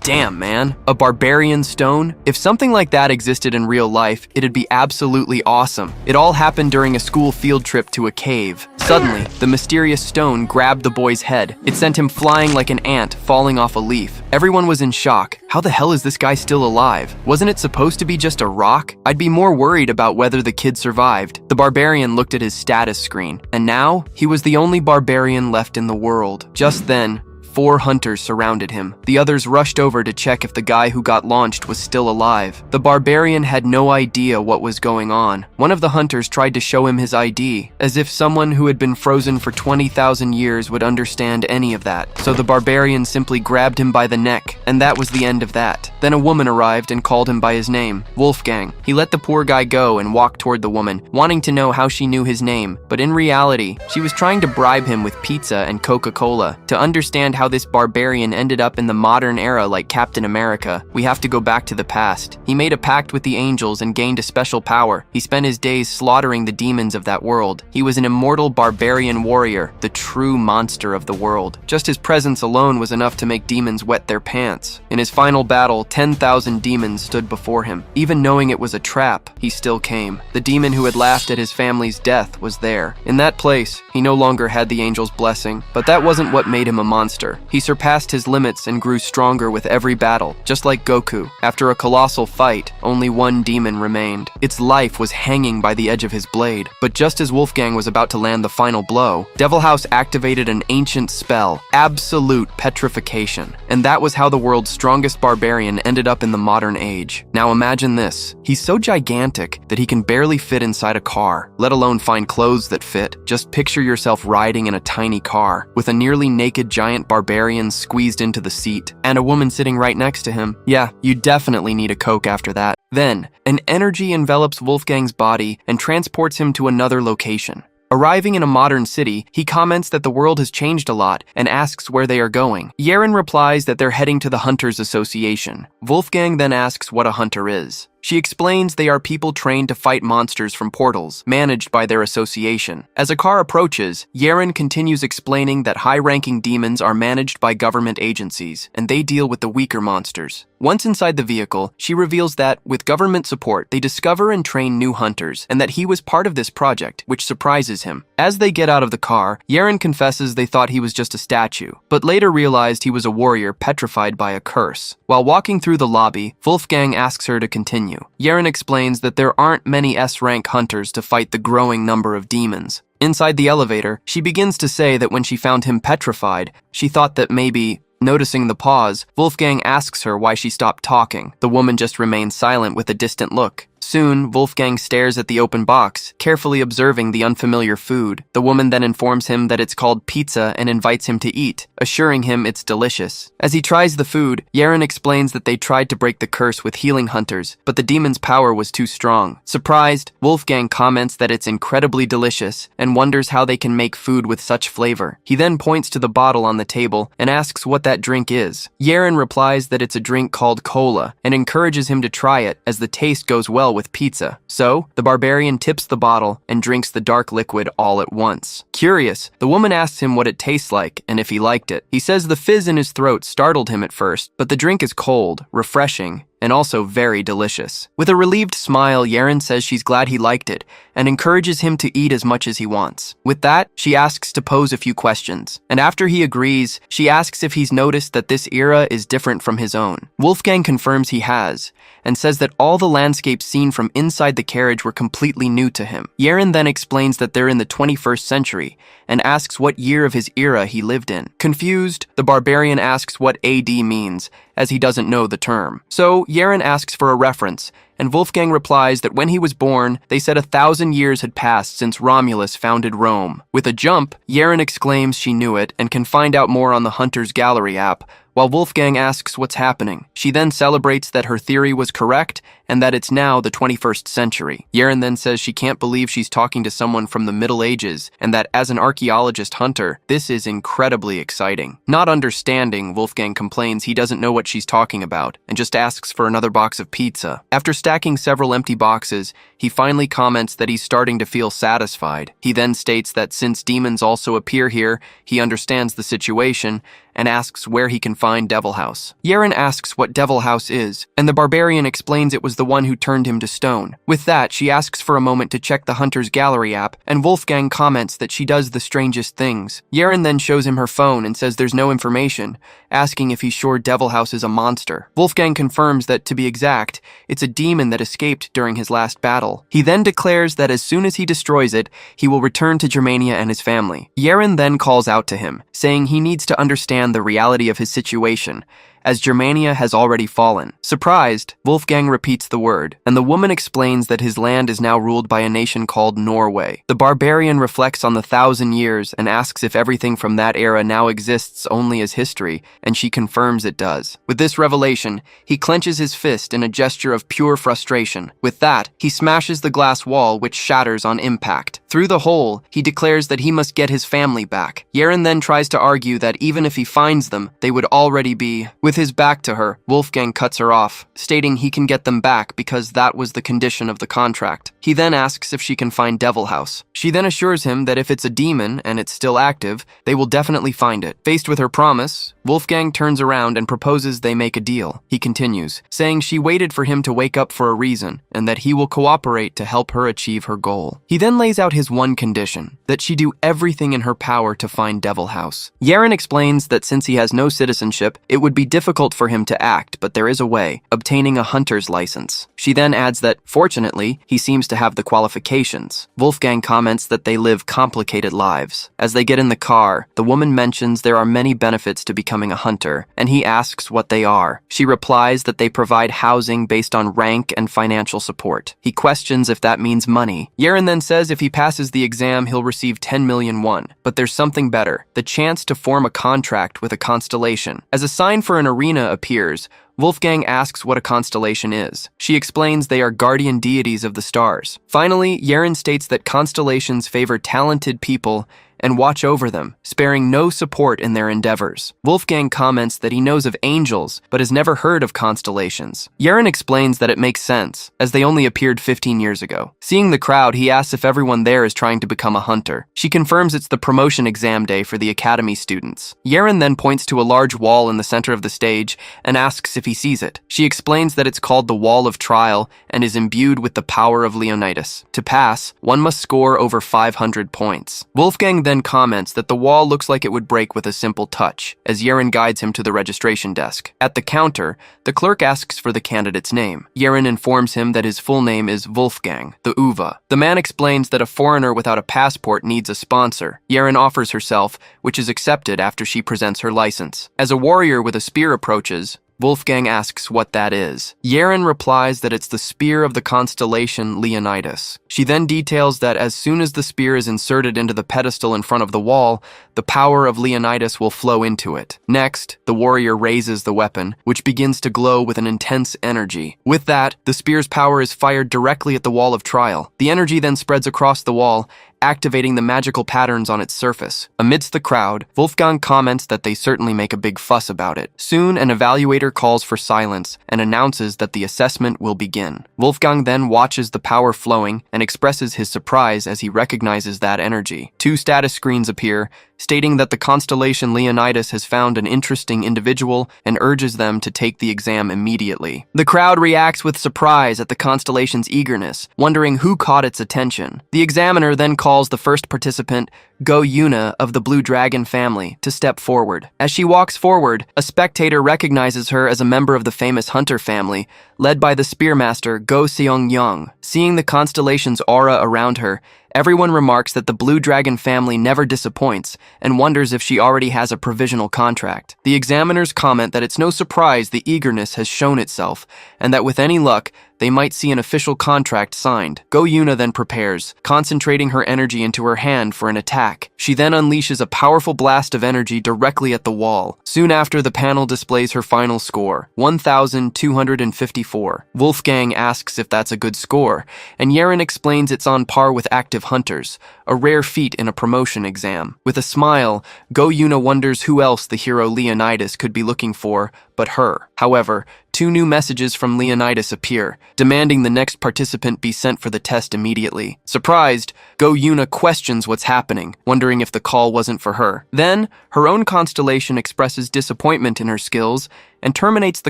Damn, man. A barbarian stone? If something like that existed in real life, it'd be absolutely awesome. It all happened during a school field trip to a cave. Suddenly, the mysterious stone grabbed the boy's head. It sent him flying like an ant falling off a leaf. Everyone was in shock. How the hell is this guy still alive? Wasn't it supposed to be just a rock? I'd be more worried about whether the kid survived. The barbarian looked at his status screen, and now he was the only barbarian left in the world. Just then, 4 hunters surrounded him. The others rushed over to check if the guy who got launched was still alive. The barbarian had no idea what was going on. One of the hunters tried to show him his ID, as if someone who had been frozen for 20,000 years would understand any of that. So the barbarian simply grabbed him by the neck, and that was the end of that. Then a woman arrived and called him by his name, Wolfgang. He let the poor guy go and walked toward the woman, wanting to know how she knew his name. But in reality, she was trying to bribe him with pizza and Coca-Cola. To understand how this barbarian ended up in the modern era like Captain America, we have to go back to the past. He made a pact with the angels and gained a special power. He spent his days slaughtering the demons of that world. He was an immortal barbarian warrior, the true monster of the world. Just his presence alone was enough to make demons wet their pants. In his final battle, 10,000 demons stood before him. Even knowing it was a trap, he still came. The demon who had laughed at his family's death was there. In that place, he no longer had the angel's blessing, but that wasn't what made him a monster. He surpassed his limits and grew stronger with every battle, just like Goku. After a colossal fight, only one demon remained. Its life was hanging by the edge of his blade. But just as Wolfgang was about to land the final blow, Devil House activated an ancient spell, absolute petrification. And that was how the world's strongest barbarian ended up in the modern age. Now imagine this. He's so gigantic that he can barely fit inside a car, let alone find clothes that fit. Just picture yourself riding in a tiny car, with a nearly naked giant barbarian squeezed into the seat, and a woman sitting right next to him. Yeah, you definitely need a Coke after that. Then, an energy envelops Wolfgang's body and transports him to another location. Arriving in a modern city, he comments that the world has changed a lot and asks where they are going. Yeren replies that they're heading to the Hunters Association. Wolfgang then asks what a hunter is. She explains they are people trained to fight monsters from portals, managed by their association. As a car approaches, Yeren continues explaining that high-ranking demons are managed by government agencies, and they deal with the weaker monsters. Once inside the vehicle, she reveals that, with government support, they discover and train new hunters, and that he was part of this project, which surprises him. As they get out of the car, Yeren confesses they thought he was just a statue, but later realized he was a warrior petrified by a curse. While walking through the lobby, Wolfgang asks her to continue. Yeren explains that there aren't many S-rank hunters to fight the growing number of demons. Inside the elevator, she begins to say that when she found him petrified, she thought that maybe... Noticing the pause, Wolfgang asks her why she stopped talking. The woman just remains silent with a distant look. Soon, Wolfgang stares at the open box, carefully observing the unfamiliar food. The woman then informs him that it's called pizza and invites him to eat, assuring him it's delicious. As he tries the food, Yeren explains that they tried to break the curse with healing hunters, but the demon's power was too strong. Surprised, Wolfgang comments that it's incredibly delicious and wonders how they can make food with such flavor. He then points to the bottle on the table and asks what that drink is. Yeren replies that it's a drink called cola and encourages him to try it as the taste goes well with pizza. So, the barbarian tips the bottle and drinks the dark liquid all at once. Curious, the woman asks him what it tastes like and if he liked it. He says the fizz in his throat startled him at first, but the drink is cold, refreshing, and also very delicious. With a relieved smile, Yeren says she's glad he liked it and encourages him to eat as much as he wants. With that, she asks to pose a few questions, and after he agrees, she asks if he's noticed that this era is different from his own. Wolfgang confirms he has, and says that all the landscapes seen from inside the carriage were completely new to him. Yeren then explains that they're in the 21st century, and asks what year of his era he lived in. Confused, the barbarian asks what AD means, as he doesn't know the term. So, Yeren asks for a reference, and Wolfgang replies that when he was born, they said 1,000 years had passed since Romulus founded Rome. With a jump, Yeren exclaims she knew it and can find out more on the Hunter's Gallery app, while Wolfgang asks what's happening. She then celebrates that her theory was correct and that it's now the 21st century. Yeren then says she can't believe she's talking to someone from the Middle Ages, and that as an archaeologist hunter, this is incredibly exciting. Not understanding, Wolfgang complains he doesn't know what she's talking about, and just asks for another box of pizza. After stacking several empty boxes, he finally comments that he's starting to feel satisfied. He then states that since demons also appear here, he understands the situation, and asks where he can find Devil House. Yeren asks what Devil House is, and the Barbarian explains it was the one who turned him to stone. With that, she asks for a moment to check the Hunter's Gallery app, and Wolfgang comments that she does the strangest things. Yeren then shows him her phone and says there's no information, asking if he's sure Devil House is a monster. Wolfgang confirms that, to be exact, it's a demon that escaped during his last battle. He then declares that as soon as he destroys it, he will return to Germania and his family. Yeren then calls out to him, saying he needs to understand the reality of his situation, as Germania has already fallen. Surprised, Wolfgang repeats the word, and the woman explains that his land is now ruled by a nation called Norway. The Barbarian reflects on the 1,000 years and asks if everything from that era now exists only as history, and she confirms it does. With this revelation, he clenches his fist in a gesture of pure frustration. With that, he smashes the glass wall, which shatters on impact. Through the hole, he declares that he must get his family back. Yeren then tries to argue that even if he finds them, they would already be... With his back to her, Wolfgang cuts her off, stating he can get them back because that was the condition of the contract. He then asks if she can find Devil House. She then assures him that if it's a demon and it's still active, they will definitely find it. Faced with her promise, Wolfgang turns around and proposes they make a deal. He continues, saying she waited for him to wake up for a reason, and that he will cooperate to help her achieve her goal. He then lays out his one condition, that she do everything in her power to find Devil House. Yeren explains that since he has no citizenship, it would be difficult for him to act, but there is a way, obtaining a hunter's license. She then adds that, fortunately, he seems to have the qualifications. Wolfgang comments that they live complicated lives. As they get in the car, the woman mentions there are many benefits to becoming a hunter, and he asks what they are. She replies that they provide housing based on rank and financial support. He questions if that means money. Yeren then says if he passes the exam, he'll receive 10 million won. But there's something better, the chance to form a contract with a constellation. As a sign for an arena appears, Wolfgang asks what a constellation is. She explains they are guardian deities of the stars. Finally, Yeren states that constellations favor talented people and watch over them, sparing no support in their endeavors. Wolfgang comments that he knows of angels, but has never heard of constellations. Yeren explains that it makes sense, as they only appeared 15 years ago. Seeing the crowd, he asks if everyone there is trying to become a hunter. She confirms it's the promotion exam day for the academy students. Yeren then points to a large wall in the center of the stage and asks if he sees it. She explains that it's called the Wall of Trial and is imbued with the power of Leonidas. To pass, one must score over 500 points. Wolfgang then comments that the wall looks like it would break with a simple touch, as Yeren guides him to the registration desk. At the counter, the clerk asks for the candidate's name. Yeren informs him that his full name is Wolfgang, the Uva. The man explains that a foreigner without a passport needs a sponsor. Yeren offers herself, which is accepted after she presents her license. As a warrior with a spear approaches, Wolfgang asks what that is. Yeren replies that it's the spear of the constellation Leonidas. She then details that as soon as the spear is inserted into the pedestal in front of the wall, the power of Leonidas will flow into it. Next, the warrior raises the weapon, which begins to glow with an intense energy. With that, the spear's power is fired directly at the wall of trial. The energy then spreads across the wall, activating the magical patterns on its surface. Amidst the crowd, Wolfgang comments that they certainly make a big fuss about it. Soon, an evaluator calls for silence and announces that the assessment will begin. Wolfgang then watches the power flowing and expresses his surprise as he recognizes that energy. 2 status screens appear, stating that the constellation Leonidas has found an interesting individual and urges them to take the exam immediately. The crowd reacts with surprise at the constellation's eagerness, wondering who caught its attention. The examiner then calls the first participant, Go Yuna of the Blue Dragon family, to step forward. As she walks forward, a spectator recognizes her as a member of the famous hunter family, led by the spearmaster Go Seong-young. Seeing the constellation's aura around her, everyone remarks that the Blue Dragon family never disappoints and wonders if she already has a provisional contract. The examiners comment that it's no surprise the eagerness has shown itself and that with any luck, they might see an official contract signed. Go Yuna then prepares, concentrating her energy into her hand for an attack. She then unleashes a powerful blast of energy directly at the wall. Soon after, the panel displays her final score, 1,254. Wolfgang asks if that's a good score, and Yeren explains it's on par with active hunters, a rare feat in a promotion exam. With a smile, Go Yuna wonders who else the hero Leonidas could be looking for but her. However, 2 new messages from Leonidas appear, demanding the next participant be sent for the test immediately. Surprised, Go Yuna questions what's happening, wondering if the call wasn't for her. Then, her own constellation expresses disappointment in her skills and terminates the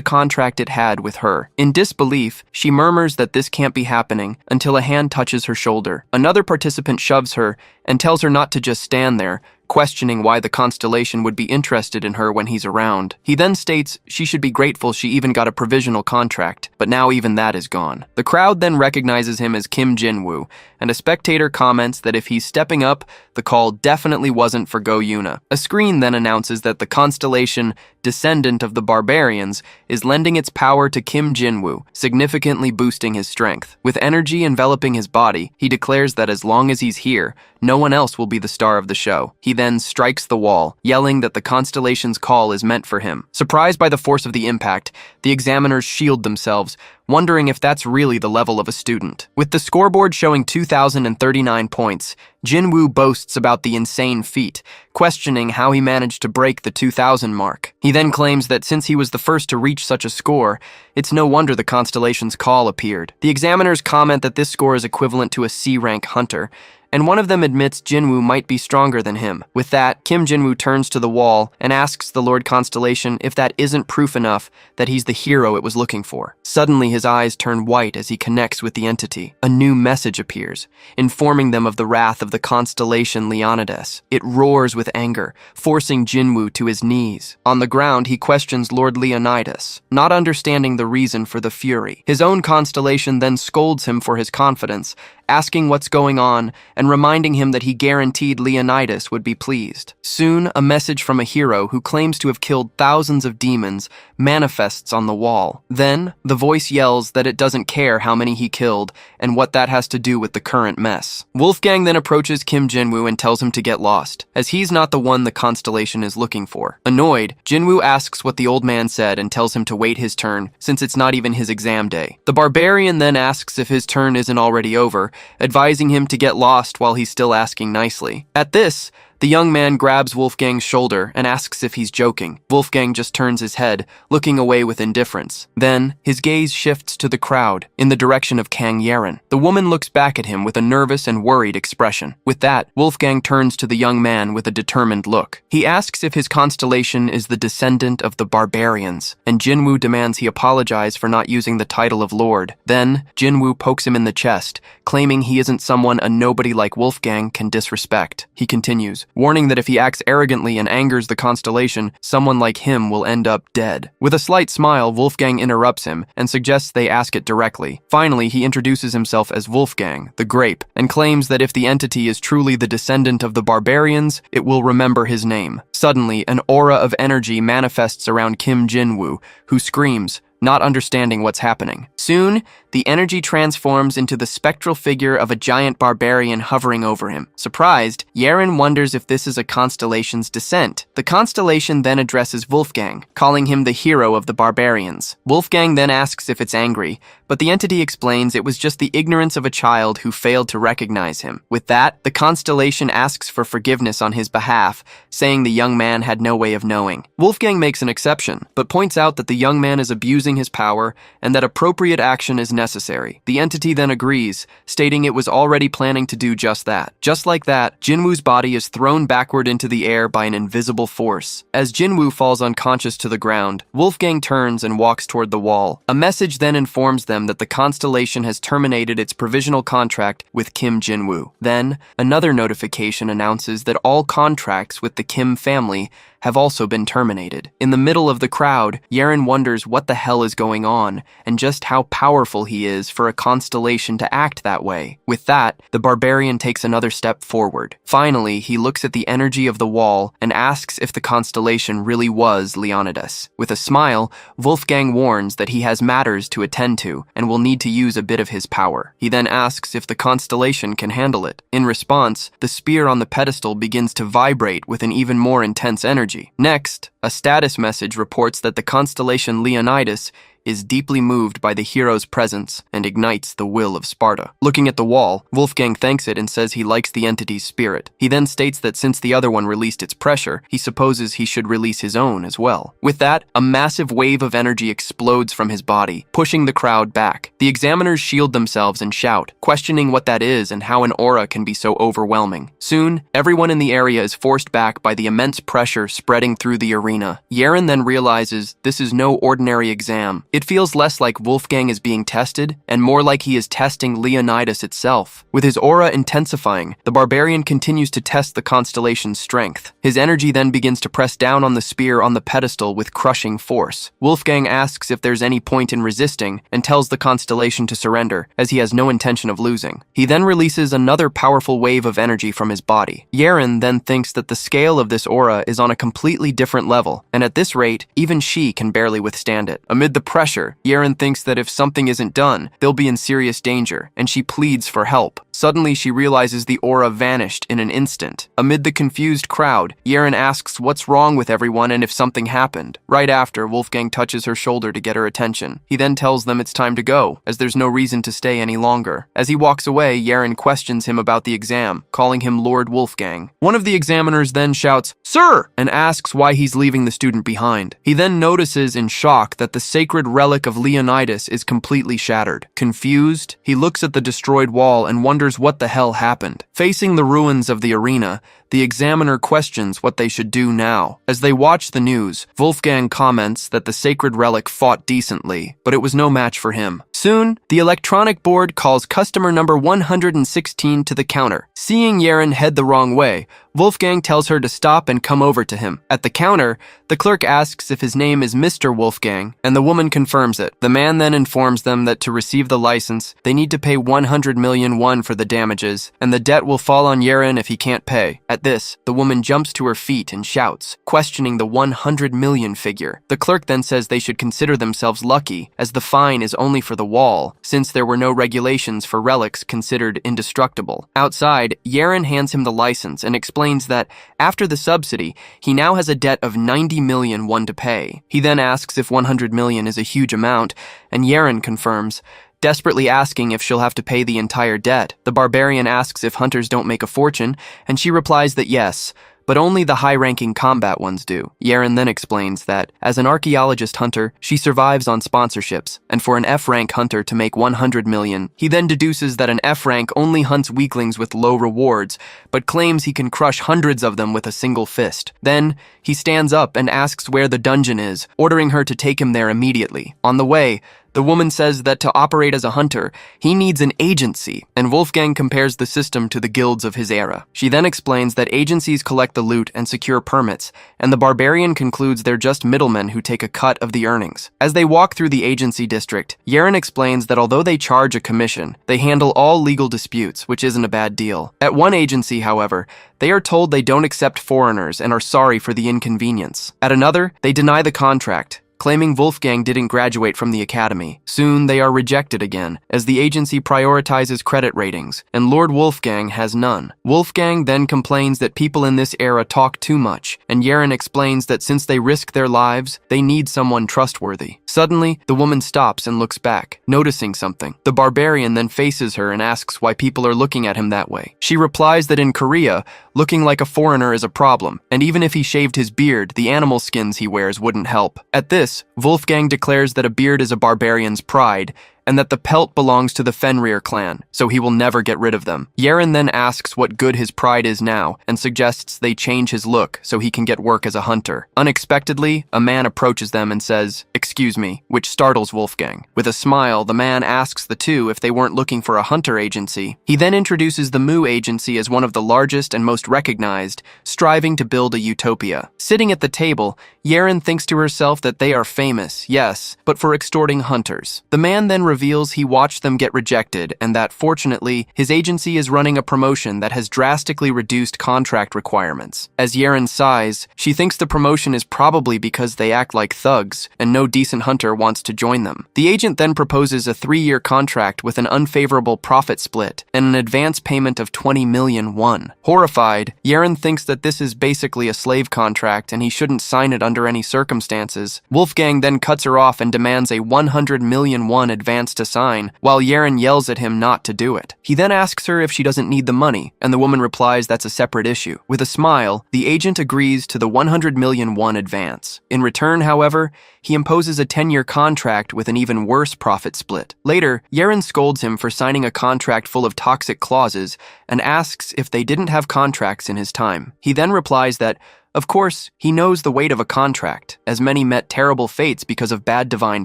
contract it had with her. In disbelief, she murmurs that this can't be happening until a hand touches her shoulder. Another participant shoves her and tells her not to just stand there, questioning why the constellation would be interested in her when he's around. He then states she should be grateful she even got a provisional contract, but now even that is gone. The crowd then recognizes him as Kim Jinwoo, and a spectator comments that if he's stepping up, the call definitely wasn't for Go Yuna. A screen then announces that the constellation, descendant of the Barbarians, is lending its power to Kim Jinwoo, significantly boosting his strength. With energy enveloping his body, he declares that as long as he's here, no one else will be the star of the show. He then strikes the wall, yelling that the constellation's call is meant for him. Surprised by the force of the impact, the examiners shield themselves, wondering if that's really the level of a student. With the scoreboard showing 2,039 points, Jinwoo boasts about the insane feat, questioning how he managed to break the 2,000 mark. He then claims that since he was the first to reach such a score, it's no wonder the constellation's call appeared. The examiners comment that this score is equivalent to a C-rank hunter, and one of them admits Jinwoo might be stronger than him. With that, Kim Jinwoo turns to the wall and asks the Lord Constellation if that isn't proof enough that he's the hero it was looking for. Suddenly, his eyes turn white as he connects with the entity. A new message appears, informing them of the wrath of the constellation Leonidas. It roars with anger, forcing Jinwoo to his knees. On the ground, he questions Lord Leonidas, not understanding the reason for the fury. His own constellation then scolds him for his confidence, asking what's going on and reminding him that he guaranteed Leonidas would be pleased. Soon, a message from a hero who claims to have killed thousands of demons manifests on the wall. Then, the voice yells that it doesn't care how many he killed and what that has to do with the current mess. Wolfgang then approaches Kim Jinwoo and tells him to get lost, as he's not the one the constellation is looking for. Annoyed, Jinwoo asks what the old man said and tells him to wait his turn, since it's not even his exam day. The Barbarian then asks if his turn isn't already over, advising him to get lost while he's still asking nicely. At this, the young man grabs Wolfgang's shoulder and asks if he's joking. Wolfgang just turns his head, looking away with indifference. Then, his gaze shifts to the crowd, in the direction of Kang Yeren. The woman looks back at him with a nervous and worried expression. With that, Wolfgang turns to the young man with a determined look. He asks if his constellation is the descendant of the Barbarians, and Jinwoo demands he apologize for not using the title of Lord. Then, Jinwoo pokes him in the chest, claiming he isn't someone a nobody like Wolfgang can disrespect. He continues, warning that if he acts arrogantly and angers the constellation, someone like him will end up dead. With a slight smile, Wolfgang interrupts him and suggests they ask it directly. Finally, he introduces himself as Wolfgang, the Grape, and claims that if the entity is truly the descendant of the Barbarians, it will remember his name. Suddenly, an aura of energy manifests around Kim Jinwoo, who screams, not understanding what's happening. Soon, the energy transforms into the spectral figure of a giant barbarian hovering over him. Surprised, Yeren wonders if this is a constellation's descent. The constellation then addresses Wolfgang, calling him the hero of the barbarians. Wolfgang then asks if it's angry, but the entity explains it was just the ignorance of a child who failed to recognize him. With that, the constellation asks for forgiveness on his behalf, saying the young man had no way of knowing. Wolfgang makes an exception, but points out that the young man is abusing his power and that appropriate action is necessary. The entity then agrees, stating it was already planning to do just that. Just like that, Jinwoo's body is thrown backward into the air by an invisible force. As Jinwoo falls unconscious to the ground, Wolfgang turns and walks toward the wall. A message then informs them that the constellation has terminated its provisional contract with Kim Jinwoo. Then, another notification announces that all contracts with the Kim family have also been terminated. In the middle of the crowd, Yaren wonders what the hell is going on and just how powerful he is for a constellation to act that way. With that, the barbarian takes another step forward. Finally, he looks at the energy of the wall and asks if the constellation really was Leonidas. With a smile, Wolfgang warns that he has matters to attend to and will need to use a bit of his power. He then asks if the constellation can handle it. In response, the spear on the pedestal begins to vibrate with an even more intense energy. Next, a status message reports that the constellation Leonidas is deeply moved by the hero's presence and ignites the will of Sparta. Looking at the wall, Wolfgang thanks it and says he likes the entity's spirit. He then states that since the other one released its pressure, he supposes he should release his own as well. With that, a massive wave of energy explodes from his body, pushing the crowd back. The examiners shield themselves and shout, questioning what that is and how an aura can be so overwhelming. Soon, everyone in the area is forced back by the immense pressure spreading through the arena. Yaren then realizes this is no ordinary exam. It feels less like Wolfgang is being tested and more like he is testing Leonidas itself. With his aura intensifying, the barbarian continues to test the constellation's strength. His energy then begins to press down on the spear on the pedestal with crushing force. Wolfgang asks if there's any point in resisting and tells the constellation to surrender, as he has no intention of losing. He then releases another powerful wave of energy from his body. Yaren then thinks that the scale of this aura is on a completely different level, and at this rate, even she can barely withstand it. Amid the pressure, Yaren thinks that if something isn't done, they'll be in serious danger, and she pleads for help. Suddenly, she realizes the aura vanished in an instant. Amid the confused crowd, Yaren asks what's wrong with everyone and if something happened. Right after, Wolfgang touches her shoulder to get her attention. He then tells them it's time to go, as there's no reason to stay any longer. As he walks away, Yaren questions him about the exam, calling him Lord Wolfgang. One of the examiners then shouts, "Sir!" and asks why he's leaving the student behind. He then notices in shock that the sacred relic of Leonidas is completely shattered. Confused, he looks at the destroyed wall and wonders what the hell happened. Facing the ruins of the arena, the examiner questions what they should do now. As they watch the news, Wolfgang comments that the sacred relic fought decently, but it was no match for him. Soon, the electronic board calls customer number 116 to the counter. Seeing Yaren head the wrong way, Wolfgang tells her to stop and come over to him. At the counter, the clerk asks if his name is Mr. Wolfgang, and the woman confirms it. The man then informs them that to receive the license, they need to pay 100 million won for the damages, and the debt will fall on Yaren if he can't pay. At this, the woman jumps to her feet and shouts, questioning the 100 million figure. The clerk then says they should consider themselves lucky, as the fine is only for the wall, since there were no regulations for relics considered indestructible. Outside, Yaren hands him the license and explains that after the subsidy, he now has a debt of 90 million won to pay. He then asks if 100 million is a huge amount, and Yaren confirms, desperately asking if she'll have to pay the entire debt. The barbarian asks if hunters don't make a fortune, and she replies that yes, but only the high-ranking combat ones do. Yaren then explains that, as an archaeologist hunter, she survives on sponsorships, and for an F-rank hunter to make 100 million, he then deduces that an F-rank only hunts weaklings with low rewards, but claims he can crush hundreds of them with a single fist. Then, he stands up and asks where the dungeon is, ordering her to take him there immediately. On the way, the woman says that to operate as a hunter, he needs an agency, and Wolfgang compares the system to the guilds of his era. She then explains that agencies collect the loot and secure permits, and the barbarian concludes they're just middlemen who take a cut of the earnings. As they walk through the agency district, Yaren explains that although they charge a commission, they handle all legal disputes, which isn't a bad deal. At one agency, however, they are told they don't accept foreigners and are sorry for the inconvenience. At another, they deny the contract, claiming Wolfgang didn't graduate from the academy. Soon, they are rejected again, as the agency prioritizes credit ratings, and Lord Wolfgang has none. Wolfgang then complains that people in this era talk too much, and Yaren explains that since they risk their lives, they need someone trustworthy. Suddenly, the woman stops and looks back, noticing something. The barbarian then faces her and asks why people are looking at him that way. She replies that in Korea, looking like a foreigner is a problem, and even if he shaved his beard, the animal skins he wears wouldn't help. At this, Wolfgang declares that a beard is a barbarian's pride, and that the pelt belongs to the Fenrir clan, so he will never get rid of them. Yeren then asks what good his pride is now, and suggests they change his look so he can get work as a hunter. Unexpectedly, a man approaches them and says, "Excuse me," which startles Wolfgang. With a smile, the man asks the two if they weren't looking for a hunter agency. He then introduces the Mu agency as one of the largest and most recognized, striving to build a utopia. Sitting at the table, Yeren thinks to herself that they are famous, yes, but for extorting hunters. The man then reveals he watched them get rejected and that, fortunately, his agency is running a promotion that has drastically reduced contract requirements. As Yeren sighs, she thinks the promotion is probably because they act like thugs and no decent hunter wants to join them. The agent then proposes a 3-year contract with an unfavorable profit split and an advance payment of 20 million won. Horrified, Yeren thinks that this is basically a slave contract and he shouldn't sign it under any circumstances. Wolfgang then cuts her off and demands a 100 million won advance to sign, while Yeren yells at him not to do it. He then asks her if she doesn't need the money, and the woman replies that's a separate issue. With a smile, the agent agrees to the 100 million won advance. In return, however, he imposes a 10-year contract with an even worse profit split. Later, Yeren scolds him for signing a contract full of toxic clauses and asks if they didn't have contracts in his time. He then replies that, of course, he knows the weight of a contract, as many met terrible fates because of bad divine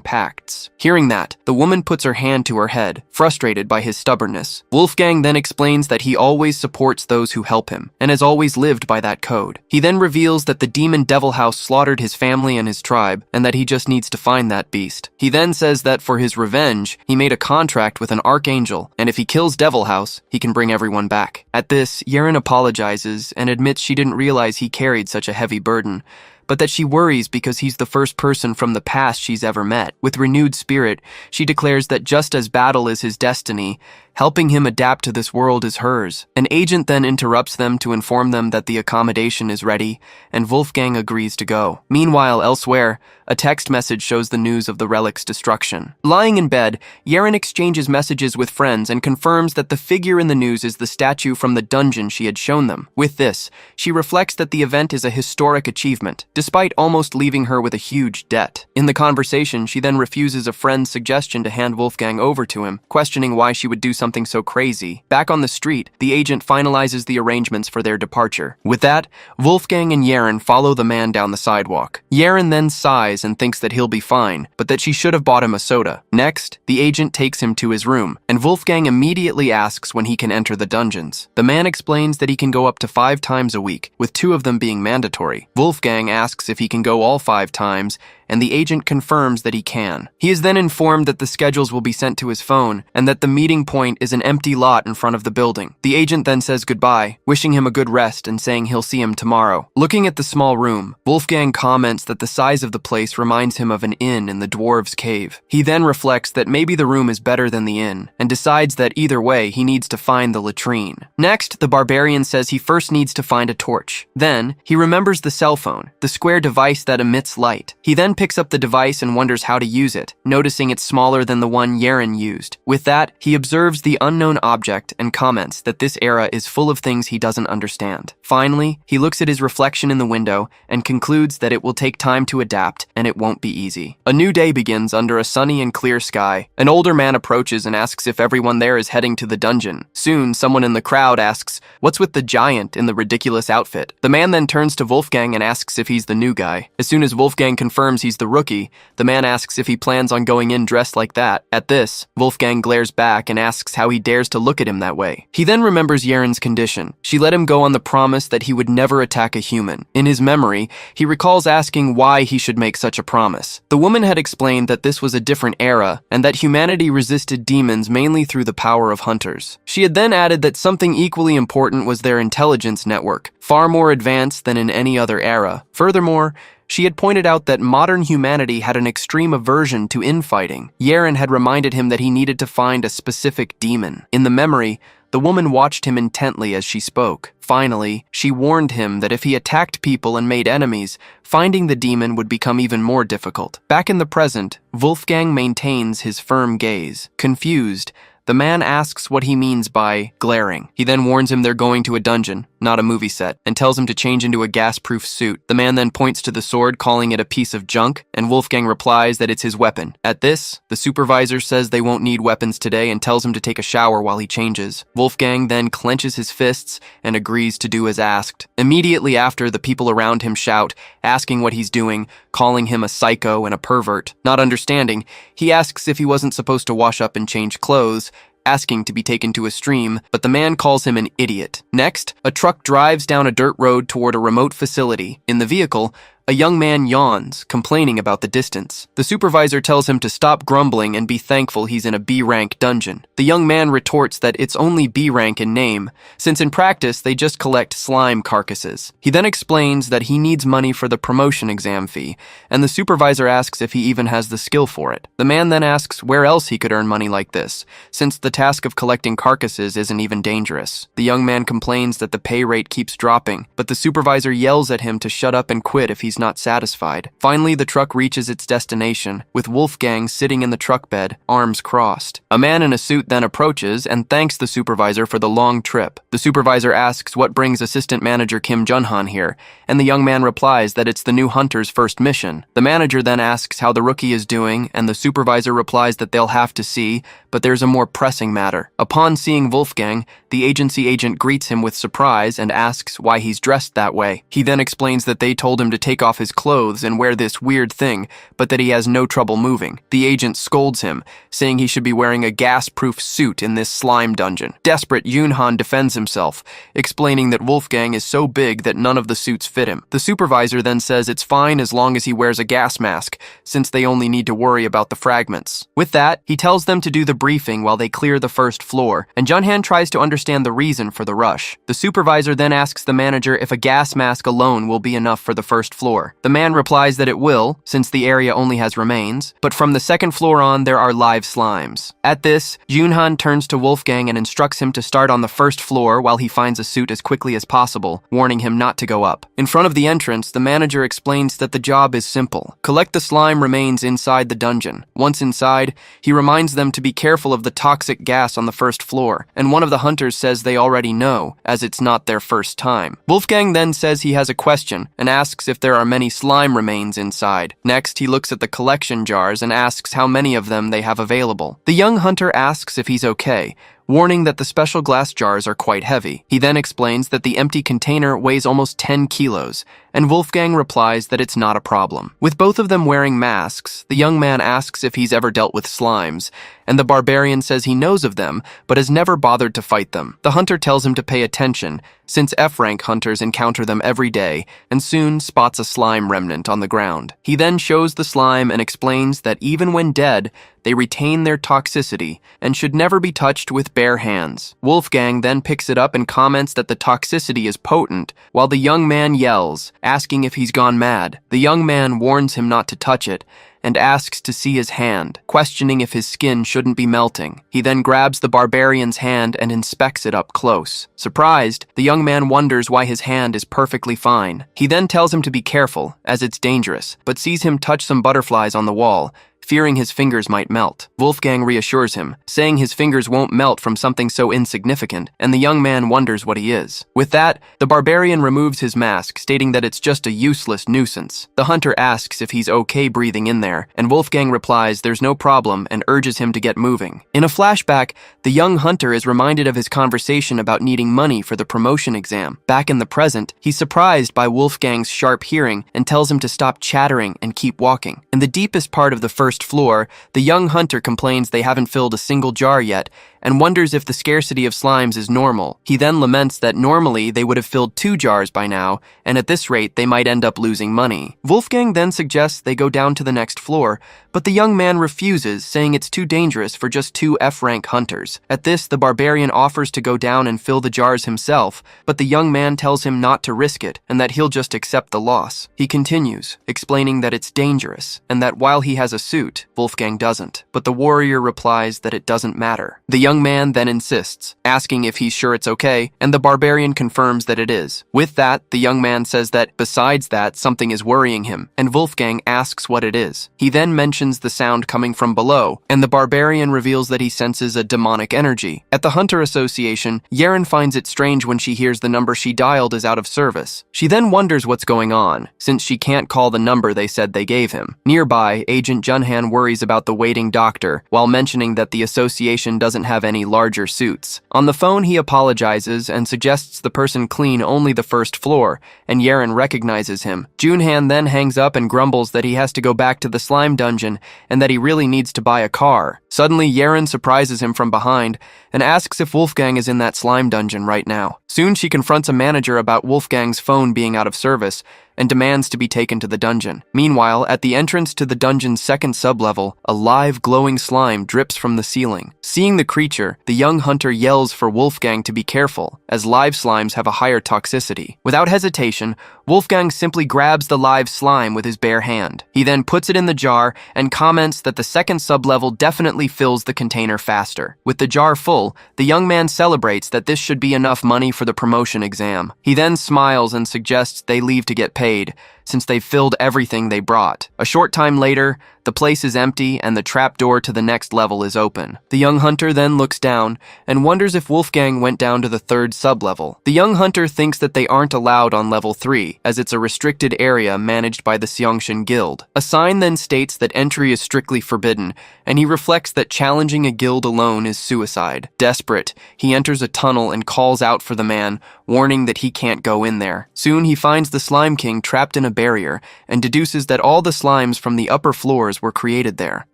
pacts. Hearing that, the woman puts her hand to her head, frustrated by his stubbornness. Wolfgang then explains that he always supports those who help him, and has always lived by that code. He then reveals that the demon Devil House slaughtered his family and his tribe, and that he just needs to find that beast. He then says that for his revenge, he made a contract with an archangel, and if he kills Devil House, he can bring everyone back. At this, Yeren apologizes and admits she didn't realize he carried such a heavy burden, but that she worries because he's the first person from the past she's ever met. With renewed spirit, she declares that just as battle is his destiny, helping him adapt to this world is hers. An agent then interrupts them to inform them that the accommodation is ready, and Wolfgang agrees to go. Meanwhile, elsewhere, a text message shows the news of the relic's destruction. Lying in bed, Yeren exchanges messages with friends and confirms that the figure in the news is the statue from the dungeon she had shown them. With this, she reflects that the event is a historic achievement, despite almost leaving her with a huge debt. In the conversation, she then refuses a friend's suggestion to hand Wolfgang over to him, questioning why she would do something so crazy. Back on the street, the agent finalizes the arrangements for their departure. With that, Wolfgang and Yeren follow the man down the sidewalk. Yeren then sighs and thinks that he'll be fine, but that she should have bought him a soda. Next, the agent takes him to his room, and Wolfgang immediately asks when he can enter the dungeons. The man explains that he can go up to 5 times a week, with 2 of them being mandatory. Wolfgang asks if he can go all 5 times, and the agent confirms that he can. He is then informed that the schedules will be sent to his phone, and that the meeting point is an empty lot in front of the building. The agent then says goodbye, wishing him a good rest and saying he'll see him tomorrow. Looking at the small room, Wolfgang comments that the size of the place reminds him of an inn in the dwarves' cave. He then reflects that maybe the room is better than the inn, and decides that either way he needs to find the latrine. Next, the Barbarian says he first needs to find a torch. Then, he remembers the cell phone, the square device that emits light. He then picks up the device and wonders how to use it, noticing it's smaller than the one Yeren used. With that, he observes the unknown object and comments that this era is full of things he doesn't understand. Finally, he looks at his reflection in the window and concludes that it will take time to adapt and it won't be easy. A new day begins under a sunny and clear sky. An older man approaches and asks if everyone there is heading to the dungeon. Soon, someone in the crowd asks, "What's with the giant in the ridiculous outfit?" The man then turns to Wolfgang and asks if he's the new guy. As soon as Wolfgang confirms he's the rookie, the man asks if he plans on going in dressed like that. At this, Wolfgang glares back and asks how he dares to look at him that way. He then remembers Yeren's condition. She let him go on the promise that he would never attack a human. In his memory, he recalls asking why he should make such a promise. The woman had explained that this was a different era, and that humanity resisted demons mainly through the power of hunters. She had then added that something equally important was their intelligence network, far more advanced than in any other era. Furthermore, she had pointed out that modern humanity had an extreme aversion to infighting. Yeren had reminded him that he needed to find a specific demon. In the memory, the woman watched him intently as she spoke. Finally, she warned him that if he attacked people and made enemies, finding the demon would become even more difficult. Back in the present, Wolfgang maintains his firm gaze. Confused, The man asks what he means by glaring. He then warns him they're going to a dungeon, not a movie set, and tells him to change into a gas-proof suit. The man then points to the sword, calling it a piece of junk, and Wolfgang replies that it's his weapon. At this, the supervisor says they won't need weapons today and tells him to take a shower while he changes. Wolfgang then clenches his fists and agrees to do as asked. Immediately after, the people around him shout, asking what he's doing, calling him a psycho and a pervert. Not understanding, he asks if he wasn't supposed to wash up and change clothes, asking to be taken to a stream, but the man calls him an idiot. Next, a truck drives down a dirt road toward a remote facility. In the vehicle, a young man yawns, complaining about the distance. The supervisor tells him to stop grumbling and be thankful he's in a B-rank dungeon. The young man retorts that it's only B-rank in name, since in practice they just collect slime carcasses. He then explains that he needs money for the promotion exam fee, and the supervisor asks if he even has the skill for it. The man then asks where else he could earn money like this, since the task of collecting carcasses isn't even dangerous. The young man complains that the pay rate keeps dropping, but the supervisor yells at him to shut up and quit if he's not satisfied. Finally, the truck reaches its destination, with Wolfgang sitting in the truck bed, arms crossed. A man in a suit then approaches and thanks the supervisor for the long trip. The supervisor asks what brings assistant manager Kim Junhan here, and the young man replies that it's the new hunter's first mission. The manager then asks how the rookie is doing, and the supervisor replies that they'll have to see, but there's a more pressing matter. Upon seeing Wolfgang, the agency agent greets him with surprise and asks why he's dressed that way. He then explains that they told him to take off his clothes and wear this weird thing, but that he has no trouble moving. The agent scolds him, saying he should be wearing a gas-proof suit in this slime dungeon. Desperate, Yunhan defends himself, explaining that Wolfgang is so big that none of the suits fit him. The supervisor then says it's fine as long as he wears a gas mask, since they only need to worry about the fragments. With that, he tells them to do the briefing while they clear the first floor, and Junhan tries to understand the reason for the rush. The supervisor then asks the manager if a gas mask alone will be enough for the first floor. The man replies that it will, since the area only has remains, but from the second floor on there are live slimes. At this, Junhan turns to Wolfgang and instructs him to start on the first floor while he finds a suit as quickly as possible, warning him not to go up. In front of the entrance, the manager explains that the job is simple. Collect the slime remains inside the dungeon. Once inside, he reminds them to be careful of the toxic gas on the first floor, and one of the hunters says they already know, as it's not their first time. Wolfgang then says he has a question and asks if there are many slime remains inside. Next, he looks at the collection jars and asks how many of them they have available. The young hunter asks if he's okay, warning that the special glass jars are quite heavy. He then explains that the empty container weighs almost 10 kilos, and Wolfgang replies that it's not a problem. With both of them wearing masks, the young man asks if he's ever dealt with slimes, and the barbarian says he knows of them, but has never bothered to fight them. The hunter tells him to pay attention, since F-rank hunters encounter them every day, and soon spots a slime remnant on the ground. He then shows the slime and explains that even when dead, they retain their toxicity and should never be touched with bare hands. Wolfgang then picks it up and comments that the toxicity is potent, while the young man yells, asking if he's gone mad. The young man warns him not to touch it, and asks to see his hand, questioning if his skin shouldn't be melting. He then grabs the barbarian's hand and inspects it up close. Surprised, the young man wonders why his hand is perfectly fine. He then tells him to be careful, as it's dangerous, but sees him touch some butterflies on the wall, fearing his fingers might melt. Wolfgang reassures him, saying his fingers won't melt from something so insignificant, and the young man wonders what he is. With that, the barbarian removes his mask, stating that it's just a useless nuisance. The hunter asks if he's okay breathing in there, and Wolfgang replies there's no problem and urges him to get moving. In a flashback, the young hunter is reminded of his conversation about needing money for the promotion exam. Back in the present, he's surprised by Wolfgang's sharp hearing and tells him to stop chattering and keep walking. In the deepest part of the first floor, the young hunter complains they haven't filled a single jar yet and wonders if the scarcity of slimes is normal. He then laments that normally they would have filled 2 jars by now, and at this rate they might end up losing money. Wolfgang then suggests they go down to the next floor, but the young man refuses, saying it's too dangerous for just 2 F-rank hunters. At this, the barbarian offers to go down and fill the jars himself, but the young man tells him not to risk it and that he'll just accept the loss. He continues, explaining that it's dangerous and that while he has a suit, Wolfgang doesn't, but the warrior replies that it doesn't matter. The young man then insists, asking if he's sure it's okay, and the barbarian confirms that it is. With that, the young man says that, besides that, something is worrying him, and Wolfgang asks what it is. He then mentions the sound coming from below, and the barbarian reveals that he senses a demonic energy. At the Hunter Association, Yeren finds it strange when she hears the number she dialed is out of service. She then wonders what's going on, since she can't call the number they said they gave him. Nearby, Agent Junhan worries about the waiting doctor, while mentioning that the association doesn't have any larger suits. On the phone, he apologizes and suggests the person clean only the first floor, and Yeren recognizes him. Junhan then hangs up and grumbles that he has to go back to the slime dungeon and that he really needs to buy a car. Suddenly, Yeren surprises him from behind and asks if Wolfgang is in that slime dungeon right now. Soon, she confronts a manager about Wolfgang's phone being out of service and demands to be taken to the dungeon. Meanwhile, at the entrance to the dungeon's second sublevel, a live glowing slime drips from the ceiling. Seeing the creature, the young hunter yells for Wolfgang to be careful, as live slimes have a higher toxicity. Without hesitation, Wolfgang simply grabs the live slime with his bare hand. He then puts it in the jar and comments that the second sublevel definitely fills the container faster. With the jar full, the young man celebrates that this should be enough money for the promotion exam. He then smiles and suggests they leave to get paid, since they've filled everything they brought. A short time later, the place is empty and the trapdoor to the next level is open. The young hunter then looks down and wonders if Wolfgang went down to the third sublevel. The young hunter thinks that they aren't allowed on level 3, as it's a restricted area managed by the Seongshin Guild. A sign then states that entry is strictly forbidden, and he reflects that challenging a guild alone is suicide. Desperate, he enters a tunnel and calls out for the man, warning that he can't go in there. Soon he finds the Slime King trapped in a barrier and deduces that all the slimes from the upper floors were created there.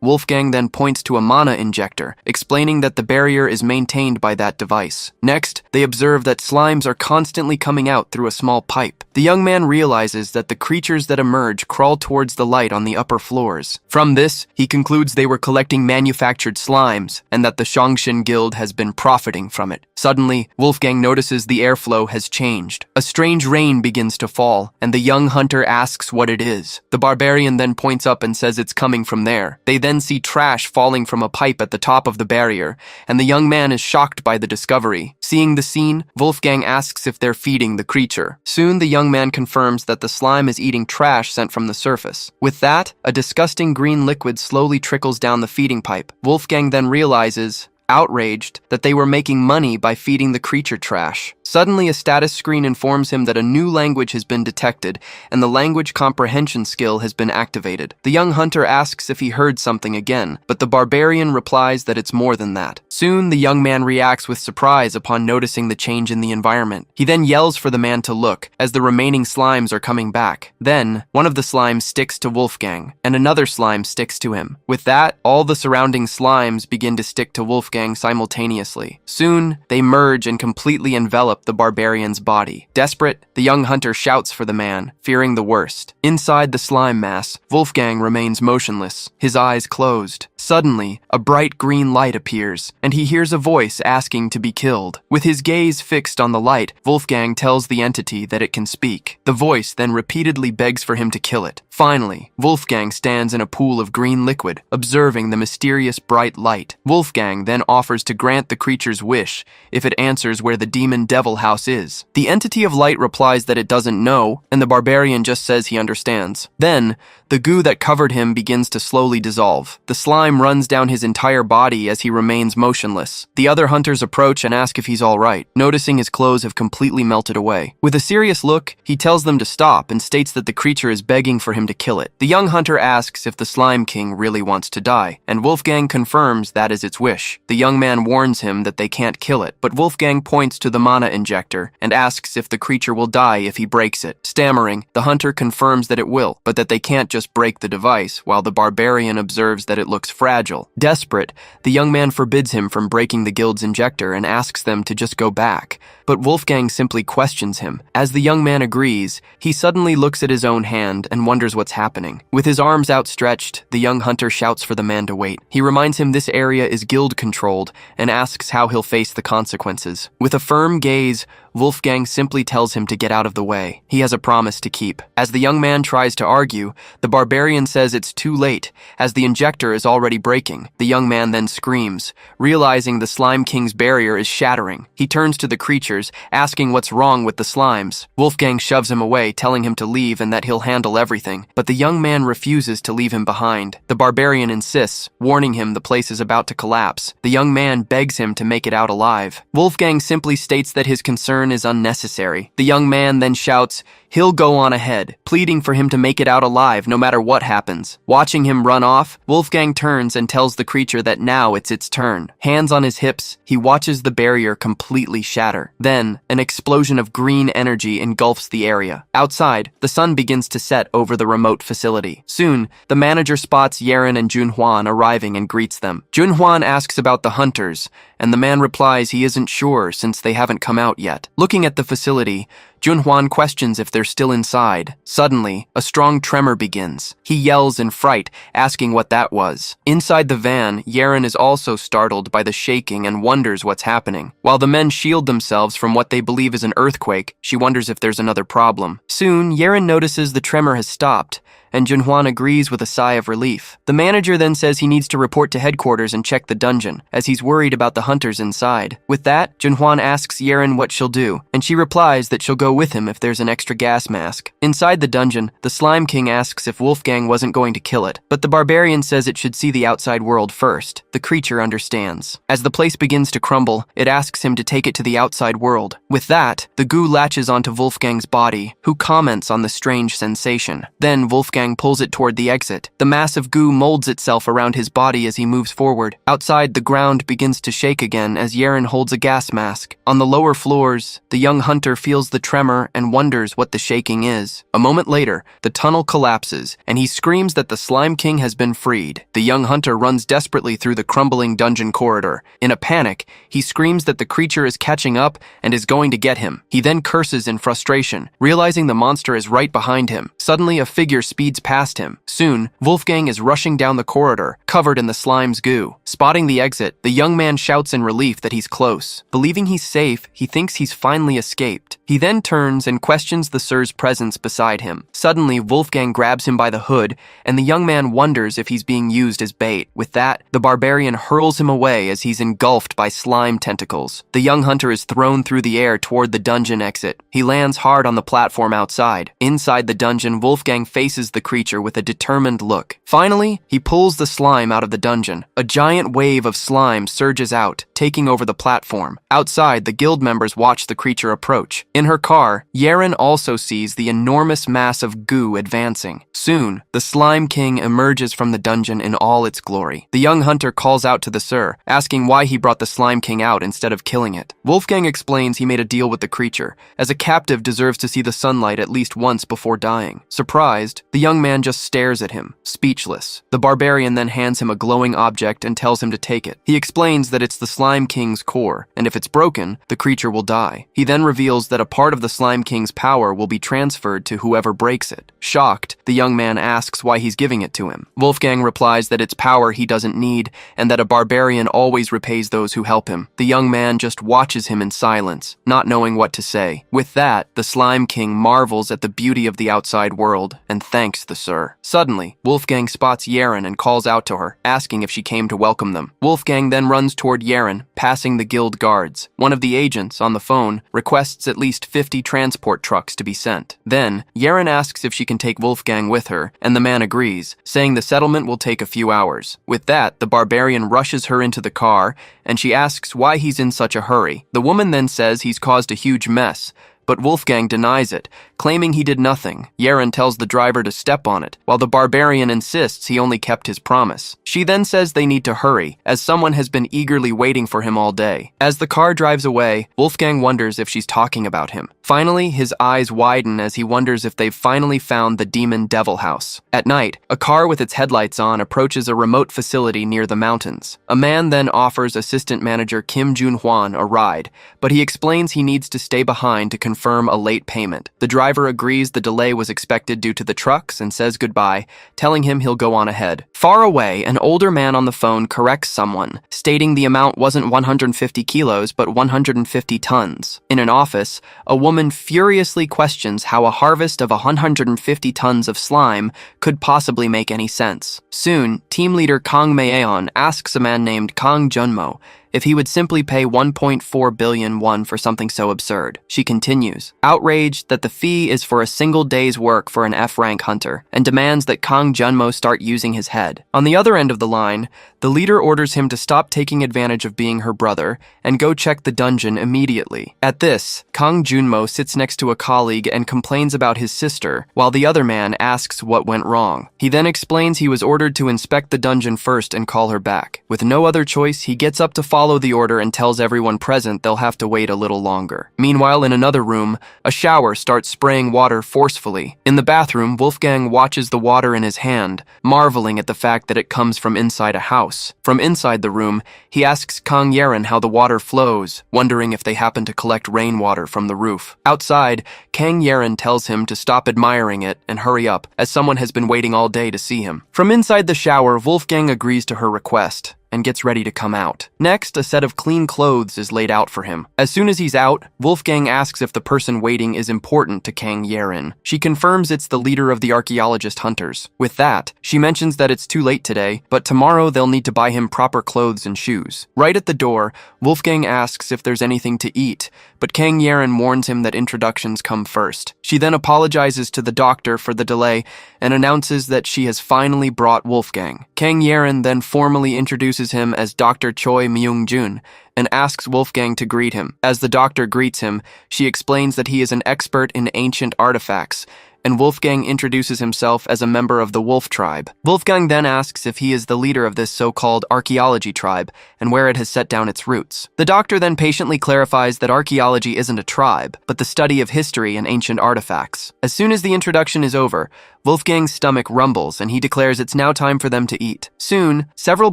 Wolfgang then points to a mana injector, explaining that the barrier is maintained by that device. Next, they observe that slimes are constantly coming out through a small pipe. The young man realizes that the creatures that emerge crawl towards the light on the upper floors. From this, he concludes they were collecting manufactured slimes, and that the Seongshin Guild has been profiting from it. Suddenly, Wolfgang notices the airflow has changed. A strange rain begins to fall, and the young hunter asks what it is. The barbarian then points up and says it's coming from there. They then see trash falling from a pipe at the top of the barrier, and the young man is shocked by the discovery. Seeing the scene, Wolfgang asks if they're feeding the creature. Soon, the young man confirms that the slime is eating trash sent from the surface. With that, a disgusting green liquid slowly trickles down the feeding pipe. Wolfgang then realizes, outraged, that they were making money by feeding the creature trash. Suddenly, a status screen informs him that a new language has been detected, and the language comprehension skill has been activated. The young hunter asks if he heard something again, but the barbarian replies that it's more than that. Soon, the young man reacts with surprise upon noticing the change in the environment. He then yells for the man to look, as the remaining slimes are coming back. Then, one of the slimes sticks to Wolfgang, and another slime sticks to him. With that, all the surrounding slimes begin to stick to Wolfgang simultaneously. Soon, they merge and completely envelop the barbarian's body. Desperate, the young hunter shouts for the man, fearing the worst. Inside the slime mass, Wolfgang remains motionless, his eyes closed. Suddenly, a bright green light appears, and he hears a voice asking to be killed. With his gaze fixed on the light, Wolfgang tells the entity that it can speak. The voice then repeatedly begs for him to kill it. Finally, Wolfgang stands in a pool of green liquid, observing the mysterious bright light. Wolfgang then offers to grant the creature's wish if it answers where the demon devil house is. The entity of light replies that it doesn't know, and the barbarian just says he understands. Then, the goo that covered him begins to slowly dissolve. The slime runs down his entire body as he remains motionless. The other hunters approach and ask if he's all right, noticing his clothes have completely melted away. With a serious look, he tells them to stop and states that the creature is begging for him to kill it. The young hunter asks if the Slime King really wants to die, and Wolfgang confirms that is its wish. The young man warns him that they can't kill it, but Wolfgang points to the mana injector and asks if the creature will die if he breaks it. Stammering, the hunter confirms that it will, but that they can't just break the device, while the barbarian observes that it looks fragile. Desperate, the young man forbids him from breaking the guild's injector and asks them to just go back, but Wolfgang simply questions him. As the young man agrees, he suddenly looks at his own hand and wonders what's happening. With his arms outstretched, the young hunter shouts for the man to wait. He reminds him this area is guild-controlled and asks how he'll face the consequences. With a firm gaze, Wolfgang simply tells him to get out of the way. He has a promise to keep. As the young man tries to argue, the Barbarian says it's too late, as the injector is already breaking. The young man then screams, realizing the Slime King's barrier is shattering. He turns to the creatures, asking what's wrong with the slimes. Wolfgang shoves him away, telling him to leave and that he'll handle everything, but the young man refuses to leave him behind. The Barbarian insists, warning him the place is about to collapse. The young man begs him to make it out alive. Wolfgang simply states that his concern is unnecessary. The young man then shouts, he'll go on ahead, pleading for him to make it out alive no matter what happens. Watching him run off, Wolfgang turns and tells the creature that now it's its turn. Hands on his hips, he watches the barrier completely shatter. Then, an explosion of green energy engulfs the area. Outside, the sun begins to set over the remote facility. Soon, the manager spots Yeren and Junhwan arriving and greets them. Junhwan asks about the hunters, and the man replies he isn't sure since they haven't come out yet. Looking at the facility, Junhwan questions if they're still inside. Suddenly, a strong tremor begins. He yells in fright, asking what that was. Inside the van, Yeren is also startled by the shaking and wonders what's happening. While the men shield themselves from what they believe is an earthquake, she wonders if there's another problem. Soon, Yeren notices the tremor has stopped, and Junhwan agrees with a sigh of relief. The manager then says he needs to report to headquarters and check the dungeon, as he's worried about the hunters inside. With that, Junhwan asks Yeren what she'll do, and she replies that she'll go with him if there's an extra gas mask. Inside the dungeon, the Slime King asks if Wolfgang wasn't going to kill it, but the Barbarian says it should see the outside world first. The creature understands. As the place begins to crumble, it asks him to take it to the outside world. With that, the goo latches onto Wolfgang's body, who comments on the strange sensation. Then Wolfgang pulls it toward the exit. The mass of goo molds itself around his body as he moves forward. Outside, the ground begins to shake again as Yeren holds a gas mask. On the lower floors, the young hunter feels the tremor and wonders what the shaking is. A moment later, the tunnel collapses, and he screams that the Slime King has been freed. The young hunter runs desperately through the crumbling dungeon corridor. In a panic, he screams that the creature is catching up and is going to get him. He then curses in frustration, realizing the monster is right behind him. Suddenly, a figure speeds past him. Soon, Wolfgang is rushing down the corridor, covered in the slime's goo. Spotting the exit, the young man shouts in relief that he's close. Believing he's safe, he thinks he's finally escaped. He then turns and questions the Sir's presence beside him. Suddenly, Wolfgang grabs him by the hood, and the young man wonders if he's being used as bait. With that, the Barbarian hurls him away as he's engulfed by slime tentacles. The young hunter is thrown through the air toward the dungeon exit. He lands hard on the platform outside. Inside the dungeon, Wolfgang faces the creature with a determined look. Finally, he pulls the slime out of the dungeon. A giant wave of slime surges out, taking over the platform. Outside, the guild members watch the creature approach. In her car, Yeren also sees the enormous mass of goo advancing. Soon, the Slime King emerges from the dungeon in all its glory. The young hunter calls out to the Sir, asking why he brought the Slime King out instead of killing it. Wolfgang explains he made a deal with the creature, as a captive deserves to see the sunlight at least once before dying. Surprised, the young man just stares at him, speechless. The Barbarian then hands him a glowing object and tells him to take it. He explains that it's the Slime King's core, and if it's broken, the creature will die. He then reveals that a part of the Slime King's power will be transferred to whoever breaks it. Shocked, the young man asks why he's giving it to him. Wolfgang replies that it's power he doesn't need, and that a barbarian always repays those who help him. The young man just watches him in silence, not knowing what to say. With that, the Slime King marvels at the beauty of the outside world, and thanks the Sir. Suddenly, Wolfgang spots Yeren and calls out to her, asking if she came to welcome them. Wolfgang then runs toward Yeren, passing the guild guards. One of the agents, on the phone, requests at least 50 transport trucks to be sent. Then, Yeren asks if she can take Wolfgang with her, and the man agrees, saying the settlement will take a few hours. With that, the Barbarian rushes her into the car, and she asks why he's in such a hurry. The woman then says he's caused a huge mess, but Wolfgang denies it, claiming he did nothing. Yeren tells the driver to step on it, while the Barbarian insists he only kept his promise. She then says they need to hurry, as someone has been eagerly waiting for him all day. As the car drives away, Wolfgang wonders if she's talking about him. Finally, his eyes widen as he wonders if they've finally found the demon devil house. At night, a car with its headlights on approaches a remote facility near the mountains. A man then offers assistant manager Kim Junhwan a ride, but he explains he needs to stay behind to confirm confirm a late payment. The driver agrees the delay was expected due to the trucks and says goodbye, telling him he'll go on ahead. Far away, an older man on the phone corrects someone, stating the amount wasn't 150 kilos but 150 tons. In an office, a woman furiously questions how a harvest of 150 tons of slime could possibly make any sense. Soon, team leader Kang Maeon asks a man named Kang Junmo if he would simply pay 1.4 billion won for something so absurd. She continues, outraged that the fee is for a single day's work for an F-rank hunter, and demands that Kang Junmo start using his head. On the other end of the line, the leader orders him to stop taking advantage of being her brother and go check the dungeon immediately. At this, Kang Junmo sits next to a colleague and complains about his sister, while the other man asks what went wrong. He then explains he was ordered to inspect the dungeon first and call her back. With no other choice, he gets up to follow the order and tells everyone present they'll have to wait a little longer. Meanwhile, in another room, a shower starts spraying water forcefully. In the bathroom, Wolfgang watches the water in his hand, marveling at the fact that it comes from inside a house. From inside the room, he asks Kang Yeren how the water flows, wondering if they happen to collect rainwater from the roof. Outside, Kang Yeren tells him to stop admiring it and hurry up, as someone has been waiting all day to see him. From inside the shower, Wolfgang agrees to her request and gets ready to come out. Next, a set of clean clothes is laid out for him. As soon as he's out, Wolfgang asks if the person waiting is important to Kang Yeren. She confirms it's the leader of the archaeologist hunters. With that, she mentions that it's too late today, but tomorrow they'll need to buy him proper clothes and shoes. Right at the door, Wolfgang asks if there's anything to eat, but Kang Yeren warns him that introductions come first. She then apologizes to the doctor for the delay and announces that she has finally brought Wolfgang. Kang Yeren then formally introduces him as Dr. Choi Myung-jun and asks Wolfgang to greet him. As the doctor greets him, she explains that he is an expert in ancient artifacts, and Wolfgang introduces himself as a member of the Wolf tribe. Wolfgang then asks if he is the leader of this so-called archaeology tribe and where it has set down its roots. The doctor then patiently clarifies that archaeology isn't a tribe, but the study of history and ancient artifacts. As soon as the introduction is over, Wolfgang's stomach rumbles and he declares it's now time for them to eat. Soon, several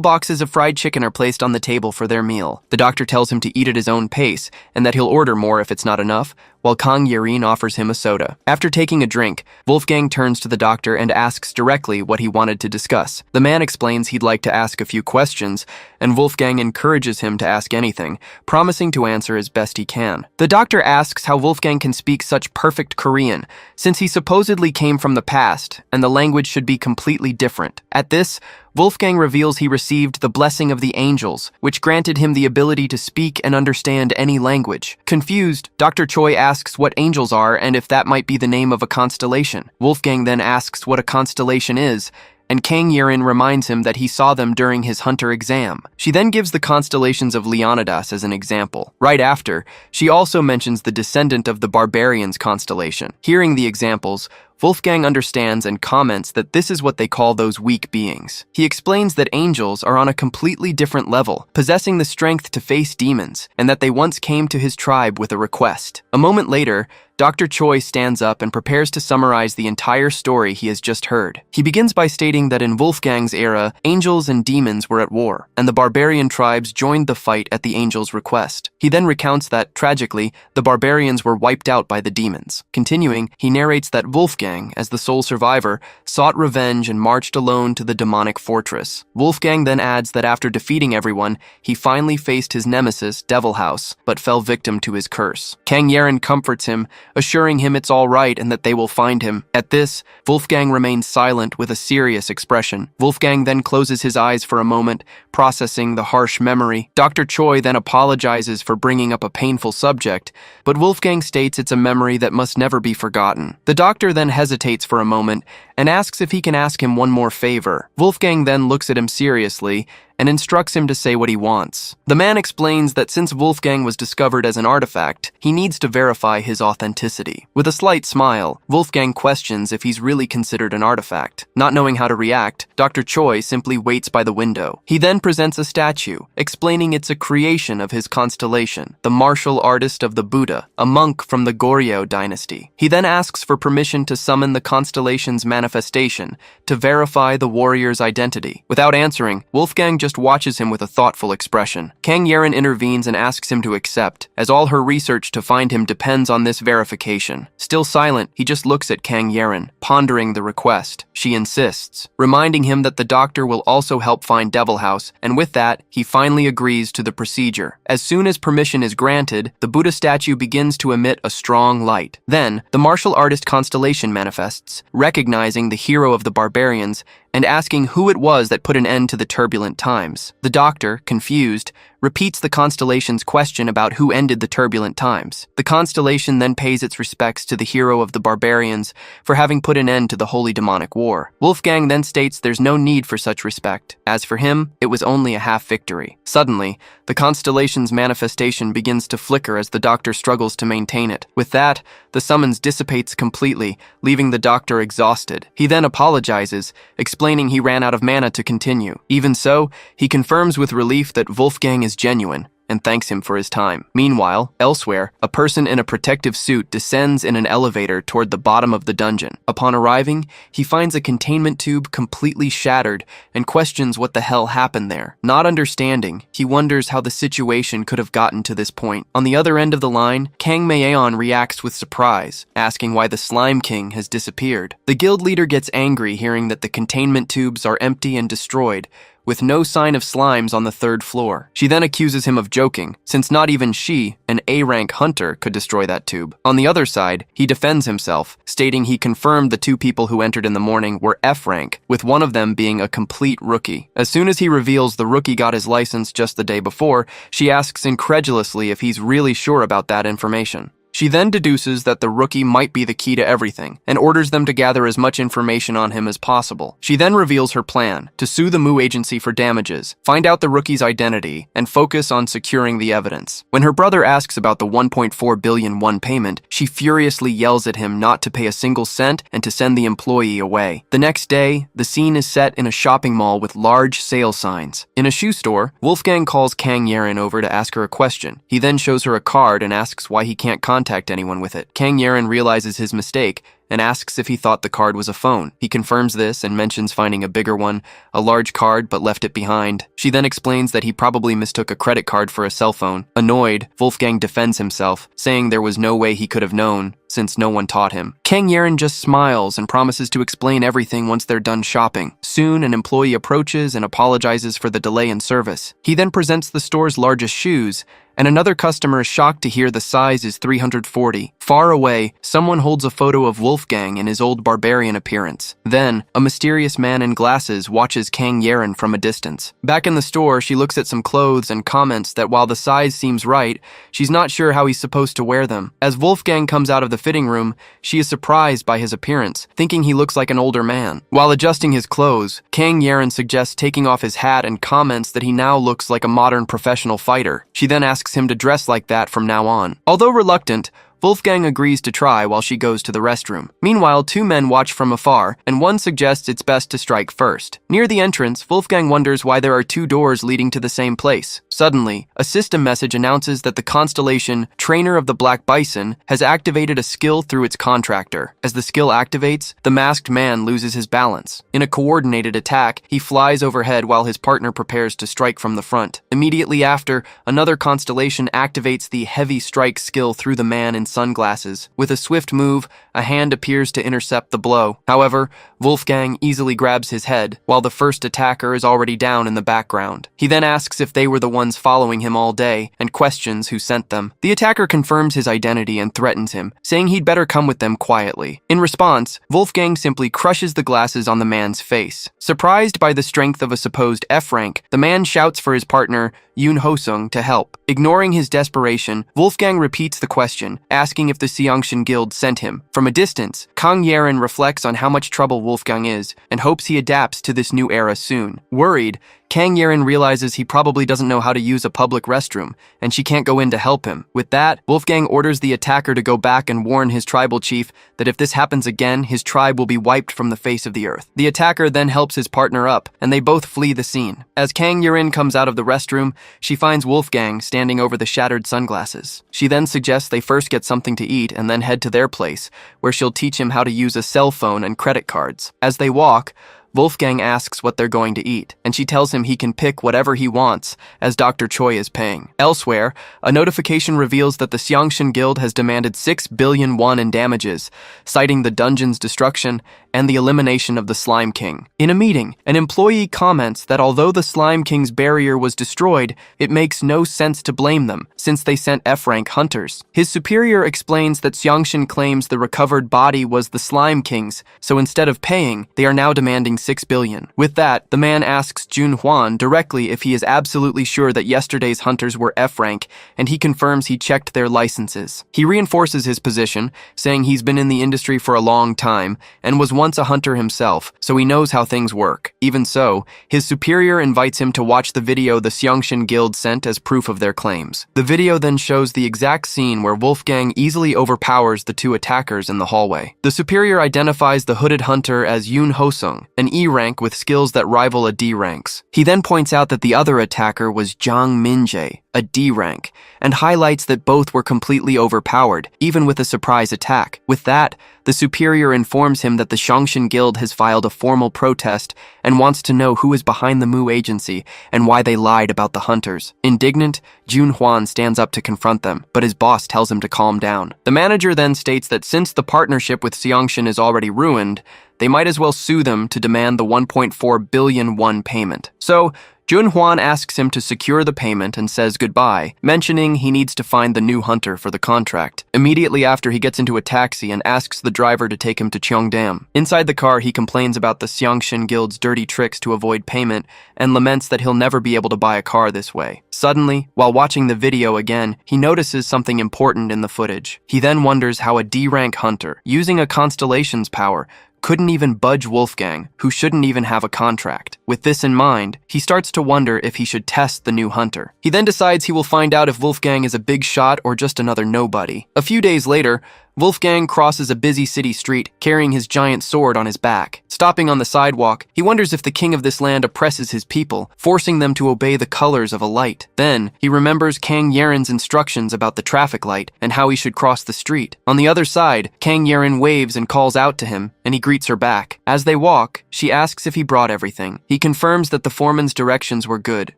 boxes of fried chicken are placed on the table for their meal. The doctor tells him to eat at his own pace and that he'll order more if it's not enough, while Kang Yeren offers him a soda. After taking a drink, Wolfgang turns to the doctor and asks directly what he wanted to discuss. The man explains he'd like to ask a few questions, and Wolfgang encourages him to ask anything, promising to answer as best he can. The doctor asks how Wolfgang can speak such perfect Korean, since he supposedly came from the past, and the language should be completely different. At this, Wolfgang reveals he received the blessing of the angels, which granted him the ability to speak and understand any language. Confused, Dr. Choi asks what angels are and if that might be the name of a constellation. Wolfgang then asks what a constellation is, and Kang Yeren reminds him that he saw them during his hunter exam. She then gives the constellations of Leonidas as an example. Right after, she also mentions the descendant of the Barbarian's constellation. Hearing the examples, Wolfgang understands and comments that this is what they call those weak beings. He explains that angels are on a completely different level, possessing the strength to face demons, and that they once came to his tribe with a request. A moment later, Dr. Choi stands up and prepares to summarize the entire story he has just heard. He begins by stating that in Wolfgang's era, angels and demons were at war, and the barbarian tribes joined the fight at the angels' request. He then recounts that, tragically, the barbarians were wiped out by the demons. Continuing, he narrates that Wolfgang, as the sole survivor, sought revenge and marched alone to the demonic fortress. Wolfgang then adds that after defeating everyone, he finally faced his nemesis, Devil House, but fell victim to his curse. Kang Yeren comforts him, assuring him it's all right and that they will find him. At this, Wolfgang remains silent with a serious expression. Wolfgang then closes his eyes for a moment, processing the harsh memory. Dr. Choi then apologizes for bringing up a painful subject, but Wolfgang states it's a memory that must never be forgotten. The doctor then hesitates for a moment and asks if he can ask him one more favor. Wolfgang then looks at him seriously and instructs him to say what he wants. The man explains that since Wolfgang was discovered as an artifact, he needs to verify his authenticity. With a slight smile, Wolfgang questions if he's really considered an artifact. Not knowing how to react, Dr. Choi simply waits by the window. He then presents a statue, explaining it's a creation of his constellation, the martial artist of the Buddha, a monk from the Goryeo dynasty. He then asks for permission to summon the constellation's manifestation to verify the warrior's identity. Without answering, Wolfgang just watches him with a thoughtful expression. Kang Yeren intervenes and asks him to accept, as all her research to find him depends on this verification. Still silent, he just looks at Kang Yeren, pondering the request. She insists, reminding him that the doctor will also help find Devil House, and with that, he finally agrees to the procedure. As soon as permission is granted, the Buddha statue begins to emit a strong light. Then, the martial artist Constellation manifests, recognizing the hero of the Barbarians and asking who it was that put an end to the turbulent times. The doctor, confused, repeats the Constellation's question about who ended the turbulent times. The Constellation then pays its respects to the hero of the Barbarians for having put an end to the Holy Demonic War. Wolfgang then states there's no need for such respect. As for him, it was only a half victory. Suddenly, the Constellation's manifestation begins to flicker as the doctor struggles to maintain it. With that, the summons dissipates completely, leaving the doctor exhausted. He then apologizes, explaining he ran out of mana to continue. Even so, he confirms with relief that Wolfgang is genuine and thanks him for his time. Meanwhile, elsewhere, a person in a protective suit descends in an elevator toward the bottom of the dungeon. Upon arriving, he finds a containment tube completely shattered and questions what the hell happened there. Not understanding, he wonders how the situation could have gotten to this point. On the other end of the line, Kang Maeon reacts with surprise, asking why the Slime King has disappeared. The guild leader gets angry hearing that the containment tubes are empty and destroyed, with no sign of slimes on the 3rd floor. She then accuses him of joking, since not even she, an A-rank hunter, could destroy that tube. On the other side, he defends himself, stating he confirmed the 2 people who entered in the morning were F-rank, with one of them being a complete rookie. As soon as he reveals the rookie got his license just the day before, she asks incredulously if he's really sure about that information. She then deduces that the rookie might be the key to everything, and orders them to gather as much information on him as possible. She then reveals her plan, to sue the Mu agency for damages, find out the rookie's identity, and focus on securing the evidence. When her brother asks about the 1.4 billion won payment, she furiously yells at him not to pay a single cent and to send the employee away. The next day, the scene is set in a shopping mall with large sale signs. In a shoe store, Wolfgang calls Kang Yeren over to ask her a question. He then shows her a card and asks why he can't contact anyone with it. Kang Yeren realizes his mistake and asks if he thought the card was a phone. He confirms this and mentions finding a bigger one, a large card, but left it behind. She then explains that he probably mistook a credit card for a cell phone. Annoyed, Wolfgang defends himself, saying there was no way he could have known, since no one taught him. Kang Yeren just smiles and promises to explain everything once they're done shopping. Soon, an employee approaches and apologizes for the delay in service. He then presents the store's largest shoes, and another customer is shocked to hear the size is 340. Far away, someone holds a photo of Wolfgang in his old barbarian appearance. Then, a mysterious man in glasses watches Kang Yeren from a distance. Back in the store, she looks at some clothes and comments that while the size seems right, she's not sure how he's supposed to wear them. As Wolfgang comes out of the fitting room, she is surprised by his appearance, thinking he looks like an older man. While adjusting his clothes, Kang Yeren suggests taking off his hat and comments that he now looks like a modern professional fighter. She then asks him to dress like that from now on. Although reluctant, Wolfgang agrees to try while she goes to the restroom. Meanwhile, 2 men watch from afar, and one suggests it's best to strike first. Near the entrance, Wolfgang wonders why there are 2 doors leading to the same place. Suddenly, a system message announces that the Constellation, Trainer of the Black Bison, has activated a skill through its contractor. As the skill activates, the masked man loses his balance. In a coordinated attack, he flies overhead while his partner prepares to strike from the front. Immediately after, another Constellation activates the Heavy Strike skill through the man in sunglasses. With a swift move, a hand appears to intercept the blow. However, Wolfgang easily grabs his head, while the first attacker is already down in the background. He then asks if they were the ones following him all day, and questions who sent them. The attacker confirms his identity and threatens him, saying he'd better come with them quietly. In response, Wolfgang simply crushes the glasses on the man's face. Surprised by the strength of a supposed F-rank, the man shouts for his partner, Yoon Ho-sung, to help. Ignoring his desperation, Wolfgang repeats the question, asking if the Seongshin Guild sent him. From a distance, Kang Yeren reflects on how much trouble Wolfgang is and hopes he adapts to this new era soon. Worried, Kang Yerin realizes he probably doesn't know how to use a public restroom, and she can't go in to help him. With that, Wolfgang orders the attacker to go back and warn his tribal chief that if this happens again, his tribe will be wiped from the face of the earth. The attacker then helps his partner up, and they both flee the scene. As Kang Yerin comes out of the restroom, she finds Wolfgang standing over the shattered sunglasses. She then suggests they first get something to eat and then head to their place, where she'll teach him how to use a cell phone and credit cards. As they walk, Wolfgang asks what they're going to eat, and she tells him he can pick whatever he wants, as Dr. Choi is paying. Elsewhere, a notification reveals that the Xiangshan Guild has demanded 6 billion won in damages, citing the dungeon's destruction and the elimination of the Slime King. In a meeting, an employee comments that although the Slime King's barrier was destroyed, it makes no sense to blame them, since they sent F-rank hunters. His superior explains that Xiangshan claims the recovered body was the Slime King's, so instead of paying, they are now demanding 6 billion. With that, the man asks Jun Huan directly if he is absolutely sure that yesterday's hunters were F-rank, and he confirms he checked their licenses. He reinforces his position, saying he's been in the industry for a long time, and was once a hunter himself, so he knows how things work. Even so, his superior invites him to watch the video the Xiangshan Guild sent as proof of their claims. The video then shows the exact scene where Wolfgang easily overpowers the two attackers in the hallway. The superior identifies the hooded hunter as Yoon Hosung, an E rank with skills that rival a D ranks. He then points out that the other attacker was Zhang Minjae, a D rank, and highlights that both were completely overpowered, even with a surprise attack. With that, the superior informs him that the Xiangshan Guild has filed a formal protest and wants to know who is behind the Mu agency and why they lied about the hunters. Indignant, Jun Huan stands up to confront them, but his boss tells him to calm down. The manager then states that since the partnership with Xiangshan is already ruined, they might as well sue them to demand the 1.4 billion won payment. So, Jun Huan asks him to secure the payment and says goodbye, mentioning he needs to find the new hunter for the contract. Immediately after, he gets into a taxi and asks the driver to take him to Cheongdam. Inside the car, he complains about the Xiangshan Guild's dirty tricks to avoid payment and laments that he'll never be able to buy a car this way. Suddenly, while watching the video again, he notices something important in the footage. He then wonders how a D-rank hunter, using a constellation's power, couldn't even budge Wolfgang, who shouldn't even have a contract. With this in mind, he starts to wonder if he should test the new hunter. He then decides he will find out if Wolfgang is a big shot or just another nobody. A few days later, Wolfgang crosses a busy city street, carrying his giant sword on his back. Stopping on the sidewalk, he wonders if the king of this land oppresses his people, forcing them to obey the colors of a light. Then, he remembers Kang Yerin's instructions about the traffic light and how he should cross the street. On the other side, Kang Yerin waves and calls out to him, and he greets her back. As they walk, she asks if he brought everything. He confirms that the foreman's directions were good.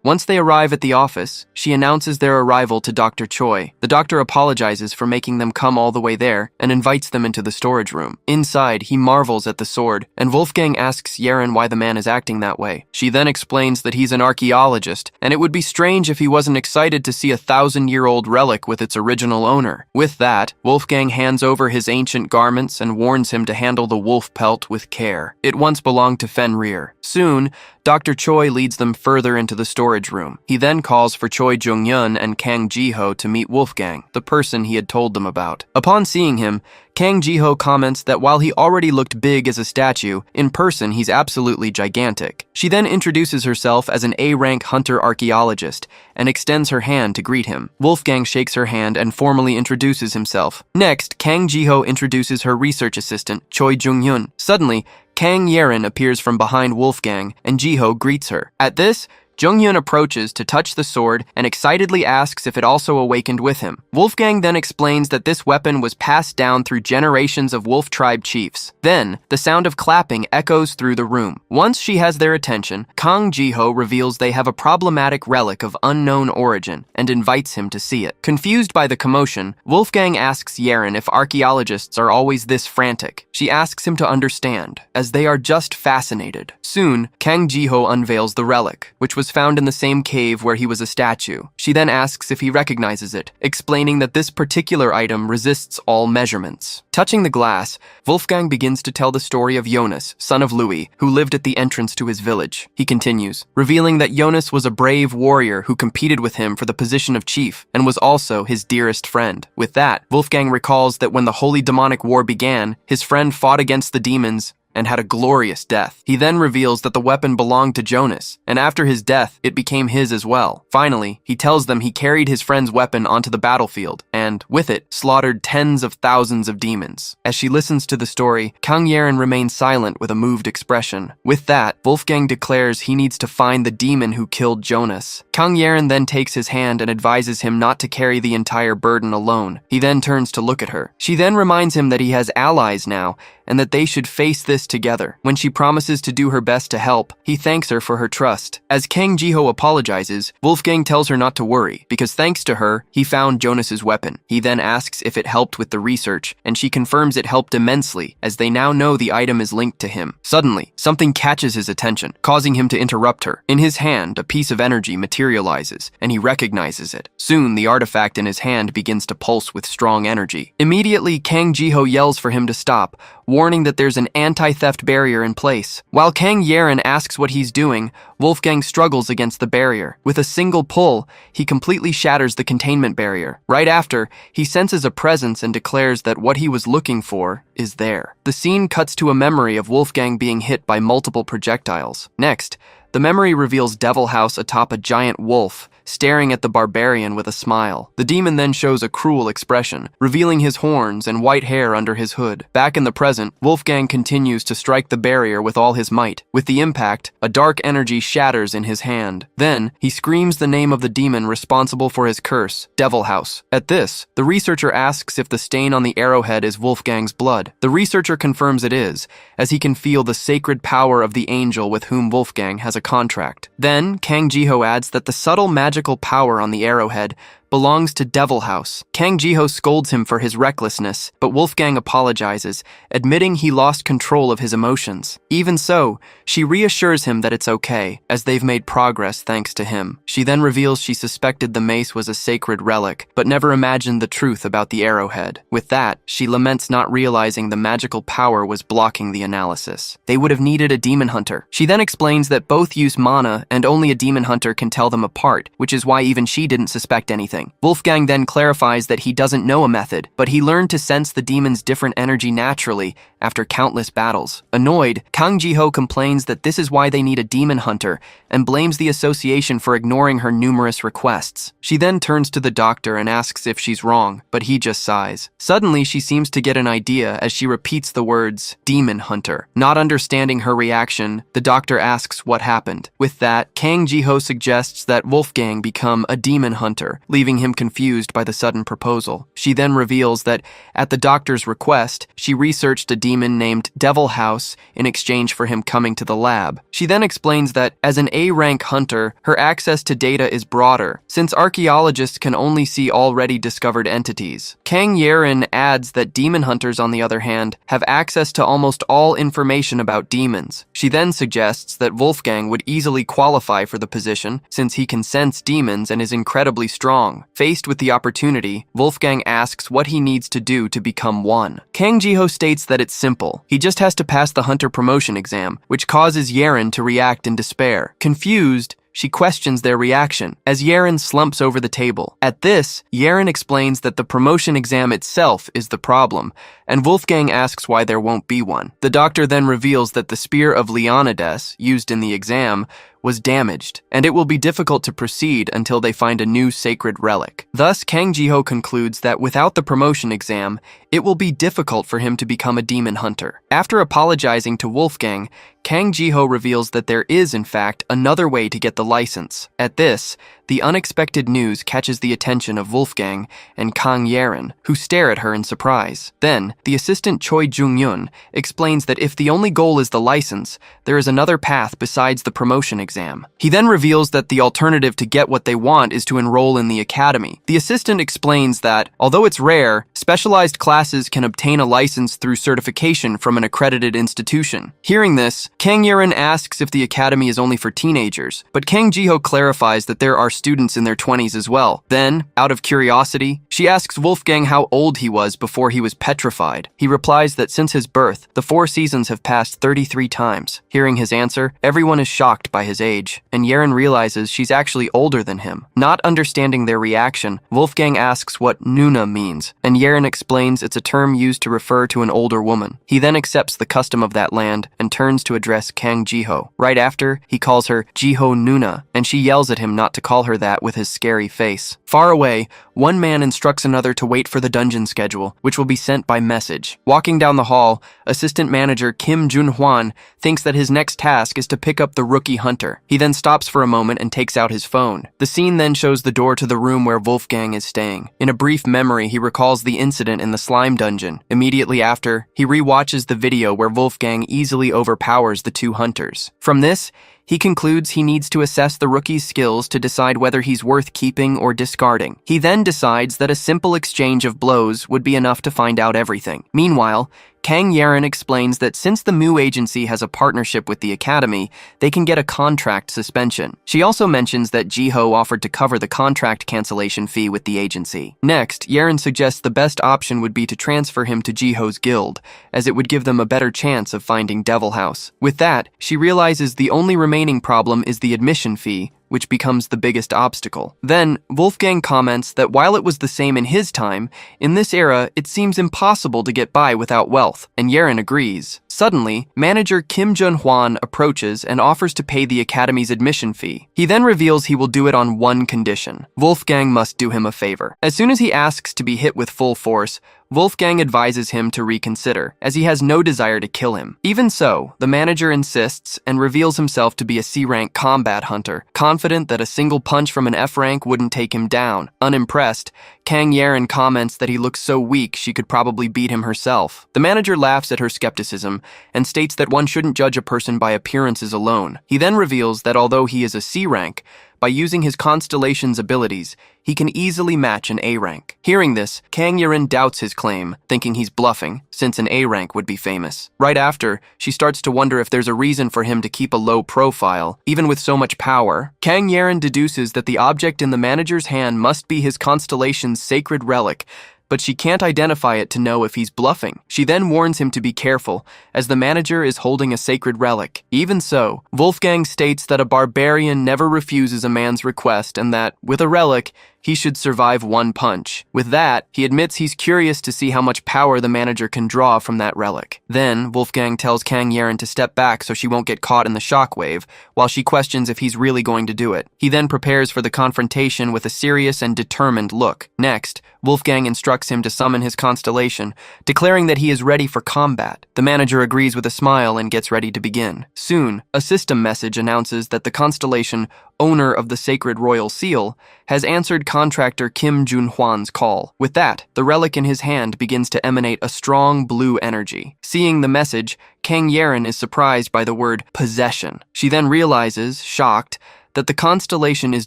Once they arrive at the office, she announces their arrival to Dr. Choi. The doctor apologizes for making them come all the way there and invites them into the storage room. Inside, he marvels at the sword, and Wolfgang asks Yerin why the man is acting that way. She then explains that he's an archaeologist, and it would be strange if he wasn't excited to see a 1,000-year-old relic with its original owner. With that, Wolfgang hands over his ancient garments and warns him to handle the wolf pelt with care. It once belonged to Fenrir. Soon, Dr. Choi leads them further into the storage room. He then calls for Choi Jung-yun and Kang Ji-ho to meet Wolfgang, the person he had told them about. Upon seeing him, Kang Ji-ho comments that while he already looked big as a statue, in person he's absolutely gigantic. She then introduces herself as an A-rank hunter archaeologist and extends her hand to greet him. Wolfgang shakes her hand and formally introduces himself. Next, Kang Ji-ho introduces her research assistant, Choi Jung-yun. Suddenly, Kang Yerin appears from behind Wolfgang, and Ji-ho greets her. At this, Jung-yun approaches to touch the sword and excitedly asks if it also awakened with him. Wolfgang then explains that this weapon was passed down through generations of wolf tribe chiefs. Then, the sound of clapping echoes through the room. Once she has their attention, Kang Ji-ho reveals they have a problematic relic of unknown origin and invites him to see it. Confused by the commotion, Wolfgang asks Yerin if archaeologists are always this frantic. She asks him to understand, as they are just fascinated. Soon, Kang Ji-ho unveils the relic, which was found in the same cave where he was a statue. She then asks if he recognizes it, explaining that this particular item resists all measurements. Touching the glass, Wolfgang begins to tell the story of Jonas, son of Louis, who lived at the entrance to his village. He continues, revealing that Jonas was a brave warrior who competed with him for the position of chief and was also his dearest friend. With that, Wolfgang recalls that when the Holy Demonic War began, his friend fought against the demons and had a glorious death. He then reveals that the weapon belonged to Jonas, and after his death, it became his as well. Finally, he tells them he carried his friend's weapon onto the battlefield, and, with it, slaughtered tens of thousands of demons. As she listens to the story, Kang Yeren remains silent with a moved expression. With that, Wolfgang declares he needs to find the demon who killed Jonas. Kang Yeren then takes his hand and advises him not to carry the entire burden alone. He then turns to look at her. She then reminds him that he has allies now, and that they should face this together. When she promises to do her best to help, he thanks her for her trust. As Kang Jiho apologizes, Wolfgang tells her not to worry, because thanks to her, he found Jonas's weapon. He then asks if it helped with the research, and she confirms it helped immensely, as they now know the item is linked to him. Suddenly, something catches his attention, causing him to interrupt her. In his hand, a piece of energy materializes, and he recognizes it. Soon, the artifact in his hand begins to pulse with strong energy. Immediately, Kang Jiho yells for him to stop, warning that there's an anti-theft barrier in place. While Kang Yeren asks what he's doing, Wolfgang struggles against the barrier. With a single pull, he completely shatters the containment barrier. Right after, he senses a presence and declares that what he was looking for is there. The scene cuts to a memory of Wolfgang being hit by multiple projectiles. Next, the memory reveals Devil House atop a giant wolf, staring at the Barbarian with a smile. The demon then shows a cruel expression, revealing his horns and white hair under his hood. Back in the present, Wolfgang continues to strike the barrier with all his might. With the impact, a dark energy shatters in his hand. Then, he screams the name of the demon responsible for his curse, Devil House. At this, the researcher asks if the stain on the arrowhead is Wolfgang's blood. The researcher confirms it is, as he can feel the sacred power of the angel with whom Wolfgang has a contract. Then, Kang Jiho adds that the subtle magical power on the arrowhead belongs to Devil House. Kang Jiho scolds him for his recklessness, but Wolfgang apologizes, admitting he lost control of his emotions. Even so, she reassures him that it's okay, as they've made progress thanks to him. She then reveals she suspected the mace was a sacred relic, but never imagined the truth about the arrowhead. With that, she laments not realizing the magical power was blocking the analysis. They would have needed a demon hunter. She then explains that both use mana, and only a demon hunter can tell them apart, which is why even she didn't suspect anything. Wolfgang then clarifies that he doesn't know a method, but he learned to sense the demon's different energy naturally after countless battles. Annoyed, Kang Jiho complains that this is why they need a demon hunter and blames the association for ignoring her numerous requests. She then turns to the doctor and asks if she's wrong, but he just sighs. Suddenly, she seems to get an idea as she repeats the words, demon hunter. Not understanding her reaction, the doctor asks what happened. With that, Kang Jiho suggests that Wolfgang become a demon hunter, leaving him confused by the sudden proposal. She then reveals that, at the doctor's request, she researched a demon named Devil House in exchange for him coming to the lab. She then explains that, as an A-rank hunter, her access to data is broader, since archaeologists can only see already discovered entities. Kang Yeren adds that demon hunters, on the other hand, have access to almost all information about demons. She then suggests that Wolfgang would easily qualify for the position, since he can sense demons and is incredibly strong. Faced with the opportunity, Wolfgang asks what he needs to do to become one. Kang Jiho states that it's simple. He just has to pass the hunter promotion exam, which causes Yeren to react in despair. Confused, she questions their reaction, as Yeren slumps over the table. At this, Yeren explains that the promotion exam itself is the problem, and Wolfgang asks why there won't be one. The doctor then reveals that the spear of Leonidas, used in the exam, was damaged, and it will be difficult to proceed until they find a new sacred relic. Thus, Kang Jiho concludes that without the promotion exam, it will be difficult for him to become a demon hunter. After apologizing to Wolfgang, Kang Jiho reveals that there is, in fact, another way to get the license. At this, the unexpected news catches the attention of Wolfgang and Kang Yeren, who stare at her in surprise. Then, the assistant Choi Jung-yun explains that if the only goal is the license, there is another path besides the promotion exam. He then reveals that the alternative to get what they want is to enroll in the academy. The assistant explains that, although it's rare, specialized classes can obtain a license through certification from an accredited institution. Hearing this, Kang Yeren asks if the academy is only for teenagers, but Kang Jiho clarifies that there are students in their 20s as well. Then, out of curiosity, she asks Wolfgang how old he was before he was petrified. He replies that since his birth, the 4 seasons have passed 33 times. Hearing his answer, everyone is shocked by his age, and Yeren realizes she's actually older than him. Not understanding their reaction, Wolfgang asks what Nuna means, and Yeren explains it's a term used to refer to an older woman. He then accepts the custom of that land and turns to address Kang Jiho. Right after, he calls her Jiho Nuna, and she yells at him not to call her that with his scary face. Far away, one man instructs another to wait for the dungeon schedule, which will be sent by message. Walking down the hall, assistant manager Kim Jun-hwan thinks that his next task is to pick up the rookie hunter. He then stops for a moment and takes out his phone. The scene then shows the door to the room where Wolfgang is staying. In a brief memory, he recalls the incident in the slime dungeon. Immediately after, he re-watches the video where Wolfgang easily overpowers the 2 hunters. From this, he concludes he needs to assess the rookie's skills to decide whether he's worth keeping or discarding. He then decides that a simple exchange of blows would be enough to find out everything. Meanwhile, Kang Yeren explains that since the Mu agency has a partnership with the Academy, they can get a contract suspension. She also mentions that Jiho offered to cover the contract cancellation fee with the agency. Next, Yeren suggests the best option would be to transfer him to Jiho's guild, as it would give them a better chance of finding Devil House. With that, she realizes the only remaining problem is the admission fee, which becomes the biggest obstacle. Then, Wolfgang comments that while it was the same in his time, in this era, it seems impossible to get by without wealth, and Yeren agrees. Suddenly, manager Kim Jun-hwan approaches and offers to pay the Academy's admission fee. He then reveals he will do it on one condition. Wolfgang must do him a favor. As soon as he asks to be hit with full force, Wolfgang advises him to reconsider, as he has no desire to kill him. Even so, the manager insists and reveals himself to be a C-rank combat hunter, confident that a single punch from an F-rank wouldn't take him down. Unimpressed, Kang Yeren comments that he looks so weak she could probably beat him herself. The manager laughs at her skepticism and states that one shouldn't judge a person by appearances alone. He then reveals that although he is a C-rank, by using his constellation's abilities, he can easily match an A-rank. Hearing this, Kang Yeren doubts his claim, thinking he's bluffing, since an A-rank would be famous. Right after, she starts to wonder if there's a reason for him to keep a low profile, even with so much power. Kang Yeren deduces that the object in the manager's hand must be his constellation's sacred relic, but she can't identify it to know if he's bluffing. She then warns him to be careful, as the manager is holding a sacred relic. Even so, Wolfgang states that a barbarian never refuses a man's request and that, with a relic, he should survive one punch. With that, he admits he's curious to see how much power the manager can draw from that relic. Then, Wolfgang tells Kang Yeren to step back so she won't get caught in the shockwave, while she questions if he's really going to do it. He then prepares for the confrontation with a serious and determined look. Next, Wolfgang instructs him to summon his constellation, declaring that he is ready for combat. The manager agrees with a smile and gets ready to begin. Soon, a system message announces that the constellation, owner of the sacred royal seal, has answered contractor Kim Jun-hwan's call. With that, the relic in his hand begins to emanate a strong blue energy. Seeing the message, Kang Yeren is surprised by the word possession. She then realizes, shocked, that the constellation is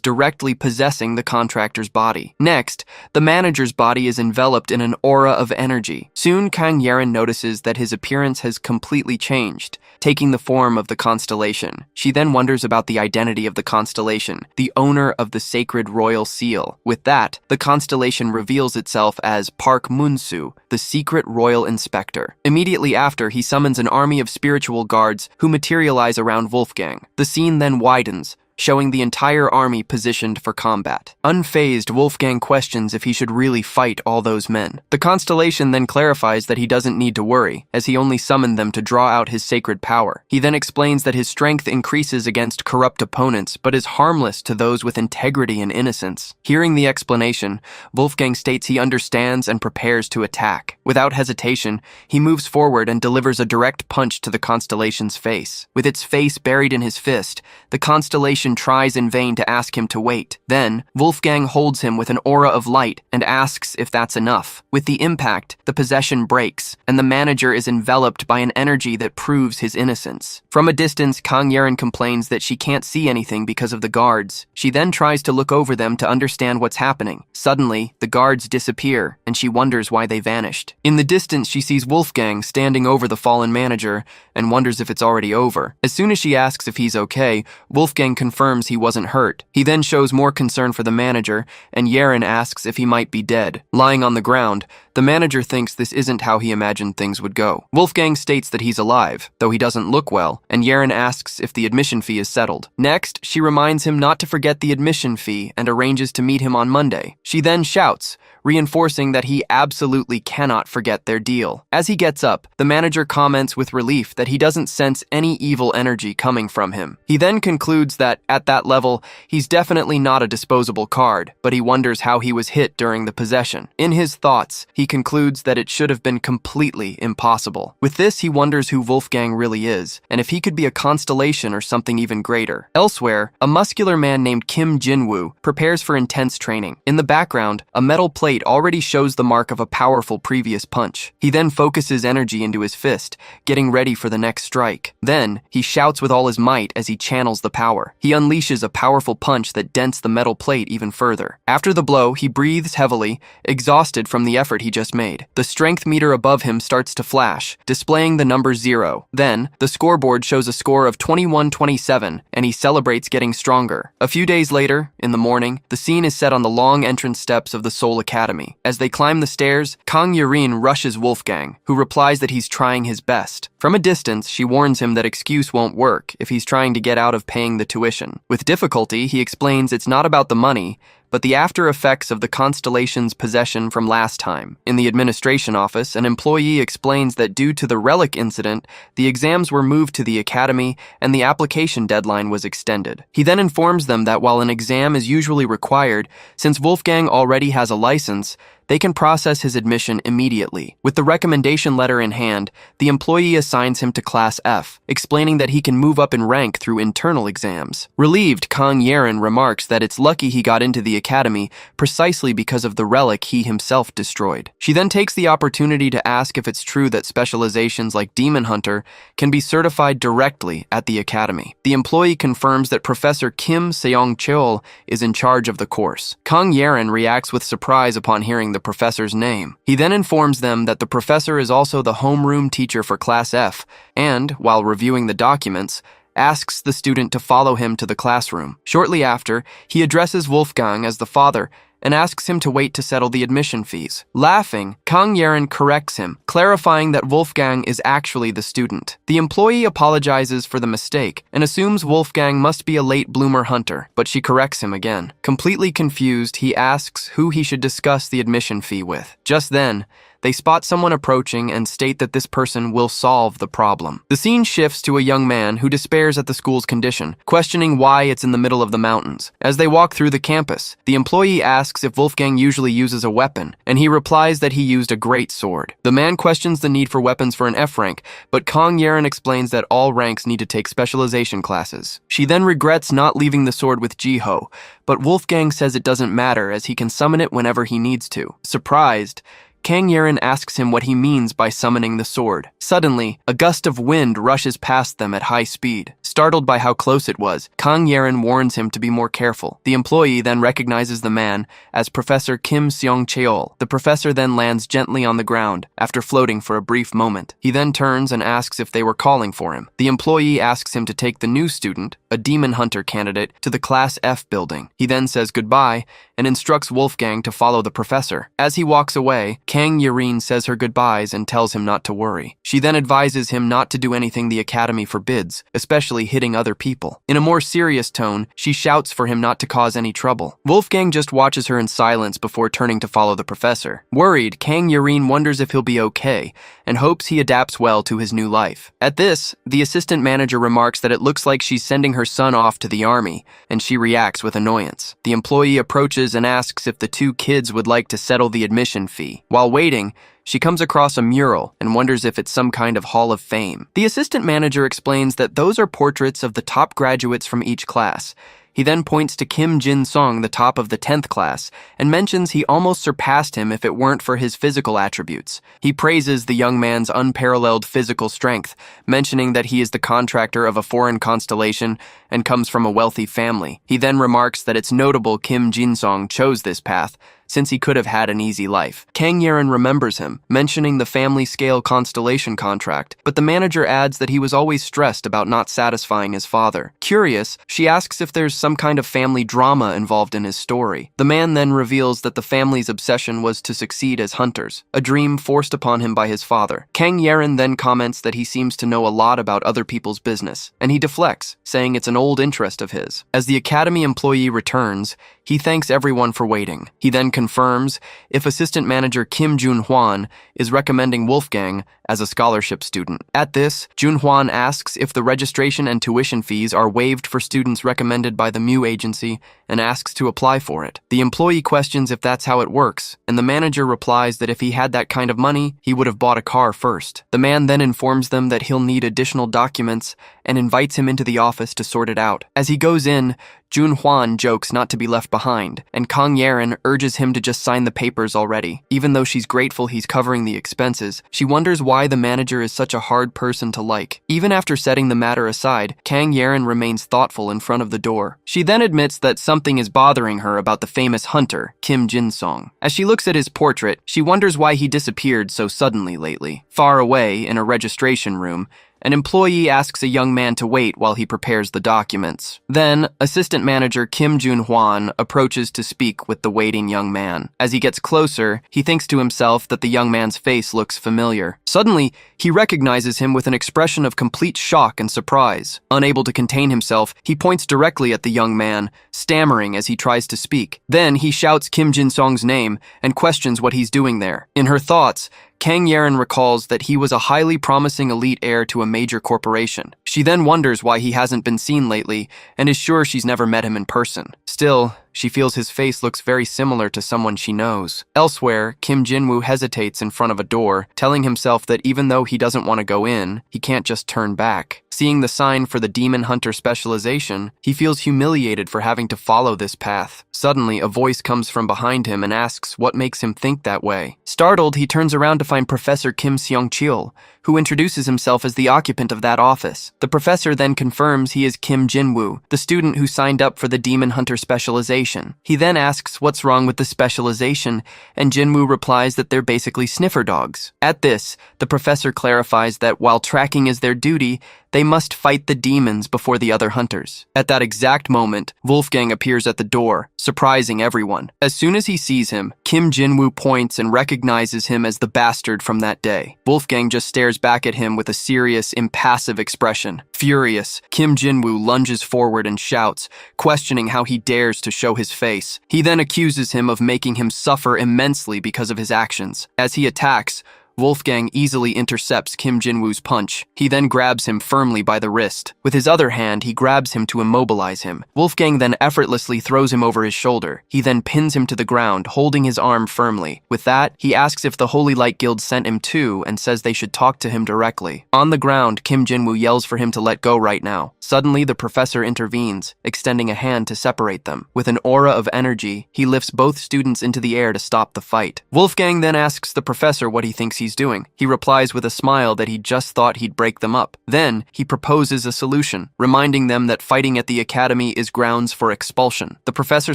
directly possessing the contractor's body. Next, the manager's body is enveloped in an aura of energy. Soon, Kang Yeren notices that his appearance has completely changed, taking the form of the constellation. She then wonders about the identity of the constellation, the owner of the sacred royal seal. With that, the constellation reveals itself as Park Munsu, the secret royal inspector. Immediately after, he summons an army of spiritual guards who materialize around Wolfgang. The scene then widens, showing the entire army positioned for combat. Unfazed, Wolfgang questions if he should really fight all those men. The constellation then clarifies that he doesn't need to worry, as he only summoned them to draw out his sacred power. He then explains that his strength increases against corrupt opponents, but is harmless to those with integrity and innocence. Hearing the explanation, Wolfgang states he understands and prepares to attack. Without hesitation, he moves forward and delivers a direct punch to the constellation's face. With its face buried in his fist, the constellation tries in vain to ask him to wait. Then, Wolfgang holds him with an aura of light and asks if that's enough. With the impact, the possession breaks, and the manager is enveloped by an energy that proves his innocence. From a distance, Kang Yeren complains that she can't see anything because of the guards. She then tries to look over them to understand what's happening. Suddenly, the guards disappear, and she wonders why they vanished. In the distance, she sees Wolfgang standing over the fallen manager and wonders if it's already over. As soon as she asks if he's okay, Wolfgang confirms confirms he wasn't hurt. He then shows more concern for the manager, and Yeren asks if he might be dead. Lying on the ground, the manager thinks this isn't how he imagined things would go. Wolfgang states that he's alive, though he doesn't look well, and Yeren asks if the admission fee is settled. Next, she reminds him not to forget the admission fee and arranges to meet him on Monday. She then shouts, reinforcing that he absolutely cannot forget their deal. As he gets up, the manager comments with relief that he doesn't sense any evil energy coming from him. He then concludes that, at that level, he's definitely not a disposable card, but he wonders how he was hit during the possession. In his thoughts, he concludes that it should have been completely impossible. With this, he wonders who Wolfgang really is, and if he could be a constellation or something even greater. Elsewhere, a muscular man named Kim Jinwoo prepares for intense training. In the background, a metal plate already shows the mark of a powerful previous punch. He then focuses energy into his fist, getting ready for the next strike. Then, he shouts with all his might as he channels the power. He unleashes a powerful punch that dents the metal plate even further. After the blow, he breathes heavily, exhausted from the effort he just made. The strength meter above him starts to flash, displaying the number 0. Then, the scoreboard shows a score of 21-27, and he celebrates getting stronger. A few days later, in the morning, the scene is set on the long entrance steps of the Seoul Academy. As they climb the stairs, Kang Yerin rushes Wolfgang, who replies that he's trying his best. From a distance, she warns him that excuse won't work if he's trying to get out of paying the tuition. With difficulty, he explains it's not about the money, but the after effects of the constellation's possession from last time. In the administration office, an employee explains that due to the relic incident, the exams were moved to the academy and the application deadline was extended. He then informs them that while an exam is usually required, since Wolfgang already has a license, they can process his admission immediately. With the recommendation letter in hand, the employee assigns him to Class F, explaining that he can move up in rank through internal exams. Relieved, Kang Yerin remarks that it's lucky he got into the academy precisely because of the relic he himself destroyed. She then takes the opportunity to ask if it's true that specializations like Demon Hunter can be certified directly at the academy. The employee confirms that Professor Kim Seong-cheol is in charge of the course. Kang Yerin reacts with surprise upon hearing the professor's name. He then informs them that the professor is also the homeroom teacher for Class F and, while reviewing the documents, asks the student to follow him to the classroom. Shortly after, he addresses Wolfgang as the father and asks him to wait to settle the admission fees. Laughing, Kang Yerin corrects him, clarifying that Wolfgang is actually the student. The employee apologizes for the mistake and assumes Wolfgang must be a late bloomer hunter, but she corrects him again. Completely confused, he asks who he should discuss the admission fee with. Just then, they spot someone approaching and state that this person will solve the problem. The scene shifts to a young man who despairs at the school's condition, questioning why it's in the middle of the mountains. As they walk through the campus, the employee asks if Wolfgang usually uses a weapon, and he replies that he used a great sword. The man questions the need for weapons for an F rank, but Kang Yerin explains that all ranks need to take specialization classes. She then regrets not leaving the sword with Jiho, but Wolfgang says it doesn't matter as he can summon it whenever he needs to. Surprised, Kang Yerin asks him what he means by summoning the sword. Suddenly, a gust of wind rushes past them at high speed. Startled by how close it was, Kang Yerin warns him to be more careful. The employee then recognizes the man as Professor Kim Seong-cheol. The professor then lands gently on the ground after floating for a brief moment. He then turns and asks if they were calling for him. The employee asks him to take the new student, a demon hunter candidate, to the Class F building. He then says goodbye and instructs Wolfgang to follow the professor. As he walks away, Kang Yerin says her goodbyes and tells him not to worry. She then advises him not to do anything the academy forbids, especially hitting other people. In a more serious tone, she shouts for him not to cause any trouble. Wolfgang just watches her in silence before turning to follow the professor. Worried, Kang Yerin wonders if he'll be okay and hopes he adapts well to his new life. At this, the assistant manager remarks that it looks like she's sending her son off to the army, and she reacts with annoyance. The employee approaches and asks if the two kids would like to settle the admission fee. While waiting, she comes across a mural and wonders if it's some kind of hall of fame. The assistant manager explains that those are portraits of the top graduates from each class. He then points to Kim Jin-sung, the top of the 10th class, and mentions he almost surpassed him if it weren't for his physical attributes. He praises the young man's unparalleled physical strength, mentioning that he is the contractor of a foreign constellation and comes from a wealthy family. He then remarks that it's notable Kim Jin-sung chose this path, since he could have had an easy life. Kang Yeren remembers him, mentioning the family-scale constellation contract, but the manager adds that he was always stressed about not satisfying his father. Curious, she asks if there's some kind of family drama involved in his story. The man then reveals that the family's obsession was to succeed as hunters, a dream forced upon him by his father. Kang Yeren then comments that he seems to know a lot about other people's business, and he deflects, saying it's an old interest of his. As the academy employee returns, he thanks everyone for waiting. He then confirms if assistant manager Kim Jun-hwan is recommending Wolfgang as a scholarship student. At this, Jun-hwan asks if the registration and tuition fees are waived for students recommended by the MU agency and asks to apply for it. The employee questions if that's how it works, and the manager replies that if he had that kind of money, he would have bought a car first. The man then informs them that he'll need additional documents and invites him into the office to sort it out. As he goes in, Jun-hwan jokes not to be left behind, and Kang Yeren urges him to just sign the papers already. Even though she's grateful he's covering the expenses, she wonders why the manager is such a hard person to like. Even after setting the matter aside, Kang Yeren remains thoughtful in front of the door. She then admits that something is bothering her about the famous hunter, Kim Jin-song. As she looks at his portrait, she wonders why he disappeared so suddenly lately. Far away, in a registration room, an employee asks a young man to wait while he prepares the documents. Then, assistant manager Kim Jun-hwan approaches to speak with the waiting young man. As he gets closer, he thinks to himself that the young man's face looks familiar. Suddenly, he recognizes him with an expression of complete shock and surprise. Unable to contain himself, he points directly at the young man, stammering as he tries to speak. Then, he shouts Kim Jin-song's name and questions what he's doing there. In her thoughts, Kang Yeren recalls that he was a highly promising elite heir to a major corporation. She then wonders why he hasn't been seen lately and is sure she's never met him in person. Still, she feels his face looks very similar to someone she knows. Elsewhere, Kim Jin-woo hesitates in front of a door, telling himself that even though he doesn't want to go in, he can't just turn back. Seeing the sign for the demon hunter specialization, he feels humiliated for having to follow this path. Suddenly, a voice comes from behind him and asks what makes him think that way. Startled, he turns around to find Professor Kim Seong-chil, who introduces himself as the occupant of that office. The professor then confirms he is Kim Jin-woo, the student who signed up for the demon hunter specialization. He then asks what's wrong with the specialization, and Jin-woo replies that they're basically sniffer dogs. At this, the professor clarifies that while tracking is their duty, they must fight the demons before the other hunters. At that exact moment, Wolfgang appears at the door, surprising everyone. As soon as he sees him, Kim Jin-woo points and recognizes him as the bastard from that day. Wolfgang just stares back at him with a serious, impassive expression. Furious, Kim Jin-woo lunges forward and shouts, questioning how he dares to show his face. He then accuses him of making him suffer immensely because of his actions. As he attacks, Wolfgang easily intercepts Kim Jin-woo's punch. He then grabs him firmly by the wrist. With his other hand, he grabs him to immobilize him. Wolfgang then effortlessly throws him over his shoulder. He then pins him to the ground, holding his arm firmly. With that, he asks if the Holy Light Guild sent him too and says they should talk to him directly. On the ground, Kim Jin-woo yells for him to let go right now. Suddenly, the professor intervenes, extending a hand to separate them. With an aura of energy, he lifts both students into the air to stop the fight. Wolfgang then asks the professor what he thinks he's doing. He replies with a smile that he just thought he'd break them up. Then, he proposes a solution, reminding them that fighting at the academy is grounds for expulsion. The professor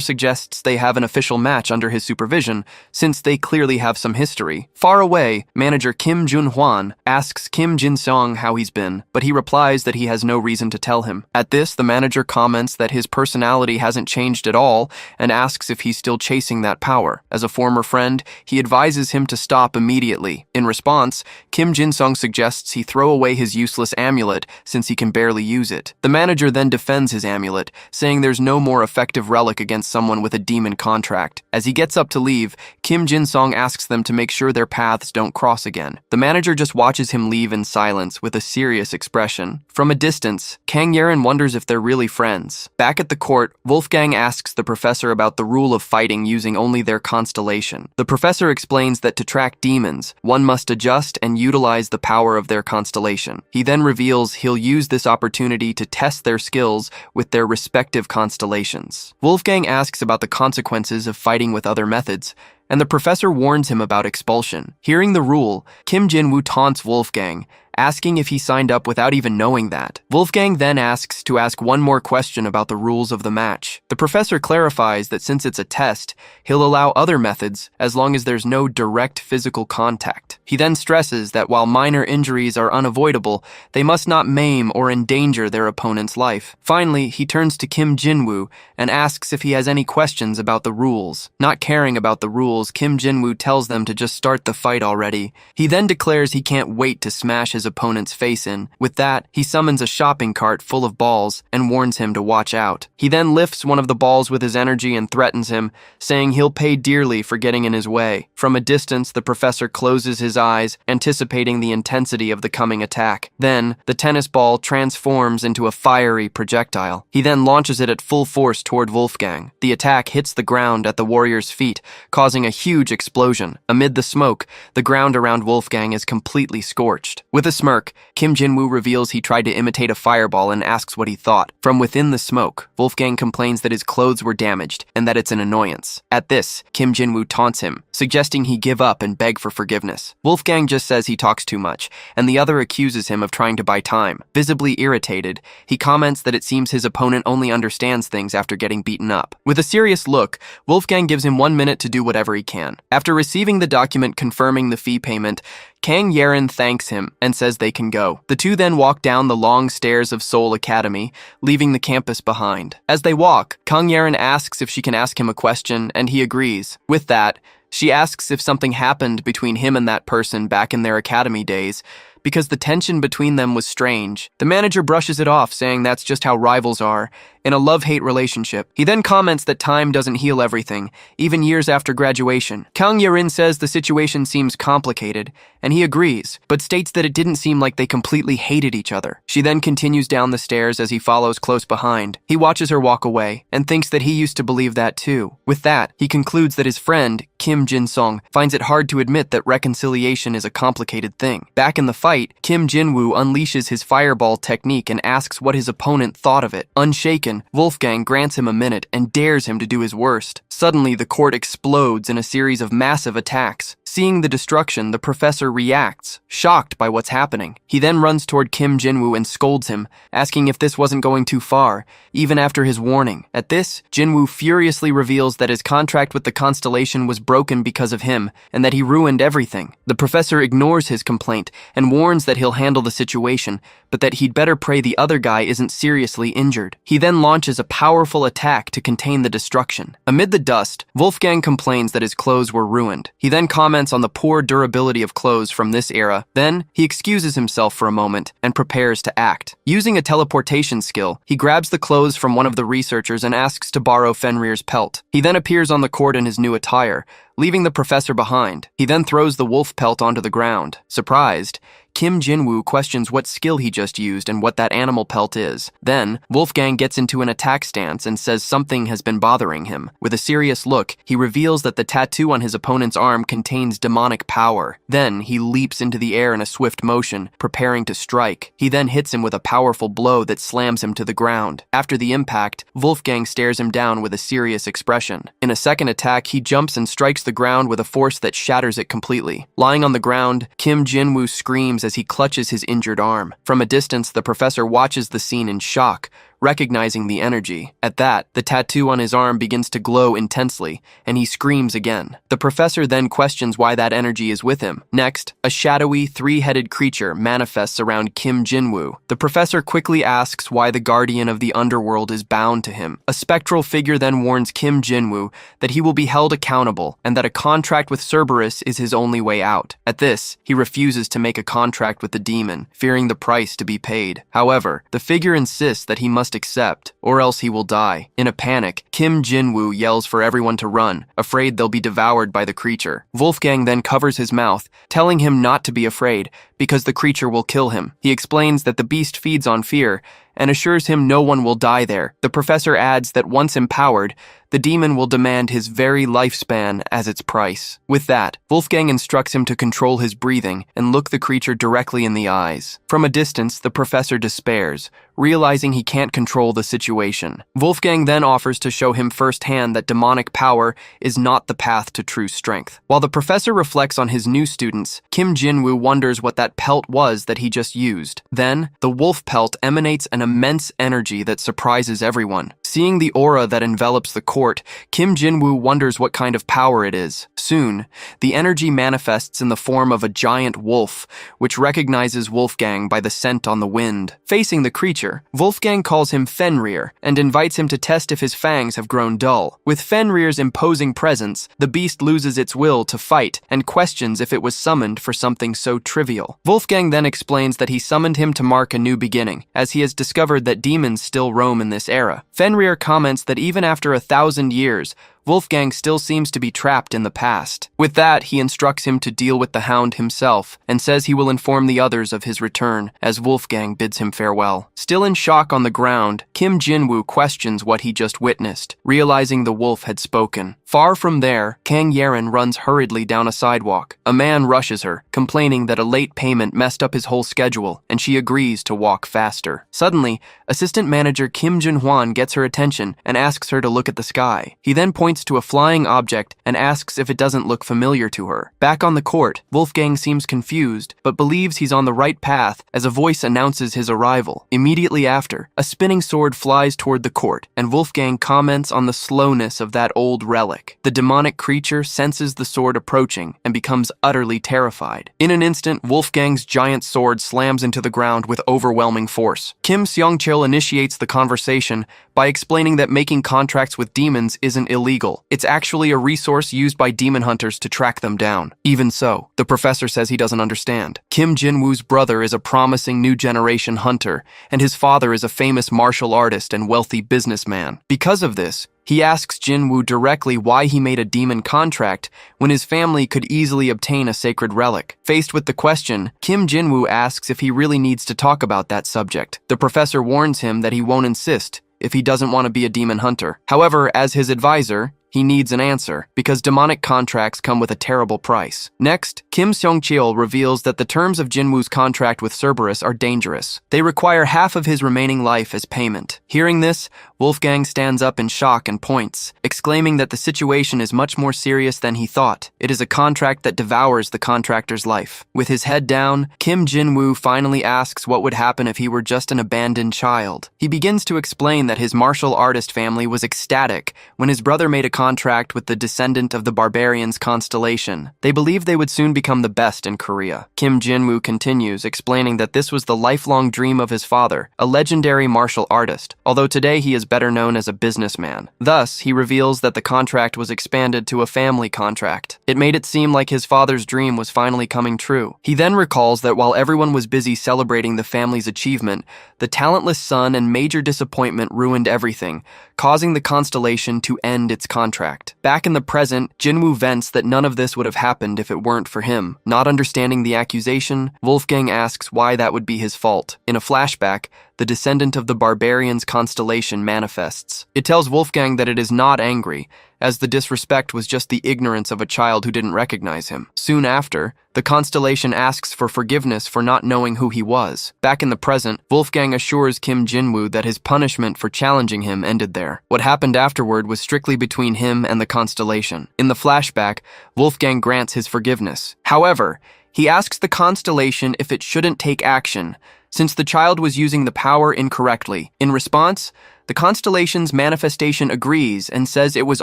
suggests they have an official match under his supervision, since they clearly have some history. Far away, manager Kim Jun-hwan asks Kim Jin-song how he's been, but he replies that he has no reason to tell him. At this, the manager comments that his personality hasn't changed at all and asks if he's still chasing that power. As a former friend, he advises him to stop immediately. In response, Kim Jin-song suggests he throw away his useless amulet since he can barely use it. The manager then defends his amulet, saying there's no more effective relic against someone with a demon contract. As he gets up to leave, Kim Jin-song asks them to make sure their paths don't cross again. The manager just watches him leave in silence with a serious expression. From a distance, Kang Yeren wonders if they're really friends. Back at the court, Wolfgang asks the professor about the rule of fighting using only their constellation. The professor explains that to track demons, one must adjust and utilize the power of their constellation. He then reveals he'll use this opportunity to test their skills with their respective constellations. Wolfgang asks about the consequences of fighting with other methods, and the professor warns him about expulsion. Hearing the rule, Kim Jin-woo taunts Wolfgang, asking if he signed up without even knowing that. Wolfgang then asks to ask one more question about the rules of the match. The professor clarifies that since it's a test, he'll allow other methods as long as there's no direct physical contact. He then stresses that while minor injuries are unavoidable, they must not maim or endanger their opponent's life. Finally, he turns to Kim Jinwoo and asks if he has any questions about the rules. Not caring about the rules, Kim Jinwoo tells them to just start the fight already. He then declares he can't wait to smash his opponent's face in. With that, he summons a shopping cart full of balls and warns him to watch out. He then lifts one of the balls with his energy and threatens him, saying he'll pay dearly for getting in his way. From a distance, the professor closes his eyes, anticipating the intensity of the coming attack. Then, the tennis ball transforms into a fiery projectile. He then launches it at full force toward Wolfgang. The attack hits the ground at the warrior's feet, causing a huge explosion. Amid the smoke, the ground around Wolfgang is completely scorched. With a smirk, Kim Jinwoo reveals he tried to imitate a fireball and asks what he thought. From within the smoke, Wolfgang complains that his clothes were damaged and that it's an annoyance. At this, Kim Jinwoo taunts him, suggesting he give up and beg for forgiveness. Wolfgang just says he talks too much, and the other accuses him of trying to buy time. Visibly irritated, he comments that it seems his opponent only understands things after getting beaten up. With a serious look, Wolfgang gives him 1 minute to do whatever he can. After receiving the document confirming the fee payment, Kang Yeren thanks him and says they can go. The two then walk down the long stairs of Seoul Academy, leaving the campus behind. As they walk, Kang Yeren asks if she can ask him a question, and he agrees. With that, she asks if something happened between him and that person back in their academy days, because the tension between them was strange. The manager brushes it off, saying that's just how rivals are, in a love-hate relationship. He then comments that time doesn't heal everything, even years after graduation. Kang Yerin says the situation seems complicated, and he agrees, but states that it didn't seem like they completely hated each other. She then continues down the stairs as he follows close behind. He watches her walk away, and thinks that he used to believe that too. With that, he concludes that his friend, Kim Jin-sung, finds it hard to admit that reconciliation is a complicated thing. Back in the fight, Kim Jinwoo unleashes his fireball technique and asks what his opponent thought of it. Unshaken, Wolfgang grants him a minute and dares him to do his worst. Suddenly, the court explodes in a series of massive attacks. Seeing the destruction, the professor reacts, shocked by what's happening. He then runs toward Kim Jinwoo and scolds him, asking if this wasn't going too far, even after his warning. At this, Jinwoo furiously reveals that his contract with the Constellation was broken because of him, and that he ruined everything. The professor ignores his complaint and warns that he'll handle the situation, but that he'd better pray the other guy isn't seriously injured. He then launches a powerful attack to contain the destruction. Amid the dust, Wolfgang complains that his clothes were ruined. He then comments on the poor durability of clothes from this era. Then, he excuses himself for a moment and prepares to act. Using a teleportation skill, he grabs the clothes from one of the researchers and asks to borrow Fenrir's pelt. He then appears on the court in his new attire, leaving the professor behind. He then throws the wolf pelt onto the ground. Surprised, Kim Jinwoo questions what skill he just used and what that animal pelt is. Then, Wolfgang gets into an attack stance and says something has been bothering him. With a serious look, he reveals that the tattoo on his opponent's arm contains demonic power. Then, he leaps into the air in a swift motion, preparing to strike. He then hits him with a powerful blow that slams him to the ground. After the impact, Wolfgang stares him down with a serious expression. In a second attack, he jumps and strikes the ground with a force that shatters it completely. Lying on the ground, Kim Jinwoo screams as he clutches his injured arm. From a distance, the professor watches the scene in shock, recognizing the energy. At that, the tattoo on his arm begins to glow intensely, and he screams again. The professor then questions why that energy is with him. Next, a shadowy, three-headed creature manifests around Kim Jinwoo. The professor quickly asks why the guardian of the underworld is bound to him. A spectral figure then warns Kim Jinwoo that he will be held accountable and that a contract with Cerberus is his only way out. At this, he refuses to make a contract with the demon, fearing the price to be paid. However, the figure insists that he must accept, or else he will die. In a panic, Kim Jinwoo yells for everyone to run, afraid they'll be devoured by the creature. Wolfgang then covers his mouth, telling him not to be afraid, because the creature will kill him. He explains that the beast feeds on fear, and assures him no one will die there. The professor adds that once empowered, the demon will demand his very lifespan as its price. With that, Wolfgang instructs him to control his breathing and look the creature directly in the eyes. From a distance, the professor despairs, realizing he can't control the situation. Wolfgang then offers to show him firsthand that demonic power is not the path to true strength. While the professor reflects on his new students, Kim Jinwoo wonders what that pelt was that he just used. Then, the wolf pelt emanates an immense energy that surprises everyone. Seeing the aura that envelops the court, Kim Jinwoo wonders what kind of power it is. Soon, the energy manifests in the form of a giant wolf, which recognizes Wolfgang by the scent on the wind. Facing the creature, Wolfgang calls him Fenrir and invites him to test if his fangs have grown dull. With Fenrir's imposing presence, the beast loses its will to fight and questions if it was summoned for something so trivial. Wolfgang then explains that he summoned him to mark a new beginning, as he has discovered that demons still roam in this era. Fenrir comments that even after 1,000 years, Wolfgang still seems to be trapped in the past. With that, he instructs him to deal with the hound himself and says he will inform the others of his return as Wolfgang bids him farewell. Still in shock on the ground, Kim Jinwoo questions what he just witnessed, realizing the wolf had spoken. Far from there, Kang Yeren runs hurriedly down a sidewalk. A man rushes her, complaining that a late payment messed up his whole schedule, and she agrees to walk faster. Suddenly, assistant manager Kim Jun-hwan gets her attention and asks her to look at the sky. He then points to a flying object and asks if it doesn't look familiar to her. Back on the court, Wolfgang seems confused, but believes he's on the right path as a voice announces his arrival. Immediately after, a spinning sword flies toward the court, and Wolfgang comments on the slowness of that old relic. The demonic creature senses the sword approaching and becomes utterly terrified. In an instant, Wolfgang's giant sword slams into the ground with overwhelming force. Kim Seong-chil initiates the conversation by explaining that making contracts with demons isn't illegal. It's actually a resource used by demon hunters to track them down. Even so, the professor says he doesn't understand. Kim Jinwoo's brother is a promising new generation hunter, and his father is a famous martial artist and wealthy businessman. Because of this, he asks Jinwoo directly why he made a demon contract when his family could easily obtain a sacred relic. Faced with the question, Kim Jinwoo asks if he really needs to talk about that subject. The professor warns him that he won't insist if he doesn't want to be a demon hunter. However, as his advisor, he needs an answer, because demonic contracts come with a terrible price. Next, Kim Seong-chil reveals that the terms of Jinwoo's contract with Cerberus are dangerous. They require half of his remaining life as payment. Hearing this, Wolfgang stands up in shock and points, exclaiming that the situation is much more serious than he thought. It is a contract that devours the contractor's life. With his head down, Kim Jinwoo finally asks what would happen if he were just an abandoned child. He begins to explain that his martial artist family was ecstatic when his brother made a contract with the descendant of the Barbarian's constellation. They believed they would soon become the best in Korea. Kim Jinwoo continues, explaining that this was the lifelong dream of his father, a legendary martial artist, although today he is better known as a businessman. Thus, he reveals that the contract was expanded to a family contract. It made it seem like his father's dream was finally coming true. He then recalls that while everyone was busy celebrating the family's achievement, the talentless son and major disappointment ruined everything, causing the constellation to end its contract. Back in the present, Jinwoo vents that none of this would have happened if it weren't for him. Not understanding the accusation, Wolfgang asks why that would be his fault. In a flashback, the descendant of the Barbarian's constellation manifests. It tells Wolfgang that it is not angry, as the disrespect was just the ignorance of a child who didn't recognize him. Soon after, the constellation asks for forgiveness for not knowing who he was. Back in the present, Wolfgang assures Kim Jinwoo that his punishment for challenging him ended there. What happened afterward was strictly between him and the constellation. In the flashback, Wolfgang grants his forgiveness. However, he asks the constellation if it shouldn't take action, since the child was using the power incorrectly. In response, the constellation's manifestation agrees and says it was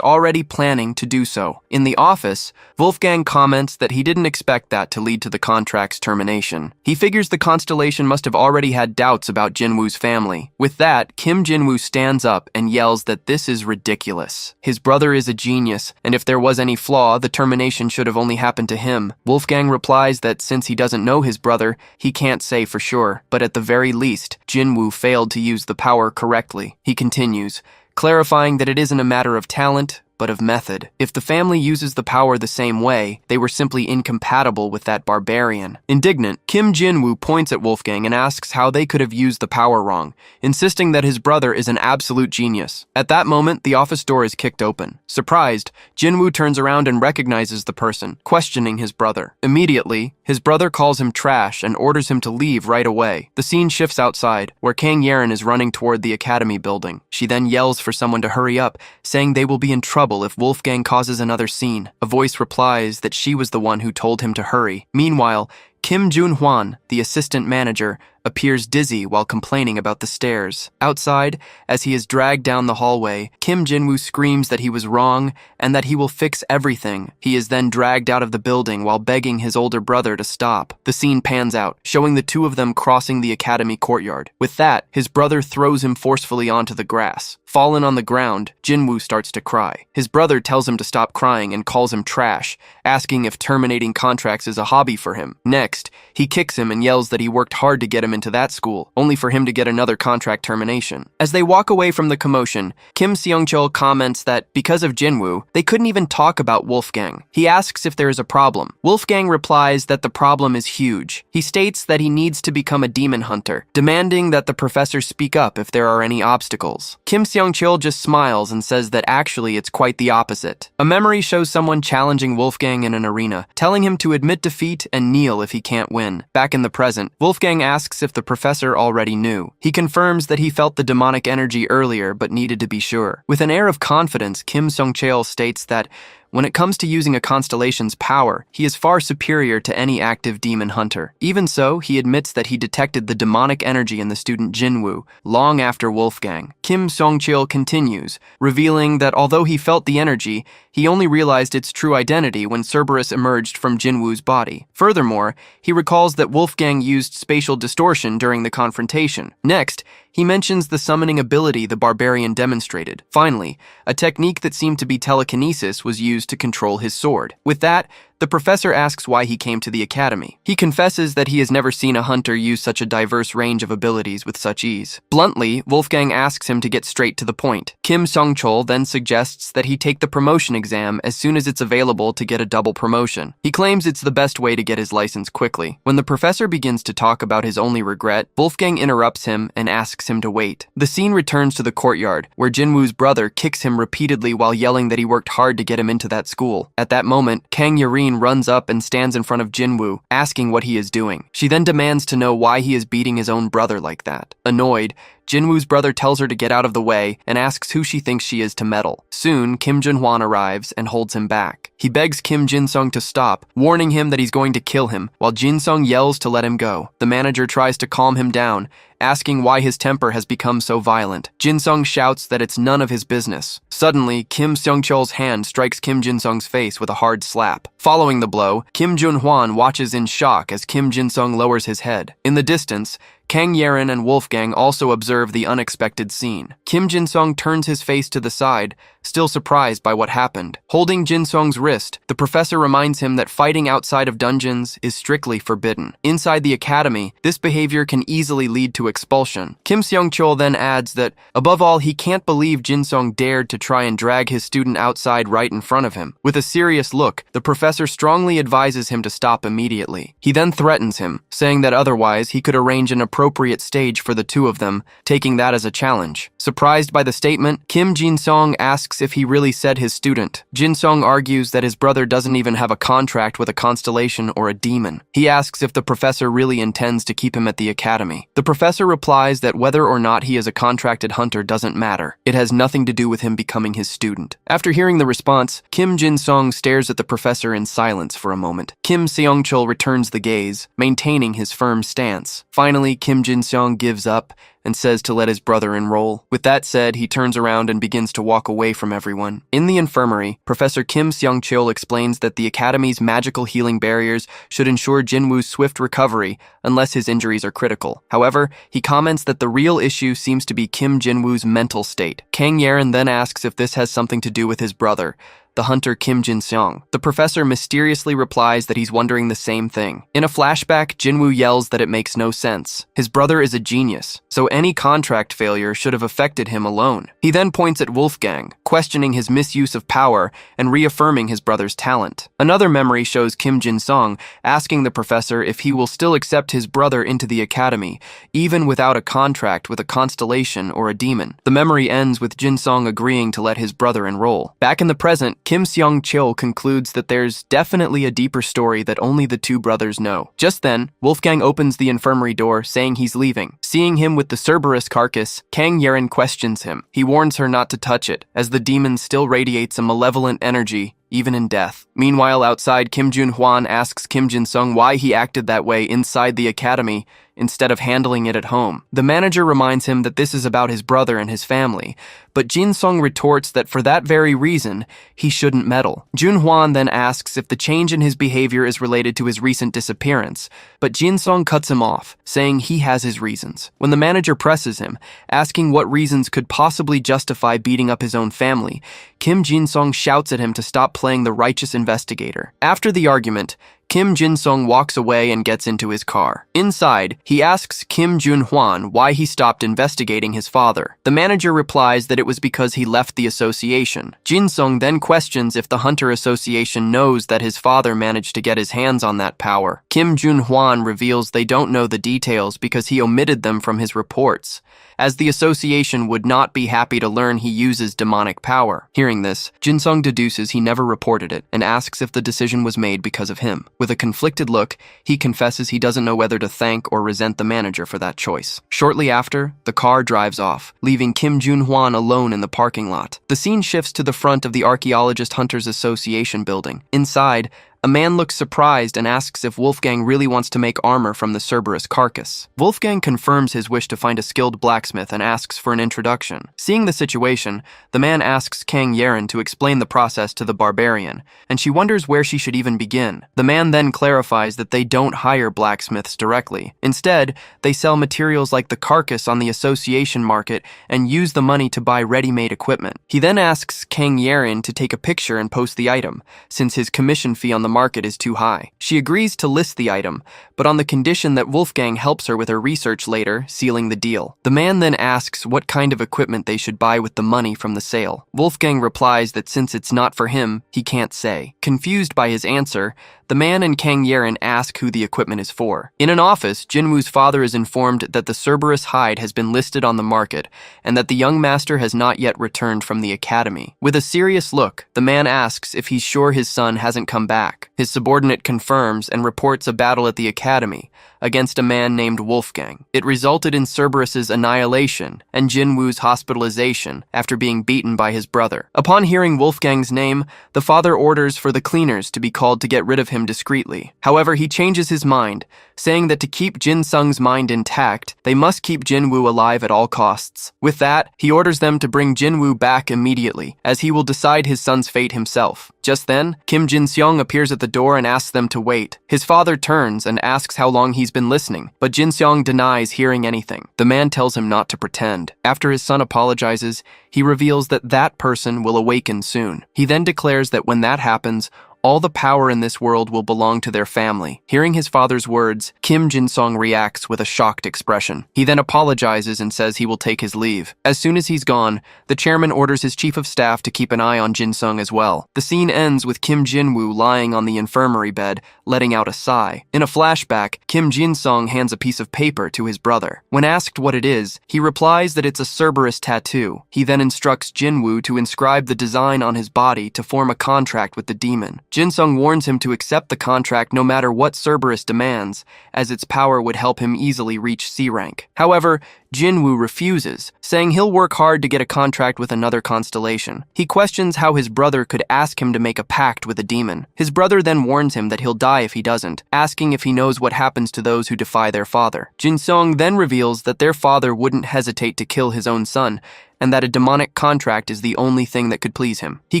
already planning to do so. In the office, Wolfgang comments that he didn't expect that to lead to the contract's termination. He figures the constellation must have already had doubts about Jinwoo's family. With that, Kim Jinwoo stands up and yells that this is ridiculous. His brother is a genius, and if there was any flaw, the termination should have only happened to him. Wolfgang replies that since he doesn't know his brother, he can't say for sure, but at the very least, Jinwoo failed to use the power correctly. He continues, clarifying that it isn't a matter of talent, but of method. If the family uses the power the same way, they were simply incompatible with that barbarian. Indignant, Kim Jin-woo points at Wolfgang and asks how they could have used the power wrong, insisting that his brother is an absolute genius. At that moment, the office door is kicked open. Surprised, Jin-woo turns around and recognizes the person, questioning his brother. Immediately, his brother calls him trash and orders him to leave right away. The scene shifts outside, where Kang Yeren is running toward the academy building. She then yells for someone to hurry up, saying they will be in trouble if Wolfgang causes another scene. A voice replies that she was the one who told him to hurry. Meanwhile, Kim Jun-hwan, the assistant manager, appears dizzy while complaining about the stairs. Outside, as he is dragged down the hallway, Kim Jin-woo screams that he was wrong and that he will fix everything. He is then dragged out of the building while begging his older brother to stop. The scene pans out, showing the two of them crossing the academy courtyard. With that, his brother throws him forcefully onto the grass. Fallen on the ground, Jin-woo starts to cry. His brother tells him to stop crying and calls him trash, asking if terminating contracts is a hobby for him. Next, he kicks him and yells that he worked hard to get him into that school, only for him to get another contract termination. As they walk away from the commotion, Kim Seong-chul comments that because of Jin-woo, they couldn't even talk about Wolfgang. He asks if there is a problem. Wolfgang replies that the problem is huge. He states that he needs to become a demon hunter, demanding that the professor speak up if there are any obstacles. Kim Seong-chul just smiles and says that actually it's quite the opposite. A memory shows someone challenging Wolfgang in an arena, telling him to admit defeat and kneel if he can't win. Back in the present, Wolfgang asks if the professor already knew. He confirms that he felt the demonic energy earlier but needed to be sure. With an air of confidence, Kim Seong-chul states that when it comes to using a constellation's power, he is far superior to any active demon hunter. Even so, he admits that he detected the demonic energy in the student Jin-woo long after Wolfgang. Kim Seong-chul continues, revealing that although he felt the energy, he only realized its true identity when Cerberus emerged from Jin-woo's body. Furthermore, he recalls that Wolfgang used spatial distortion during the confrontation. Next, he mentions the summoning ability the Barbarian demonstrated. Finally, a technique that seemed to be telekinesis was used to control his sword. With that, the professor asks why he came to the academy. He confesses that he has never seen a hunter use such a diverse range of abilities with such ease. Bluntly, Wolfgang asks him to get straight to the point. Kim Seong-chul then suggests that he take the promotion exam as soon as it's available to get a double promotion. He claims it's the best way to get his license quickly. When the professor begins to talk about his only regret, Wolfgang interrupts him and asks him to wait. The scene returns to the courtyard, where Jin-woo's brother kicks him repeatedly while yelling that he worked hard to get him into that school. At that moment, Kang Yeren runs up and stands in front of Jin-woo, asking what he is doing. She then demands to know why he is beating his own brother like that. Annoyed, Jin-woo's brother tells her to get out of the way and asks who she thinks she is to meddle. Soon, Kim Jun-hwan arrives and holds him back. He begs Kim Jin-sung to stop, warning him that he's going to kill him, while Jin-sung yells to let him go. The manager tries to calm him down, asking why his temper has become so violent. Jin-sung shouts that it's none of his business. Suddenly, Kim Seong-chul's hand strikes Kim Jin-sung's face with a hard slap. Following the blow, Kim Jun-hwan watches in shock as Kim Jin-sung lowers his head. In the distance, Kang Yeren and Wolfgang also observe the unexpected scene. Kim Jin-sung turns his face to the side, still surprised by what happened. Holding Jin-sung's wrist, the professor reminds him that fighting outside of dungeons is strictly forbidden. Inside the academy, this behavior can easily lead to expulsion. Kim Seong-chul then adds that, above all, he can't believe Jin-sung dared to try and drag his student outside right in front of him. With a serious look, the professor strongly advises him to stop immediately. He then threatens him, saying that otherwise he could arrange an appropriate stage for the two of them, taking that as a challenge. Surprised by the statement, Kim Jin-sung asks if he really said his student. Jin-sung argues that his brother doesn't even have a contract with a constellation or a demon. He asks if the professor really intends to keep him at the academy. The professor replies that whether or not he is a contracted hunter doesn't matter. It has nothing to do with him becoming his student. After hearing the response, Kim Jin-sung stares at the professor in silence for a moment. Kim Seong-chul returns the gaze, maintaining his firm stance. Finally, Kim Jin-sung gives up and says to let his brother enroll. With that said, he turns around and begins to walk away from everyone. In the infirmary, Professor Kim Seong-chul explains that the Academy's magical healing barriers should ensure Jin-woo's swift recovery unless his injuries are critical. However, he comments that the real issue seems to be Kim Jin-woo's mental state. Kang Yeren then asks if this has something to do with his brother, the hunter Kim Jin-seong. The professor mysteriously replies that he's wondering the same thing. In a flashback, Jin-woo yells that it makes no sense. His brother is a genius, so any contract failure should have affected him alone. He then points at Wolfgang, questioning his misuse of power and reaffirming his brother's talent. Another memory shows Kim Jin-sung asking the professor if he will still accept his brother into the academy, even without a contract with a constellation or a demon. The memory ends with Jin-sung agreeing to let his brother enroll. Back in the present, Kim Seong-chil concludes that there's definitely a deeper story that only the two brothers know. Just then, Wolfgang opens the infirmary door, saying he's leaving. Seeing him with the Cerberus carcass, Kang Yeren questions him. He warns her not to touch it, as the demon still radiates a malevolent energy, even in death. Meanwhile, outside, Kim Jun-hwan asks Kim Jin-sung why he acted that way inside the academy instead of handling it at home. The manager reminds him that this is about his brother and his family, but Jin-sung retorts that for that very reason, he shouldn't meddle. Jun-hwan then asks if the change in his behavior is related to his recent disappearance, but Jin-sung cuts him off, saying he has his reasons. When the manager presses him, asking what reasons could possibly justify beating up his own family, Kim Jin-sung shouts at him to stop playing the righteous investigator. After the argument, Kim Jin-sung walks away and gets into his car. Inside, he asks Kim Jun-hwan why he stopped investigating his father. The manager replies that it was because he left the association. Jin-sung then questions if the Hunter Association knows that his father managed to get his hands on that power. Kim Jun-hwan reveals they don't know the details because he omitted them from his reports, as the association would not be happy to learn he uses demonic power. Hearing this, Jin-sung deduces he never reported it and asks if the decision was made because of him. With a conflicted look, he confesses he doesn't know whether to thank or resent the manager for that choice. Shortly after, the car drives off, leaving Kim Jun-hwan alone in the parking lot. The scene shifts to the front of the Archaeologist Hunters Association building. Inside, a man looks surprised and asks if Wolfgang really wants to make armor from the Cerberus carcass. Wolfgang confirms his wish to find a skilled blacksmith and asks for an introduction. Seeing the situation, the man asks Kang Yeren to explain the process to the Barbarian, and she wonders where she should even begin. The man then clarifies that they don't hire blacksmiths directly. Instead, they sell materials like the carcass on the association market and use the money to buy ready-made equipment. He then asks Kang Yeren to take a picture and post the item, since his commission fee on the market is too high. She agrees to list the item, but on the condition that Wolfgang helps her with her research later, sealing the deal. The man then asks what kind of equipment they should buy with the money from the sale. Wolfgang replies that since it's not for him, he can't say. Confused by his answer, the man and Kang Yeren ask who the equipment is for. In an office, Jinwoo's father is informed that the Cerberus hide has been listed on the market and that the young master has not yet returned from the academy. With a serious look, the man asks if he's sure his son hasn't come back. His subordinate confirms and reports a battle at the academy against a man named Wolfgang. It resulted in Cerberus's annihilation and Jinwoo's hospitalization after being beaten by his brother. Upon hearing Wolfgang's name, the father orders for the cleaners to be called to get rid of him discreetly. However, he changes his mind, saying that to keep Jin-sung's mind intact, they must keep Jinwoo alive at all costs. With that, he orders them to bring Jinwoo back immediately, as he will decide his son's fate himself. Just then, Kim Jin-seong appears at the door and asks them to wait. His father turns and asks how long he's been listening, but Jin-seong denies hearing anything. The man tells him not to pretend. After his son apologizes, he reveals that that person will awaken soon. He then declares that when that happens, all the power in this world will belong to their family. Hearing his father's words, Kim Jin-sung reacts with a shocked expression. He then apologizes and says he will take his leave. As soon as he's gone, the chairman orders his chief of staff to keep an eye on Jin-sung as well. The scene ends with Kim Jinwoo lying on the infirmary bed, letting out a sigh. In a flashback, Kim Jin-sung hands a piece of paper to his brother. When asked what it is, he replies that it's a Cerberus tattoo. He then instructs Jinwoo to inscribe the design on his body to form a contract with the demon. Jin-sung warns him to accept the contract no matter what Cerberus demands, as its power would help him easily reach C rank. However, Jinwoo refuses, saying he'll work hard to get a contract with another constellation. He questions how his brother could ask him to make a pact with a demon. His brother then warns him that he'll die if he doesn't, asking if he knows what happens to those who defy their father. Jin-sung then reveals that their father wouldn't hesitate to kill his own son, and that a demonic contract is the only thing that could please him. He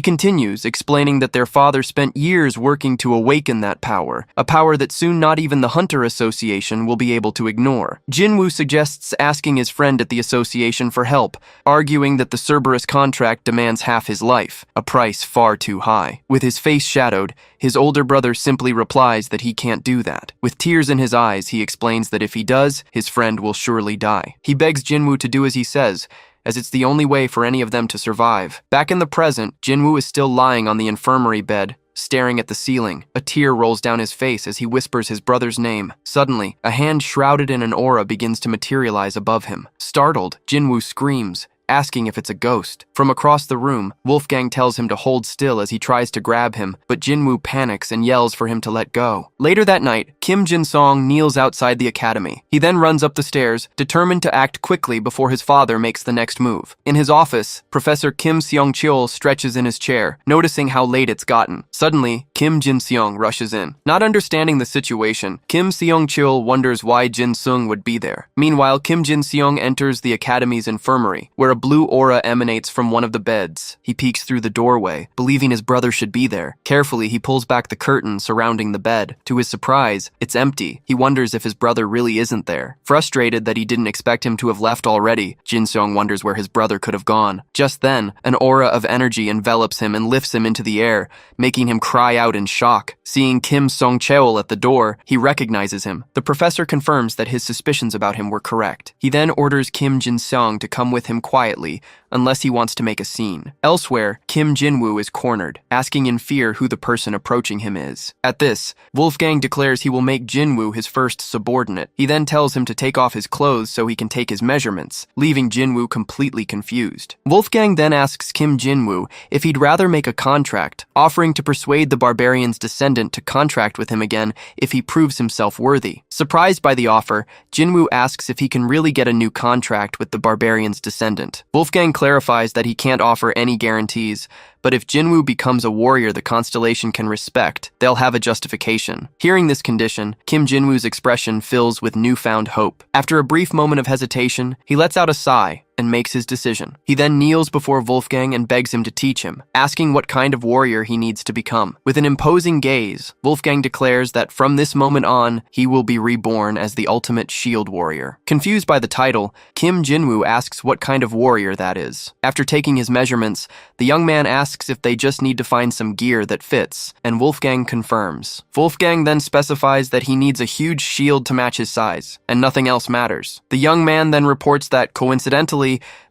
continues, explaining that their father spent years working to awaken that power, a power that soon not even the Hunter Association will be able to ignore. Jinwoo suggests asking his his friend at the association for help, arguing that the Cerberus contract demands half his life, a price far too high. With his face shadowed, his older brother simply replies that he can't do that. With tears in his eyes, he explains that if he does, his friend will surely die. He begs Jinwoo to do as he says, as it's the only way for any of them to survive. Back in the present, Jinwoo is still lying on the infirmary bed, staring at the ceiling. A tear rolls down his face as he whispers his brother's name. Suddenly, a hand shrouded in an aura begins to materialize above him. Startled, Jinwoo screams, asking if it's a ghost. From across the room, Wolfgang tells him to hold still as he tries to grab him, but Jinwoo panics and yells for him to let go. Later that night, Kim Jin-song kneels outside the academy. He then runs up the stairs, determined to act quickly before his father makes the next move. In his office, Professor Kim Seong-cheol stretches in his chair, noticing how late it's gotten. Suddenly, Kim Jin-seong rushes in. Not understanding the situation, Kim Seong-cheol wonders why Jin-sung would be there. Meanwhile, Kim Jin-seong enters the academy's infirmary, where a blue aura emanates from one of the beds. He peeks through the doorway, believing his brother should be there. Carefully, he pulls back the curtain surrounding the bed. To his surprise, it's empty. He wonders if his brother really isn't there. Frustrated that he didn't expect him to have left already, Jin-seong wonders where his brother could have gone. Just then, an aura of energy envelops him and lifts him into the air, making him cry out in shock. Seeing Kim Song-cheol at the door, he recognizes him. The professor confirms that his suspicions about him were correct. He then orders Kim Jin-seong to come with him quietly, unless he wants to make a scene. Elsewhere, Kim Jinwoo is cornered, asking in fear who the person approaching him is. At this, Wolfgang declares he will make Jinwoo his first subordinate. He then tells him to take off his clothes so he can take his measurements, leaving Jinwoo completely confused. Wolfgang then asks Kim Jinwoo if he'd rather make a contract, offering to persuade the Barbarian's descendant to contract with him again if he proves himself worthy. Surprised by the offer, Jinwoo asks if he can really get a new contract with the Barbarian's descendant. Wolfgang clarifies that he can't offer any guarantees, but if Jinwoo becomes a warrior the constellation can respect, they'll have a justification. Hearing this condition, Kim Jinwoo's expression fills with newfound hope. After a brief moment of hesitation, he lets out a sigh and makes his decision. He then kneels before Wolfgang and begs him to teach him, asking what kind of warrior he needs to become. With an imposing gaze, Wolfgang declares that from this moment on, he will be reborn as the ultimate shield warrior. Confused by the title, Kim Jinwoo asks what kind of warrior that is. After taking his measurements, the young man asks if they just need to find some gear that fits, and Wolfgang confirms. Wolfgang then specifies that he needs a huge shield to match his size, and nothing else matters. The young man then reports that, coincidentally,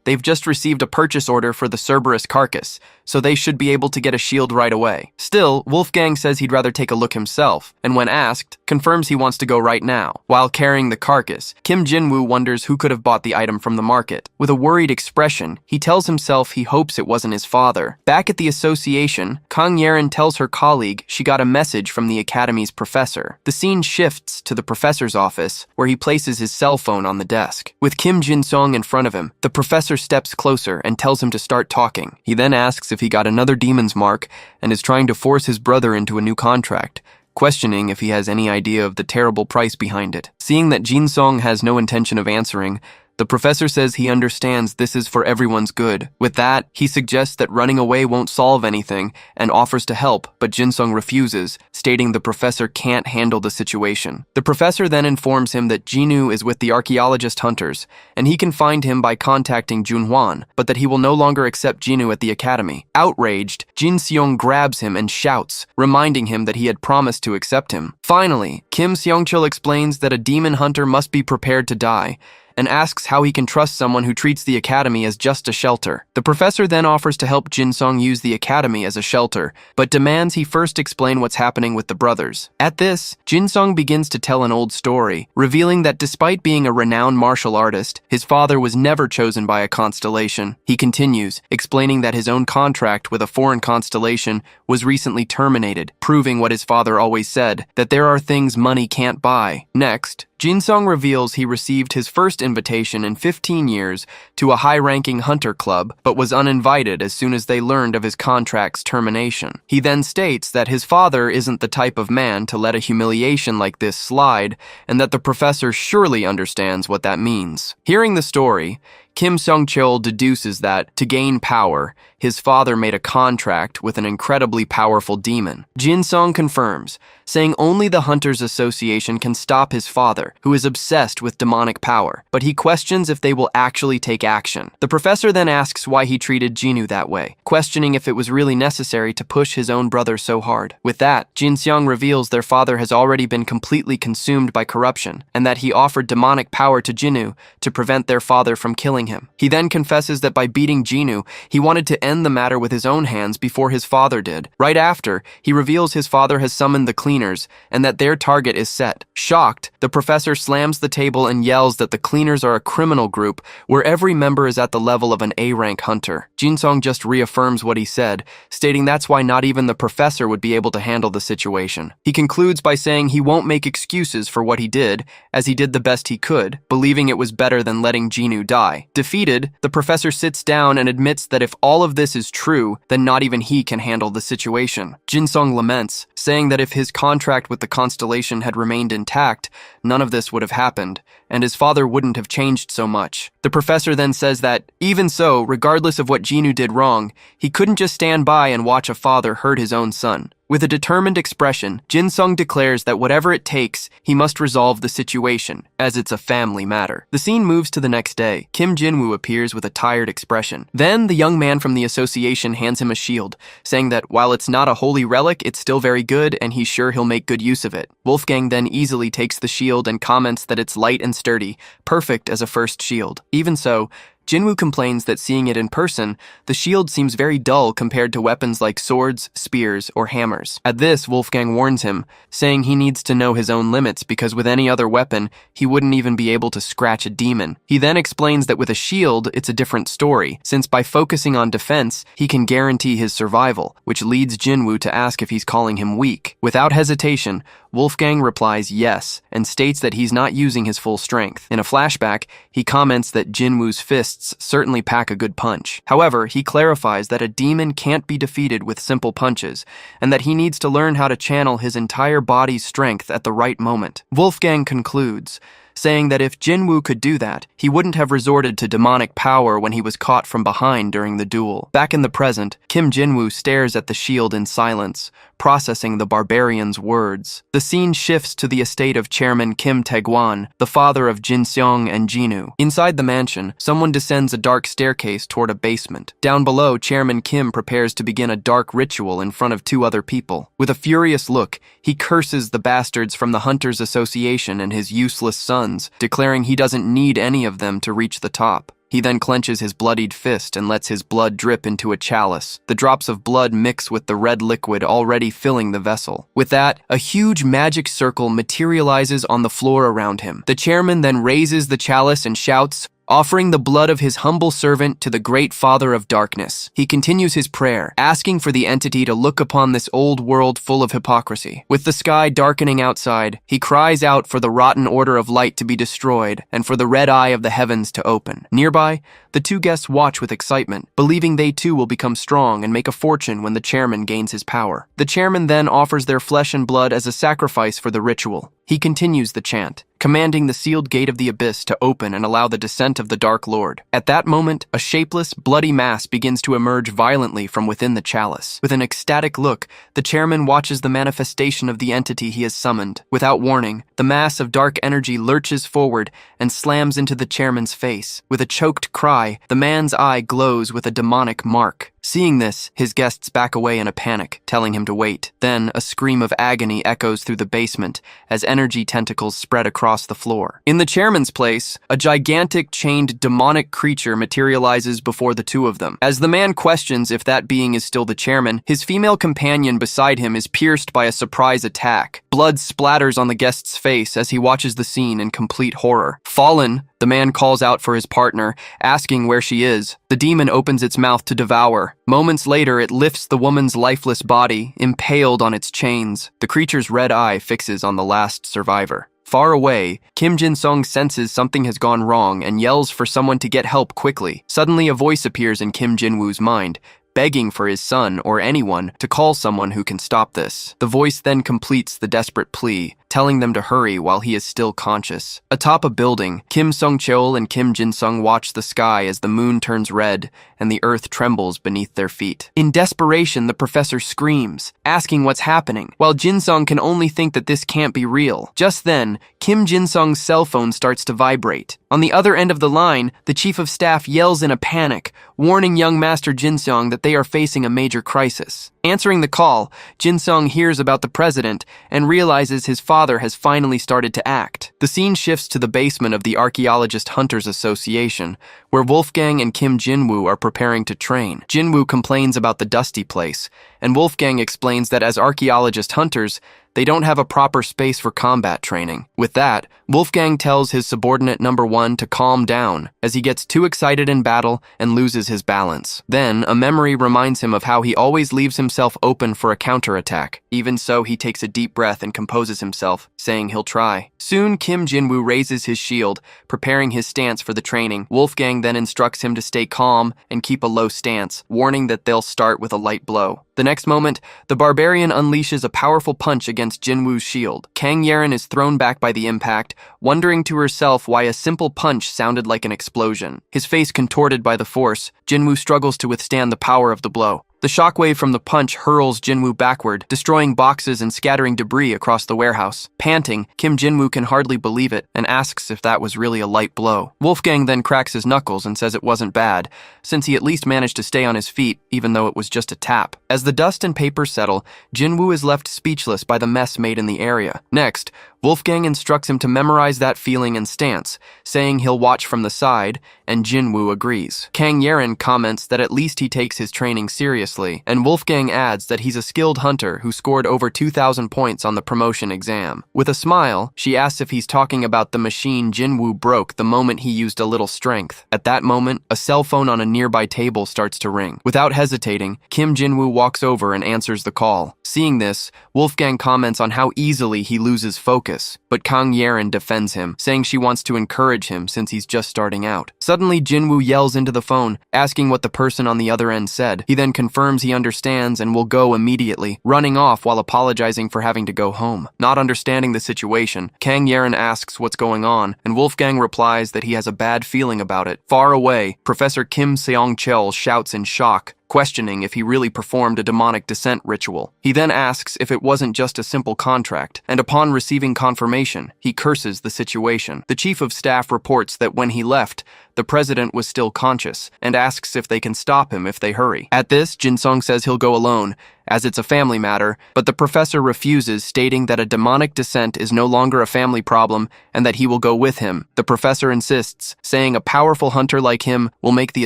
they've just received a purchase order for the Cerberus carcass, so they should be able to get a shield right away. Still, Wolfgang says he'd rather take a look himself, and when asked, confirms he wants to go right now. While carrying the carcass, Kim Jinwoo wonders who could have bought the item from the market. With a worried expression, he tells himself he hopes it wasn't his father. Back at the association, Kang Yerin tells her colleague she got a message from the academy's professor. The scene shifts to the professor's office, where he places his cell phone on the desk. With Kim Jin-song in front of him, the professor steps closer and tells him to start talking. He then asks if he got another demon's mark and is trying to force his brother into a new contract, questioning if he has any idea of the terrible price behind it. Seeing that Jin-song has no intention of answering, the professor says he understands this is for everyone's good. With that, he suggests that running away won't solve anything and offers to help, but Jin-sung refuses, stating the professor can't handle the situation. The professor then informs him that Jinwoo is with the archaeologist hunters, and he can find him by contacting Junhwan, but that he will no longer accept Jinwoo at the academy. Outraged, Jin-seong grabs him and shouts, reminding him that he had promised to accept him. Finally, Kim Seong-chul explains that a demon hunter must be prepared to die, and asks how he can trust someone who treats the academy as just a shelter. The professor then offers to help Jin-song use the academy as a shelter, but demands he first explain what's happening with the brothers. At this, Jin-song begins to tell an old story, revealing that despite being a renowned martial artist, his father was never chosen by a constellation. He continues, explaining that his own contract with a foreign constellation was recently terminated, proving what his father always said, that there are things money can't buy. Next, Jin-song reveals he received his first invitation in 15 years to a high-ranking hunter club, but was uninvited as soon as they learned of his contract's termination. He then states that his father isn't the type of man to let a humiliation like this slide, and that the professor surely understands what that means. Hearing the story, Kim Seong-chul deduces that, to gain power, his father made a contract with an incredibly powerful demon. Jin Song confirms, saying only the Hunters Association can stop his father, who is obsessed with demonic power, but he questions if they will actually take action. The professor then asks why he treated Jinwoo that way, questioning if it was really necessary to push his own brother so hard. With that, Jin Seong reveals their father has already been completely consumed by corruption, and that he offered demonic power to Jinwoo to prevent their father from killing him. He then confesses that by beating Jinwoo, he wanted to end the matter with his own hands before his father did. Right after, he reveals his father has summoned the cleaners and that their target is set. Shocked, the professor slams the table and yells that the cleaners are a criminal group where every member is at the level of an A-rank hunter. Jin Song just reaffirms what he said, stating that's why not even the professor would be able to handle the situation. He concludes by saying he won't make excuses for what he did, as he did the best he could, believing it was better than letting Jinwoo die. Defeated, the professor sits down and admits that if all of this is true, then not even he can handle the situation. Jin Song laments, saying that if his contract with the constellation had remained intact, none of this would have happened, and his father wouldn't have changed so much. The professor then says that, even so, regardless of what Jinwoo did wrong, he couldn't just stand by and watch a father hurt his own son. With a determined expression, Jin Sung declares that whatever it takes, he must resolve the situation, as it's a family matter. The scene moves to the next day. Kim Jinwoo appears with a tired expression. Then, the young man from the association hands him a shield, saying that while it's not a holy relic, it's still very good and he's sure he'll make good use of it. Wolfgang then easily takes the shield and comments that it's light and sturdy, perfect as a first shield. Even so, Jinwoo complains that seeing it in person, the shield seems very dull compared to weapons like swords, spears, or hammers. At this, Wolfgang warns him, saying he needs to know his own limits because with any other weapon, he wouldn't even be able to scratch a demon. He then explains that with a shield, it's a different story, since by focusing on defense, he can guarantee his survival, which leads Jinwoo to ask if he's calling him weak. Without hesitation, Wolfgang replies yes, and states that he's not using his full strength. In a flashback, he comments that Jinwoo's fists certainly pack a good punch. However, he clarifies that a demon can't be defeated with simple punches, and that he needs to learn how to channel his entire body's strength at the right moment. Wolfgang concludes, saying that if Jinwoo could do that, he wouldn't have resorted to demonic power when he was caught from behind during the duel. Back in the present, Kim Jinwoo stares at the shield in silence, processing the Barbarian's words. The scene shifts to the estate of Chairman Kim Tae-gwan, the father of Jin Seong and Jinwoo. Inside the mansion, someone descends a dark staircase toward a basement. Down below, Chairman Kim prepares to begin a dark ritual in front of two other people. With a furious look, he curses the bastards from the Hunters Association and his useless sons, declaring he doesn't need any of them to reach the top. He then clenches his bloodied fist and lets his blood drip into a chalice. The drops of blood mix with the red liquid already filling the vessel. With that, a huge magic circle materializes on the floor around him. The chairman then raises the chalice and shouts, offering the blood of his humble servant to the great Father of Darkness. He continues his prayer, asking for the entity to look upon this old world full of hypocrisy. With the sky darkening outside, he cries out for the rotten order of light to be destroyed and for the red eye of the heavens to open. Nearby, the two guests watch with excitement, believing they too will become strong and make a fortune when the chairman gains his power. The chairman then offers their flesh and blood as a sacrifice for the ritual. He continues the chant, commanding the sealed gate of the abyss to open and allow the descent of the Dark Lord. At that moment, a shapeless, bloody mass begins to emerge violently from within the chalice. With an ecstatic look, the chairman watches the manifestation of the entity he has summoned. Without warning, the mass of dark energy lurches forward and slams into the chairman's face. With a choked cry, the man's eye glows with a demonic mark. Seeing this, his guests back away in a panic, telling him to wait. Then, a scream of agony echoes through the basement as energy tentacles spread across the floor. In the chairman's place, a gigantic chained demonic creature materializes before the two of them. As the man questions if that being is still the chairman, his female companion beside him is pierced by a surprise attack. Blood splatters on the guest's face as he watches the scene in complete horror. Fallen, the man calls out for his partner, asking where she is. The demon opens its mouth to devour. Moments later, it lifts the woman's lifeless body, impaled on its chains. The creature's red eye fixes on the last survivor. Far away, Kim Jin-sung senses something has gone wrong and yells for someone to get help quickly. Suddenly, a voice appears in Kim Jin-woo's mind, begging for his son or anyone to call someone who can stop this. The voice then completes the desperate plea, telling them to hurry while he is still conscious. Atop a building, Kim Sung-cheol and Kim Jin-sung watch the sky as the moon turns red and the earth trembles beneath their feet. In desperation, the professor screams, asking what's happening, while Jin-sung can only think that this can't be real. Just then, Kim Jin-sung's cell phone starts to vibrate. On the other end of the line, the chief of staff yells in a panic, warning young Master Jin-sung that they are facing a major crisis. Answering the call, Jin-sung hears about the president and realizes his father has finally started to act. The scene shifts to the basement of the Archaeologist Hunters Association, where Wolfgang and Kim Jin-woo are preparing to train. Jin-woo complains about the dusty place, and Wolfgang explains that as archaeologist hunters, they don't have a proper space for combat training. With that, Wolfgang tells his subordinate number 1 to calm down, as he gets too excited in battle and loses his balance. Then, a memory reminds him of how he always leaves himself open for a counterattack. Even so, he takes a deep breath and composes himself, saying he'll try. Soon, Kim Jin-woo raises his shield, preparing his stance for the training. Wolfgang then instructs him to stay calm and keep a low stance, warning that they'll start with a light blow. The next moment, the Barbarian unleashes a powerful punch against Jin-woo's shield. Kang Yerin is thrown back by the impact, wondering to herself why a simple punch sounded like an explosion. His face contorted by the force, Jin-woo struggles to withstand the power of the blow. The shockwave from the punch hurls Jin-woo backward, destroying boxes and scattering debris across the warehouse. Panting, Kim Jin-woo can hardly believe it and asks if that was really a light blow. Wolfgang then cracks his knuckles and says it wasn't bad, since he at least managed to stay on his feet, even though it was just a tap. As the dust and paper settle, Jin-woo is left speechless by the mess made in the area. Next, Wolfgang instructs him to memorize that feeling and stance, saying he'll watch from the side, and Jin-woo agrees. Kang Yerin comments that at least he takes his training seriously, and Wolfgang adds that he's a skilled hunter who scored over 2,000 points on the promotion exam. With a smile, she asks if he's talking about the machine Jin-woo broke the moment he used a little strength. At that moment, a cell phone on a nearby table starts to ring. Without hesitating, Kim Jin-woo walks over and answers the call. Seeing this, Wolfgang comments on how easily he loses focus, but Kang Yerin defends him, saying she wants to encourage him since he's just starting out. Suddenly, Jin-woo yells into the phone, asking what the person on the other end said. He then confirms he understands and will go immediately, running off while apologizing for having to go home. Not understanding the situation, Kang Yerin asks what's going on, and Wolfgang replies that he has a bad feeling about it. Far away, Professor Kim Seong-cheol shouts in shock, questioning if he really performed a demonic descent ritual. He then asks if it wasn't just a simple contract, and upon receiving confirmation, he curses the situation. The chief of staff reports that when he left, the president was still conscious, and asks if they can stop him if they hurry. At this, Jin-sung says he'll go alone, as it's a family matter, but the professor refuses, stating that a demonic descent is no longer a family problem and that he will go with him. The professor insists, saying a powerful hunter like him will make the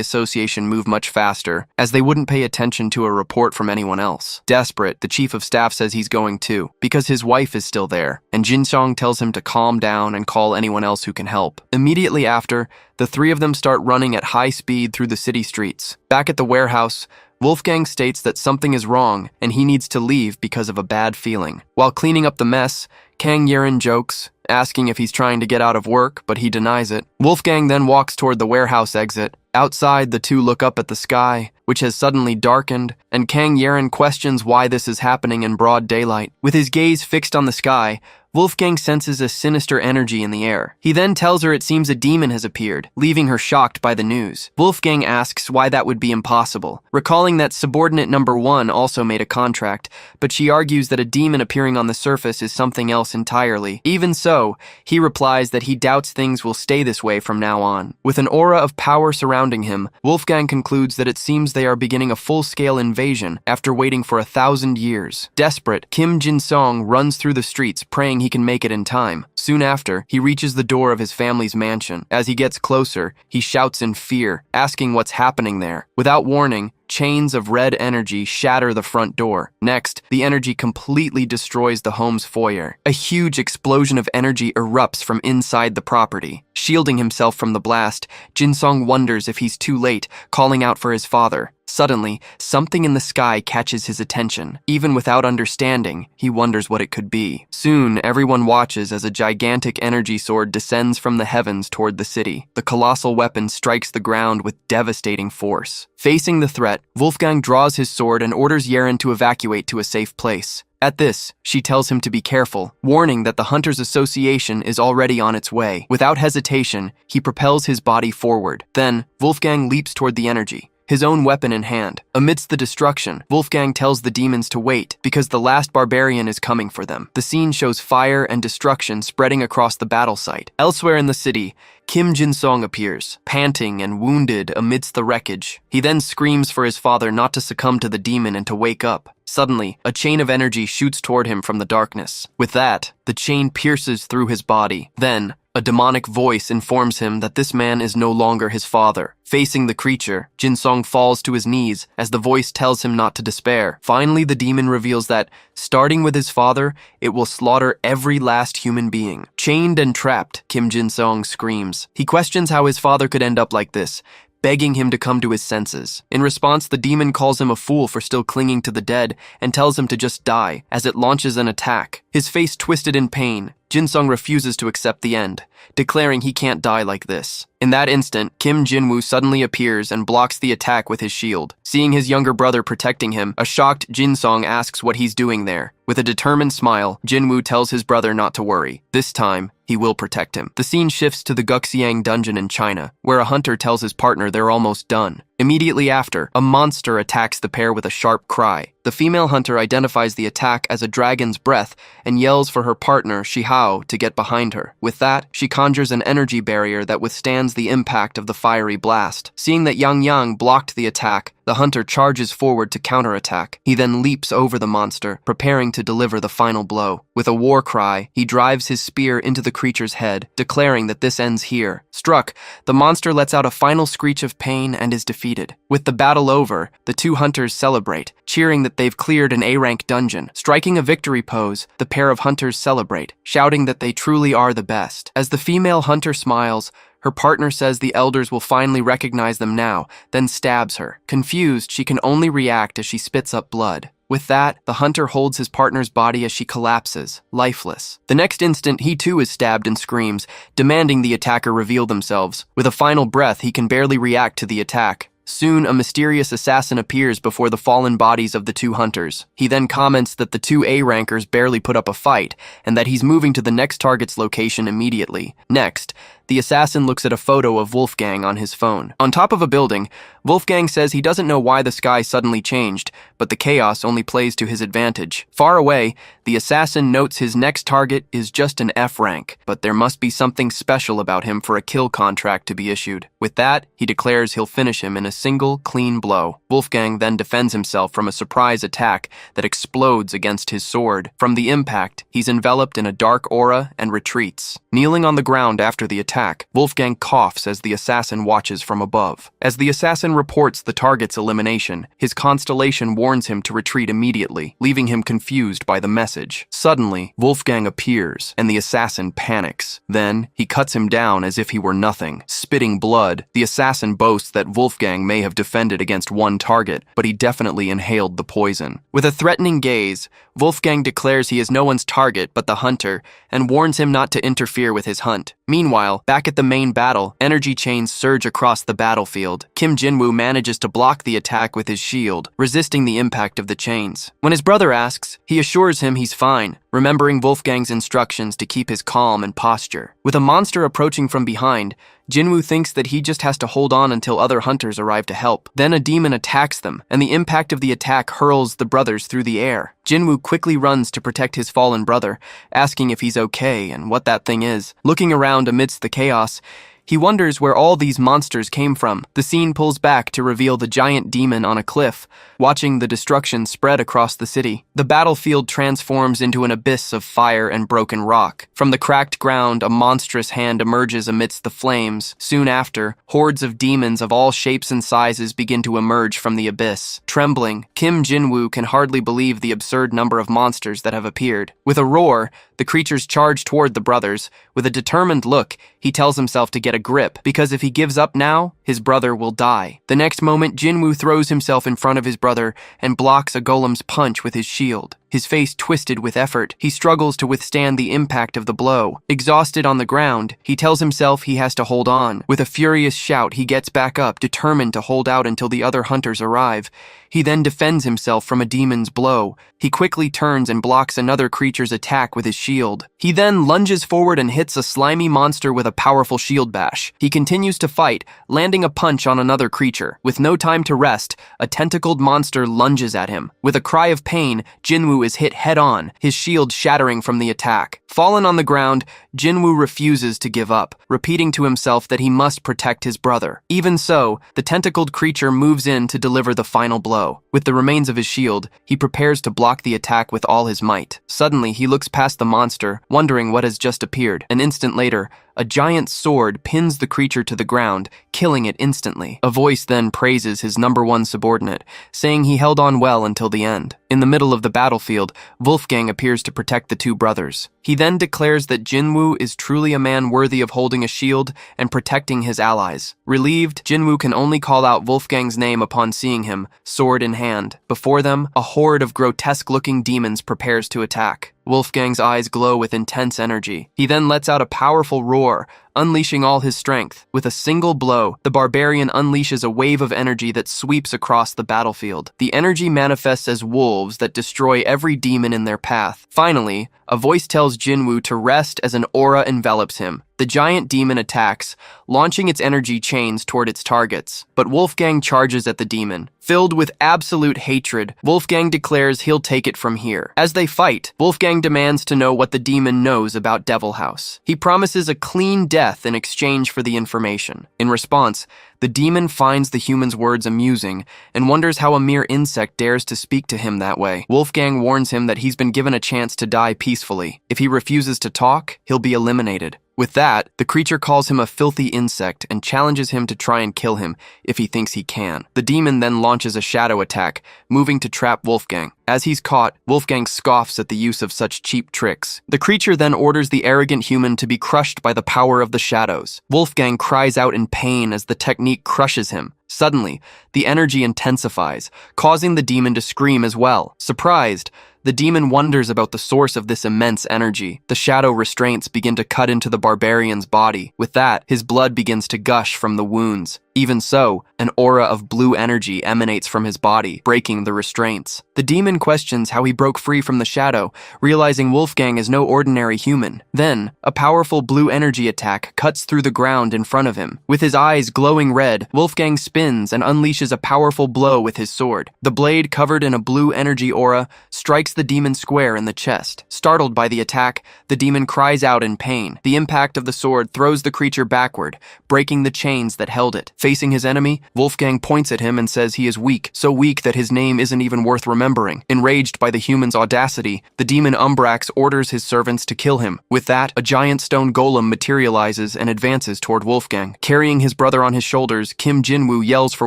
association move much faster, as they wouldn't pay attention to a report from anyone else. Desperate, the chief of staff says he's going too, because his wife is still there, and Jin-sung tells him to calm down and call anyone else who can help. Immediately after, the three of them start running at high speed through the city streets. Back at the warehouse, Wolfgang states that something is wrong and he needs to leave because of a bad feeling. While cleaning up the mess, Kang Yerin jokes, asking if he's trying to get out of work, but he denies it. Wolfgang then walks toward the warehouse exit. Outside, the two look up at the sky, which has suddenly darkened, and Kang Yerin questions why this is happening in broad daylight. With his gaze fixed on the sky, Wolfgang senses a sinister energy in the air. He then tells her it seems a demon has appeared, leaving her shocked by the news. Wolfgang asks why that would be impossible, recalling that subordinate number 1 also made a contract, but she argues that a demon appearing on the surface is something else entirely. Even so, he replies that he doubts things will stay this way from now on. With an aura of power surrounding him, Wolfgang concludes that it seems they are beginning a full-scale invasion after waiting for 1,000 years. Desperate, Kim Jin-sung runs through the streets, praying he can make it in time. Soon after, he reaches the door of his family's mansion. As he gets closer, he shouts in fear, asking what's happening there. Without warning, chains of red energy shatter the front door. Next, the energy completely destroys the home's foyer. A huge explosion of energy erupts from inside the property. Shielding himself from the blast, Jin-sung wonders if he's too late, calling out for his father. Suddenly, something in the sky catches his attention. Even without understanding, he wonders what it could be. Soon, everyone watches as a gigantic energy sword descends from the heavens toward the city. The colossal weapon strikes the ground with devastating force. Facing the threat, Wolfgang draws his sword and orders Yerin to evacuate to a safe place. At this, she tells him to be careful, warning that the Hunters Association is already on its way. Without hesitation, he propels his body forward. Then, Wolfgang leaps toward the energy, his own weapon in hand. Amidst the destruction, Wolfgang tells the demons to wait because the last barbarian is coming for them. The scene shows fire and destruction spreading across the battle site. Elsewhere in the city, Kim Jin-song appears, panting and wounded amidst the wreckage. He then screams for his father not to succumb to the demon and to wake up. Suddenly, a chain of energy shoots toward him from the darkness. With that, the chain pierces through his body. Then, a demonic voice informs him that this man is no longer his father. Facing the creature, Jin-song falls to his knees as the voice tells him not to despair. Finally, the demon reveals that, starting with his father, it will slaughter every last human being. Chained and trapped, Kim Jin-song screams. He questions how his father could end up like this, begging him to come to his senses. In response, the demon calls him a fool for still clinging to the dead and tells him to just die as it launches an attack. His face twisted in pain, Jin-song refuses to accept the end, declaring he can't die like this. In that instant, Kim Jin-woo suddenly appears and blocks the attack with his shield. Seeing his younger brother protecting him, a shocked Jin-song asks what he's doing there. With a determined smile, Jin-woo tells his brother not to worry. This time, he will protect him. The scene shifts to the Guxiang dungeon in China, where a hunter tells his partner they're almost done. Immediately after, a monster attacks the pair with a sharp cry. The female hunter identifies the attack as a dragon's breath and yells for her partner, Shihao, to get behind her. With that, she conjures an energy barrier that withstands the impact of the fiery blast. Seeing that Yang Yang blocked the attack, the hunter charges forward to counterattack. He then leaps over the monster, preparing to deliver the final blow. With a war cry, he drives his spear into the creature's head, declaring that this ends here. Struck, the monster lets out a final screech of pain and is defeated. With the battle over, the two hunters celebrate, cheering that they've cleared an A-rank dungeon. Striking a victory pose, the pair of hunters celebrate, shouting that they truly are the best. As the female hunter smiles, her partner says the elders will finally recognize them now, then stabs her. Confused, she can only react as she spits up blood. With that, the hunter holds his partner's body as she collapses, lifeless. The next instant, he too is stabbed and screams, demanding the attacker reveal themselves. With a final breath, he can barely react to the attack. Soon, a mysterious assassin appears before the fallen bodies of the two hunters. He then comments that the two A-rankers barely put up a fight, and that he's moving to the next target's location immediately. Next, the assassin looks at a photo of Wolfgang on his phone. On top of a building, Wolfgang says he doesn't know why the sky suddenly changed, but the chaos only plays to his advantage. Far away, the assassin notes his next target is just an F rank, but there must be something special about him for a kill contract to be issued. With that, he declares he'll finish him in a single, clean blow. Wolfgang then defends himself from a surprise attack that explodes against his sword. From the impact, he's enveloped in a dark aura and retreats. Kneeling on the ground after the attack, Wolfgang coughs as the assassin watches from above. As the assassin reports the target's elimination, his constellation warns him to retreat immediately, leaving him confused by the message. Suddenly, Wolfgang appears, and the assassin panics. Then, he cuts him down as if he were nothing. Spitting blood, the assassin boasts that Wolfgang may have defended against one target, but he definitely inhaled the poison. With a threatening gaze, Wolfgang declares he is no one's target but the hunter, and warns him not to interfere with his hunt. Meanwhile, back at the main battle, energy chains surge across the battlefield. Kim Jin-woo manages to block the attack with his shield, resisting the impact of the chains. When his brother asks, he assures him he's fine, remembering Wolfgang's instructions to keep his calm and posture. With a monster approaching from behind, Jin-woo thinks that he just has to hold on until other hunters arrive to help. Then a demon attacks them, and the impact of the attack hurls the brothers through the air. Jin-woo quickly runs to protect his fallen brother, asking if he's okay and what that thing is. Looking around amidst the chaos, he wonders where all these monsters came from. The scene pulls back to reveal the giant demon on a cliff, watching the destruction spread across the city. The battlefield transforms into an abyss of fire and broken rock. From the cracked ground, a monstrous hand emerges amidst the flames. Soon after, hordes of demons of all shapes and sizes begin to emerge from the abyss. Trembling, Kim Jin-woo can hardly believe the absurd number of monsters that have appeared. With a roar, the creatures charge toward the brothers. With a determined look, he tells himself to get a grip, because if he gives up now, his brother will die. The next moment, Jinwoo throws himself in front of his brother and blocks a golem's punch with his shield. His face twisted with effort, he struggles to withstand the impact of the blow. Exhausted on the ground, he tells himself he has to hold on. With a furious shout, he gets back up, determined to hold out until the other hunters arrive. He then defends himself from a demon's blow. He quickly turns and blocks another creature's attack with his shield. He then lunges forward and hits a slimy monster with a powerful shield bash. He continues to fight, landing a punch on another creature. With no time to rest, a tentacled monster lunges at him. With a cry of pain, Jinwoo is hit head-on, his shield shattering from the attack. Fallen on the ground, Jinwoo refuses to give up, repeating to himself that he must protect his brother. Even so, the tentacled creature moves in to deliver the final blow. With the remains of his shield, he prepares to block the attack with all his might. Suddenly, he looks past the monster, wondering what has just appeared. An instant later, a giant sword pins the creature to the ground, killing it instantly. A voice then praises his #1 subordinate, saying he held on well until the end. In the middle of the battlefield, Wolfgang appears to protect the two brothers. He then declares that Jinwoo is truly a man worthy of holding a shield and protecting his allies. Relieved, Jinwoo can only call out Wolfgang's name upon seeing him, sword in hand. Before them, a horde of grotesque-looking demons prepares to attack. Wolfgang's eyes glow with intense energy. He then lets out a powerful roar, unleashing all his strength. With a single blow, the barbarian unleashes a wave of energy that sweeps across the battlefield. The energy manifests as wolves that destroy every demon in their path. Finally, a voice tells Jinwoo to rest as an aura envelops him. The giant demon attacks, launching its energy chains toward its targets. But Wolfgang charges at the demon. Filled with absolute hatred, Wolfgang declares he'll take it from here. As they fight, Wolfgang demands to know what the demon knows about Devil House. He promises a clean death in exchange for the information. In response, the demon finds the human's words amusing and wonders how a mere insect dares to speak to him that way. Wolfgang warns him that he's been given a chance to die peacefully. If he refuses to talk, he'll be eliminated. With that, the creature calls him a filthy insect and challenges him to try and kill him if he thinks he can. The demon then launches a shadow attack, moving to trap Wolfgang. As he's caught, Wolfgang scoffs at the use of such cheap tricks. The creature then orders the arrogant human to be crushed by the power of the shadows. Wolfgang cries out in pain as the technique crushes him. Suddenly, the energy intensifies, causing the demon to scream as well. Surprised, the demon wonders about the source of this immense energy. The shadow restraints begin to cut into the barbarian's body. With that, his blood begins to gush from the wounds. Even so, an aura of blue energy emanates from his body, breaking the restraints. The demon questions how he broke free from the shadow, realizing Wolfgang is no ordinary human. Then, a powerful blue energy attack cuts through the ground in front of him. With his eyes glowing red, Wolfgang spins and unleashes a powerful blow with his sword. The blade, covered in a blue energy aura, strikes the demon square in the chest. Startled by the attack, the demon cries out in pain. The impact of the sword throws the creature backward, breaking the chains that held it. Facing his enemy, Wolfgang points at him and says he is weak, so weak that his name isn't even worth remembering. Enraged by the human's audacity, the demon Umbrax orders his servants to kill him. With that, a giant stone golem materializes and advances toward Wolfgang. Carrying his brother on his shoulders, Kim Jinwoo yells for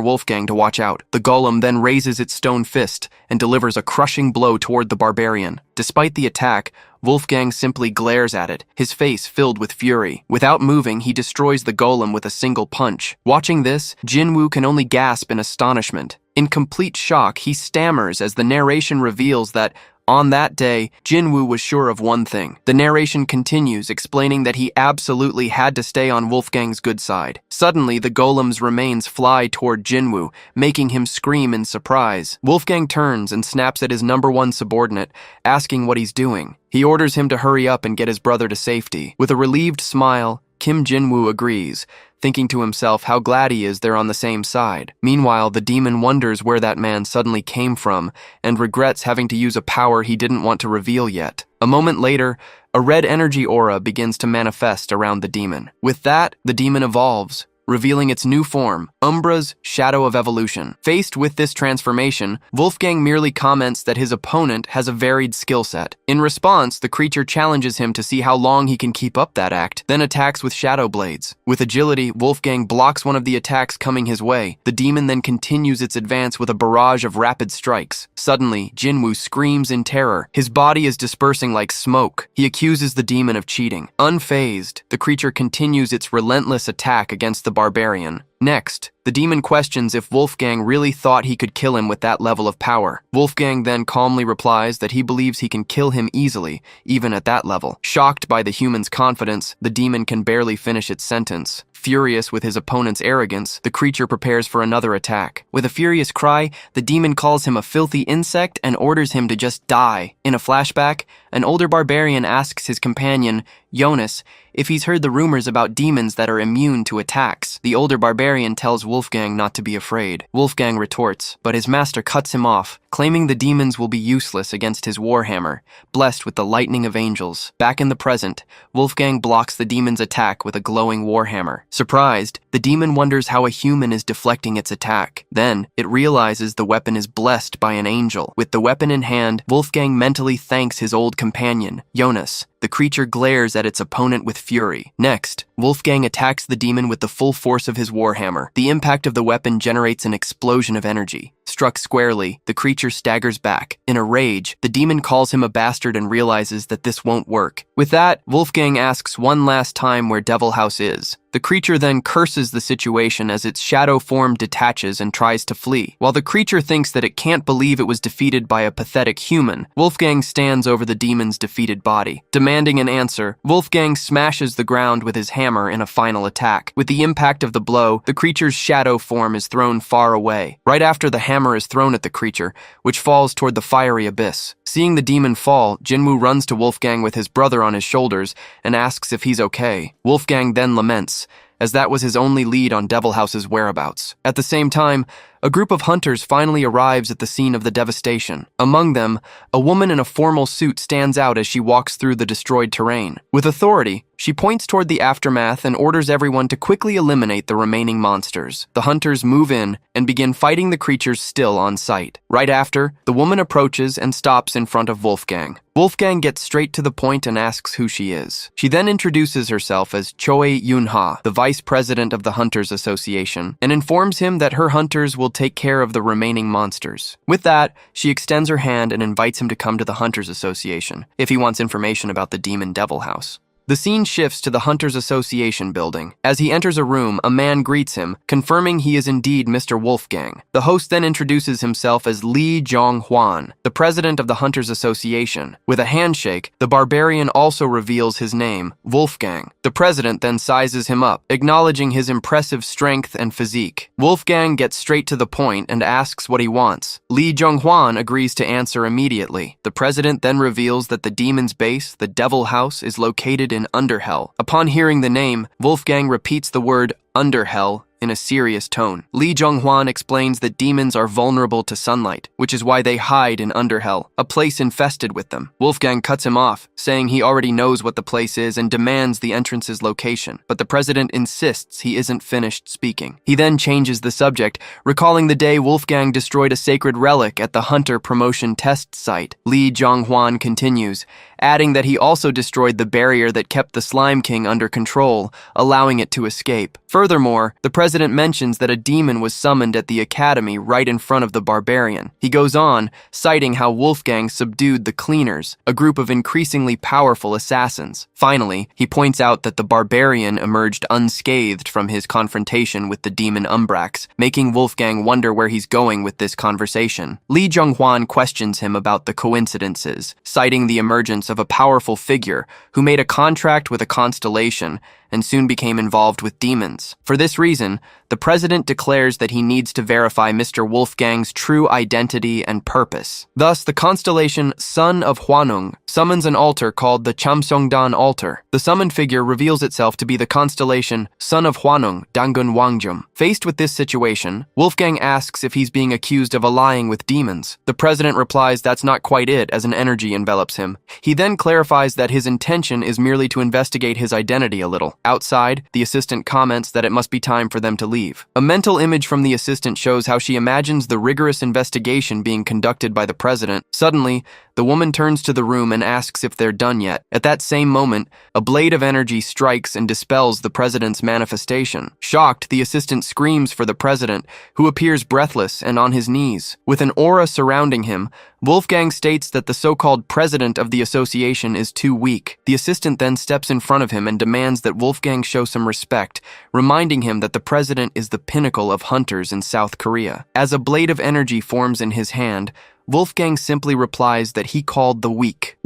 Wolfgang to watch out. The golem then raises its stone fist and delivers a crushing blow toward the barbarian. Despite the attack, Wolfgang simply glares at it, his face filled with fury. Without moving, he destroys the golem with a single punch. Watching this, Jinwoo can only gasp in astonishment. In complete shock, he stammers as the narration reveals that, on that day, Jinwoo was sure of one thing. The narration continues, explaining that he absolutely had to stay on Wolfgang's good side. Suddenly, the golem's remains fly toward Jinwoo, making him scream in surprise. Wolfgang turns and snaps at his #1 subordinate, asking what he's doing. He orders him to hurry up and get his brother to safety. With a relieved smile, Kim Jinwoo agrees, thinking to himself how glad he is they're on the same side. Meanwhile, the demon wonders where that man suddenly came from and regrets having to use a power he didn't want to reveal yet. A moment later, a red energy aura begins to manifest around the demon. With that, the demon evolves, revealing its new form, Umbra's Shadow of Evolution. Faced with this transformation, Wolfgang merely comments that his opponent has a varied skill set. In response, the creature challenges him to see how long he can keep up that act, then attacks with shadow blades. With agility, Wolfgang blocks one of the attacks coming his way. The demon then continues its advance with a barrage of rapid strikes. Suddenly, Jinwoo screams in terror. His body is dispersing like smoke. He accuses the demon of cheating. Unfazed, the creature continues its relentless attack against the Barbarian. Next, the demon questions if Wolfgang really thought he could kill him with that level of power. Wolfgang then calmly replies that he believes he can kill him easily, even at that level. Shocked by the human's confidence, the demon can barely finish its sentence. Furious with his opponent's arrogance, the creature prepares for another attack. With a furious cry, the demon calls him a filthy insect and orders him to just die. In a flashback, an older barbarian asks his companion, Jonas, if he's heard the rumors about demons that are immune to attacks. The older barbarian tells Wolfgang not to be afraid. Wolfgang retorts, but his master cuts him off, claiming the demons will be useless against his warhammer, blessed with the lightning of angels. Back in the present, Wolfgang blocks the demon's attack with a glowing warhammer. Surprised, the demon wonders how a human is deflecting its attack. Then, it realizes the weapon is blessed by an angel. With the weapon in hand, Wolfgang mentally thanks his old companion, Jonas. The creature glares at its opponent with fury. Next, Wolfgang attacks the demon with the full force of his warhammer. The impact of the weapon generates an explosion of energy. Struck squarely, the creature staggers back. In a rage, the demon calls him a bastard and realizes that this won't work. With that, Wolfgang asks one last time where Devil House is. The creature then curses the situation as its shadow form detaches and tries to flee. While the creature thinks that it can't believe it was defeated by a pathetic human, Wolfgang stands over the demon's defeated body. Demanding an answer, Wolfgang smashes the ground with his hammer in a final attack. With the impact of the blow, the creature's shadow form is thrown far away. Right after the hammer is thrown at the creature, which falls toward the fiery abyss. Seeing the demon fall, Jinwoo runs to Wolfgang with his brother on his shoulders and asks if he's okay. Wolfgang then laments, as that was his only lead on Devil House's whereabouts. At the same time, a group of hunters finally arrives at the scene of the devastation. Among them, a woman in a formal suit stands out as she walks through the destroyed terrain. With authority, she points toward the aftermath and orders everyone to quickly eliminate the remaining monsters. The hunters move in and begin fighting the creatures still on sight. Right after, the woman approaches and stops in front of Wolfgang. Wolfgang gets straight to the point and asks who she is. She then introduces herself as Choi Yunha, the vice president of the Hunters Association, and informs him that her hunters will take care of the remaining monsters. With that, she extends her hand and invites him to come to the Hunters Association if he wants information about the demon Devil House. The scene shifts to the Hunters Association building. As he enters a room, a man greets him, confirming he is indeed Mr. Wolfgang. The host then introduces himself as Li Zhonghuan, the president of the Hunters Association. With a handshake, the barbarian also reveals his name, Wolfgang. The president then sizes him up, acknowledging his impressive strength and physique. Wolfgang gets straight to the point and asks what he wants. Li Zhonghuan agrees to answer immediately. The president then reveals that the demon's base, the Devil House, is located in Underhell. Upon hearing the name, Wolfgang repeats the word Underhell in a serious tone. Li Zhonghuan explains that demons are vulnerable to sunlight, which is why they hide in Underhell, a place infested with them. Wolfgang cuts him off, saying he already knows what the place is and demands the entrance's location, but the president insists he isn't finished speaking. He then changes the subject, recalling the day Wolfgang destroyed a sacred relic at the Hunter Promotion Test Site. Li Zhonghuan continues, adding that he also destroyed the barrier that kept the Slime King under control, allowing it to escape. Furthermore, the president mentions that a demon was summoned at the academy right in front of the barbarian. He goes on, citing how Wolfgang subdued the Cleaners, a group of increasingly powerful assassins. Finally, he points out that the barbarian emerged unscathed from his confrontation with the demon Umbrax, making Wolfgang wonder where he's going with this conversation. Li Zhonghuan questions him about the coincidences, citing the emergence of a powerful figure who made a contract with a constellation and soon became involved with demons. For this reason, the president declares that he needs to verify Mr. Wolfgang's true identity and purpose. Thus, the constellation Son of Hwanung summons an altar called the Chamsongdan altar. The summoned figure reveals itself to be the constellation Son of Hwanung, Dangun Wangjum. Faced with this situation, Wolfgang asks if he's being accused of allying with demons. The president replies that's not quite it, as an energy envelops him. He then clarifies that his intention is merely to investigate his identity a little. Outside, the assistant comments that it must be time for them to leave. A mental image from the assistant shows how she imagines the rigorous investigation being conducted by the president. Suddenly, The woman turns to the room and asks if they're done yet. At that same moment, a blade of energy strikes and dispels the president's manifestation. Shocked, the assistant screams for the president, who appears breathless and on his knees. With an aura surrounding him, Wolfgang states that the so-called president of the association is too weak. The assistant then steps in front of him and demands that Wolfgang show some respect, reminding him that the president is the pinnacle of hunters in South Korea. As a blade of energy forms in his hand, Wolfgang simply replies that he called the weak.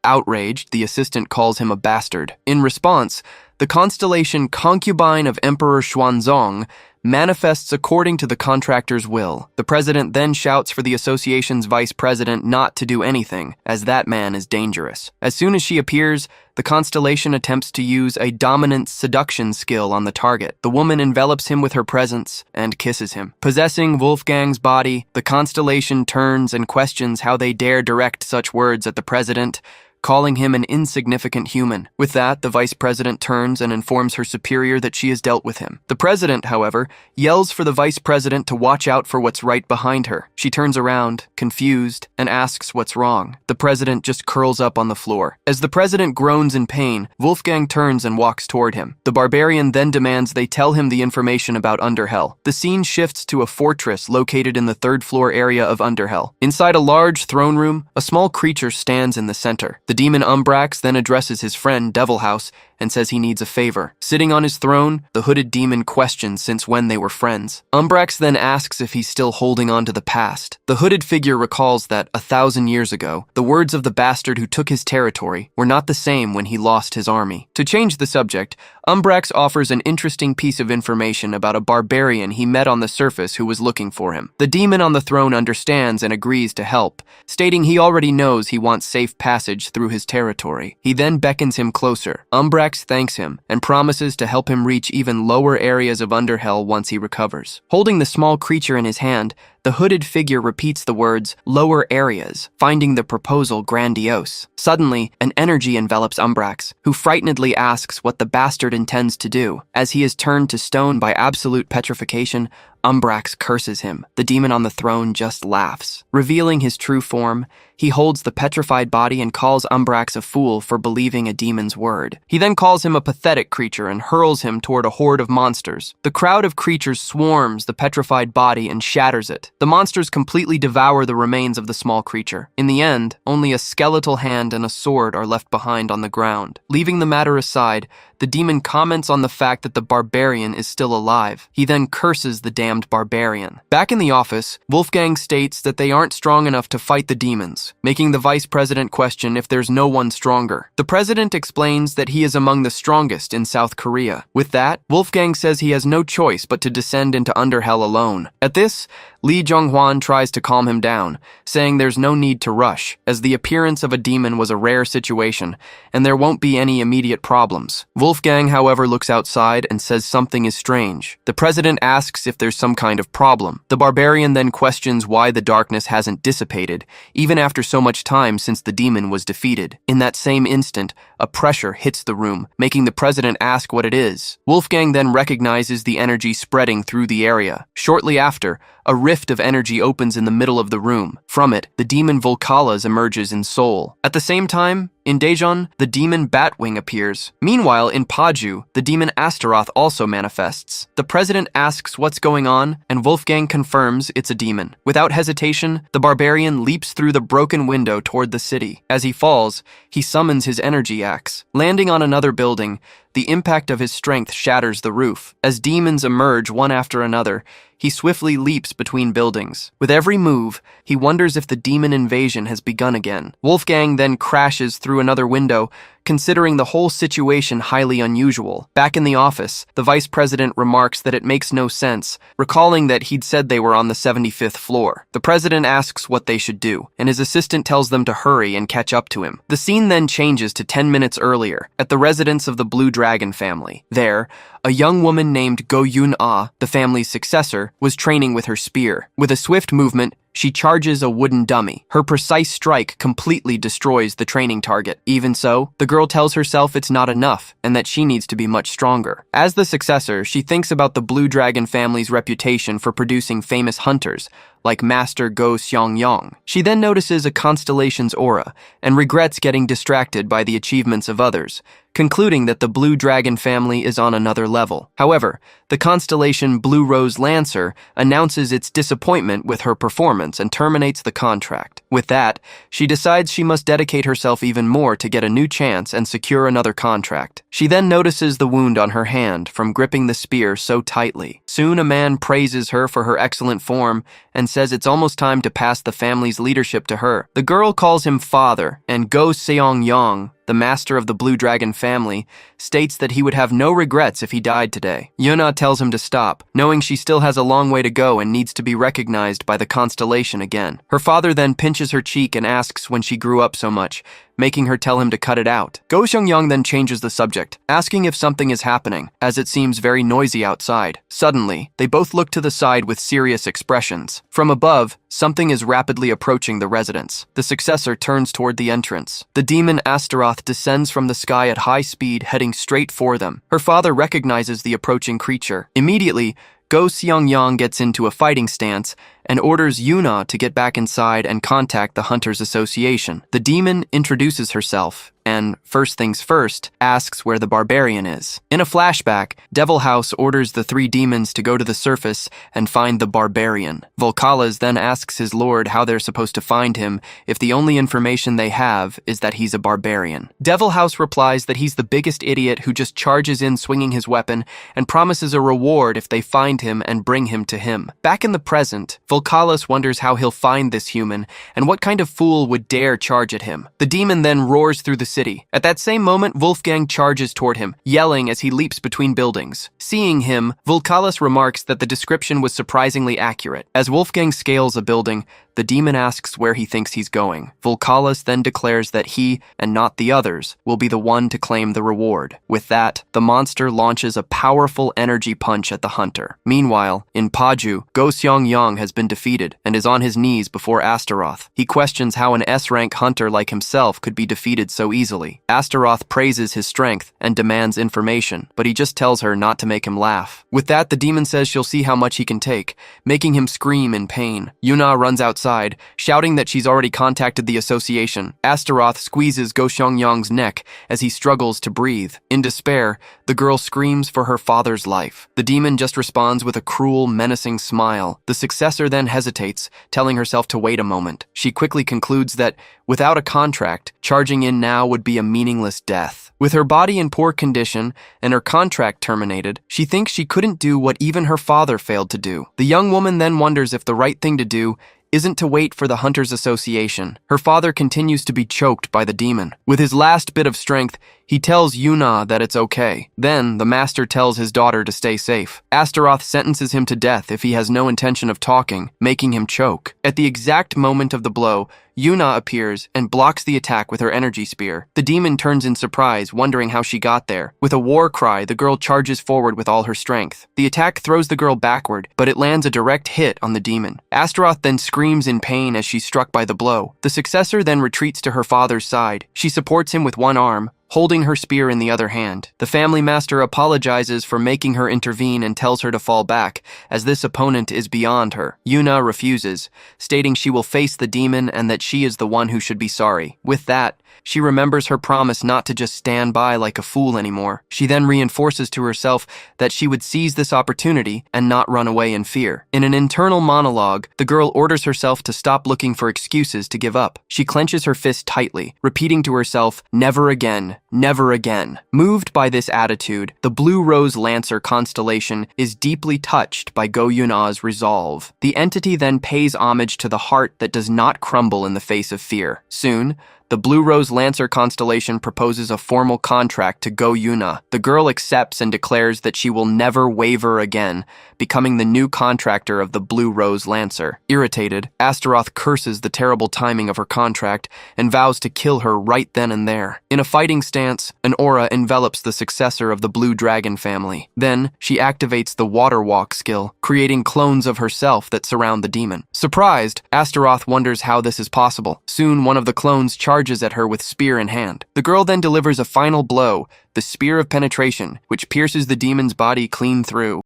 Outraged, the assistant calls him a bastard. In response, the constellation Concubine of Emperor Xuanzong manifests according to the contractor's will. The president then shouts for the association's vice president not to do anything, as that man is dangerous. As soon as she appears, the constellation attempts to use a dominant seduction skill on the target. The woman envelops him with her presence and kisses him. Possessing Wolfgang's body, the constellation turns and questions how they dare direct such words at the president, calling him an insignificant human. With that, the vice president turns and informs her superior that she has dealt with him. The president, however, yells for the vice president to watch out for what's right behind her. She turns around, confused, and asks what's wrong. The president just curls up on the floor. As the president groans in pain, Wolfgang turns and walks toward him. The barbarian then demands they tell him the information about Underhell. The scene shifts to a fortress located in the third-floor area of Underhell. Inside a large throne room, a small creature stands in the center. The demon Umbrax then addresses his friend Devilhouse and says he needs a favor. Sitting on his throne, the hooded demon questions since when they were friends. Umbrax then asks if he's still holding on to the past. The hooded figure recalls that 1,000 years ago, the words of the bastard who took his territory were not the same when he lost his army. To change the subject, Umbrax offers an interesting piece of information about a barbarian he met on the surface who was looking for him. The demon on the throne understands and agrees to help, stating he already knows he wants safe passage through his territory. He then beckons him closer. Umbrax thanks him and promises to help him reach even lower areas of Underhell once he recovers. Holding the small creature in his hand, the hooded figure repeats the words, lower areas, finding the proposal grandiose. Suddenly, an energy envelops Umbrax, who frightenedly asks what the bastard intends to do. As he is turned to stone by absolute petrification, Umbrax curses him. The demon on the throne just laughs. Revealing his true form, he holds the petrified body and calls Umbrax a fool for believing a demon's word. He then calls him a pathetic creature and hurls him toward a horde of monsters. The crowd of creatures swarms the petrified body and shatters it. The monsters completely devour the remains of the small creature. In the end, only a skeletal hand and a sword are left behind on the ground. Leaving the matter aside, the demon comments on the fact that the barbarian is still alive. He then curses the damned barbarian. Back in the office, Wolfgang states that they aren't strong enough to fight the demons, making the vice president question if there's no one stronger. The president explains that he is among the strongest in South Korea. With that, Wolfgang says he has no choice but to descend into Underhell alone. At this, Lee Jong-hwan tries to calm him down, saying there's no need to rush, as the appearance of a demon was a rare situation, and there won't be any immediate problems. Wolfgang, however, looks outside and says something is strange. The president asks if there's some kind of problem. The barbarian then questions why the darkness hasn't dissipated, even after so much time since the demon was defeated. In that same instant, a pressure hits the room, making the president ask what it is. Wolfgang then recognizes the energy spreading through the area. Shortly after, a rift of energy opens in the middle of the room. From it, the demon Volcalas emerges in Seoul. At the same time, in Daejeon, the demon Batwing appears. Meanwhile, in Paju, the demon Astaroth also manifests. The president asks what's going on, and Wolfgang confirms it's a demon. Without hesitation, the barbarian leaps through the broken window toward the city. As he falls, he summons his energy axe. Landing on another building, the impact of his strength shatters the roof. As demons emerge one after another, he swiftly leaps between buildings. With every move, he wonders if the demon invasion has begun again. Wolfgang then crashes through another window, considering the whole situation highly unusual. Back in the office, the vice president remarks that it makes no sense, recalling that he'd said they were on the 75th floor. The president asks what they should do, and his assistant tells them to hurry and catch up to him. The scene then changes to 10 minutes earlier, at the residence of the Blue Dragon family. There, a young woman named Go Yun-ah, the family's successor, was training with her spear. With a swift movement, she charges a wooden dummy. Her precise strike completely destroys the training target. Even so, the girl tells herself it's not enough and that she needs to be much stronger. As the successor, she thinks about the Blue Dragon family's reputation for producing famous hunters, like Master Go Xiangyang. She then notices a constellation's aura and regrets getting distracted by the achievements of others, concluding that the Blue Dragon family is on another level. However, the constellation Blue Rose Lancer announces its disappointment with her performance and terminates the contract. With that, she decides she must dedicate herself even more to get a new chance and secure another contract. She then notices the wound on her hand from gripping the spear so tightly. Soon a man praises her for her excellent form and says it's almost time to pass the family's leadership to her. The girl calls him father, and Go Seongyang, the master of the Blue Dragon family, states that he would have no regrets if he died today. Yuna tells him to stop, knowing she still has a long way to go and needs to be recognized by the constellation again. Her father then pinches her cheek and asks when she grew up so much, making her tell him to cut it out. Go Xiangyang then changes the subject, asking if something is happening, as it seems very noisy outside. Suddenly, they both look to the side with serious expressions. From above, something is rapidly approaching the residence. The successor turns toward the entrance. The demon Astaroth descends from the sky at high speed, heading straight for them. Her father recognizes the approaching creature. Immediately, Go Xiangyang gets into a fighting stance and orders Yuna to get back inside and contact the Hunters Association. The demon introduces herself and, first things first, asks where the Barbarian is. In a flashback, Devil House orders the three demons to go to the surface and find the Barbarian. Volcalas then asks his lord how they're supposed to find him if the only information they have is that he's a barbarian. Devil House replies that he's the biggest idiot who just charges in swinging his weapon and promises a reward if they find him and bring him to him. Back in the present, Volcalas wonders how he'll find this human and what kind of fool would dare charge at him. The demon then roars through the city. At that same moment, Wolfgang charges toward him, yelling as he leaps between buildings. Seeing him, Volcalas remarks that the description was surprisingly accurate. As Wolfgang scales a building, the demon asks where he thinks he's going. Volcalas then declares that he, and not the others, will be the one to claim the reward. With that, the monster launches a powerful energy punch at the hunter. Meanwhile, in Paju, Go Xiangyang has been defeated and is on his knees before Astaroth. He questions how an S-rank hunter like himself could be defeated so easily. Astaroth praises his strength and demands information, but he just tells her not to make him laugh. With that, the demon says she'll see how much he can take, making him scream in pain. Yuna runs outside, shouting that she's already contacted the association. Astaroth squeezes Go Xiangyang's neck as he struggles to breathe. In despair, the girl screams for her father's life. The demon just responds with a cruel, menacing smile. The successor then hesitates, telling herself to wait a moment. She quickly concludes that, without a contract, charging in now would be a meaningless death. With her body in poor condition and her contract terminated, she thinks she couldn't do what even her father failed to do. The young woman then wonders if the right thing to do isn't to wait for the Hunters Association. Her father continues to be choked by the demon. With his last bit of strength, he tells Yuna that it's okay. Then, the master tells his daughter to stay safe. Astaroth sentences him to death if he has no intention of talking, making him choke. At the exact moment of the blow, Yuna appears and blocks the attack with her energy spear. The demon turns in surprise, wondering how she got there. With a war cry, the girl charges forward with all her strength. The attack throws the girl backward, but it lands a direct hit on the demon. Astaroth then screams in pain as she's struck by the blow. The successor then retreats to her father's side. She supports him with one arm, holding her spear in the other hand. The family master apologizes for making her intervene and tells her to fall back, as this opponent is beyond her. Yuna refuses, stating she will face the demon and that she is the one who should be sorry. With that, she remembers her promise not to just stand by like a fool anymore. She then reinforces to herself that she would seize this opportunity and not run away in fear. In an internal monologue, the girl orders herself to stop looking for excuses to give up. She clenches her fist tightly, repeating to herself, "Never again. Never again." Moved by this attitude, the Blue Rose Lancer constellation is deeply touched by Go Yuna's resolve. The entity then pays homage to the heart that does not crumble in the face of fear. Soon, the Blue Rose Lancer constellation proposes a formal contract to Go Yuna. The girl accepts and declares that she will never waver again, becoming the new contractor of the Blue Rose Lancer. Irritated, Astaroth curses the terrible timing of her contract and vows to kill her right then and there. In a fighting stance, an aura envelops the successor of the Blue Dragon family. Then, she activates the Water Walk skill, creating clones of herself that surround the demon. Surprised, Astaroth wonders how this is possible. Soon, one of the clones charges at her with spear in hand. The girl then delivers a final blow, the Spear of Penetration, which pierces the demon's body clean through.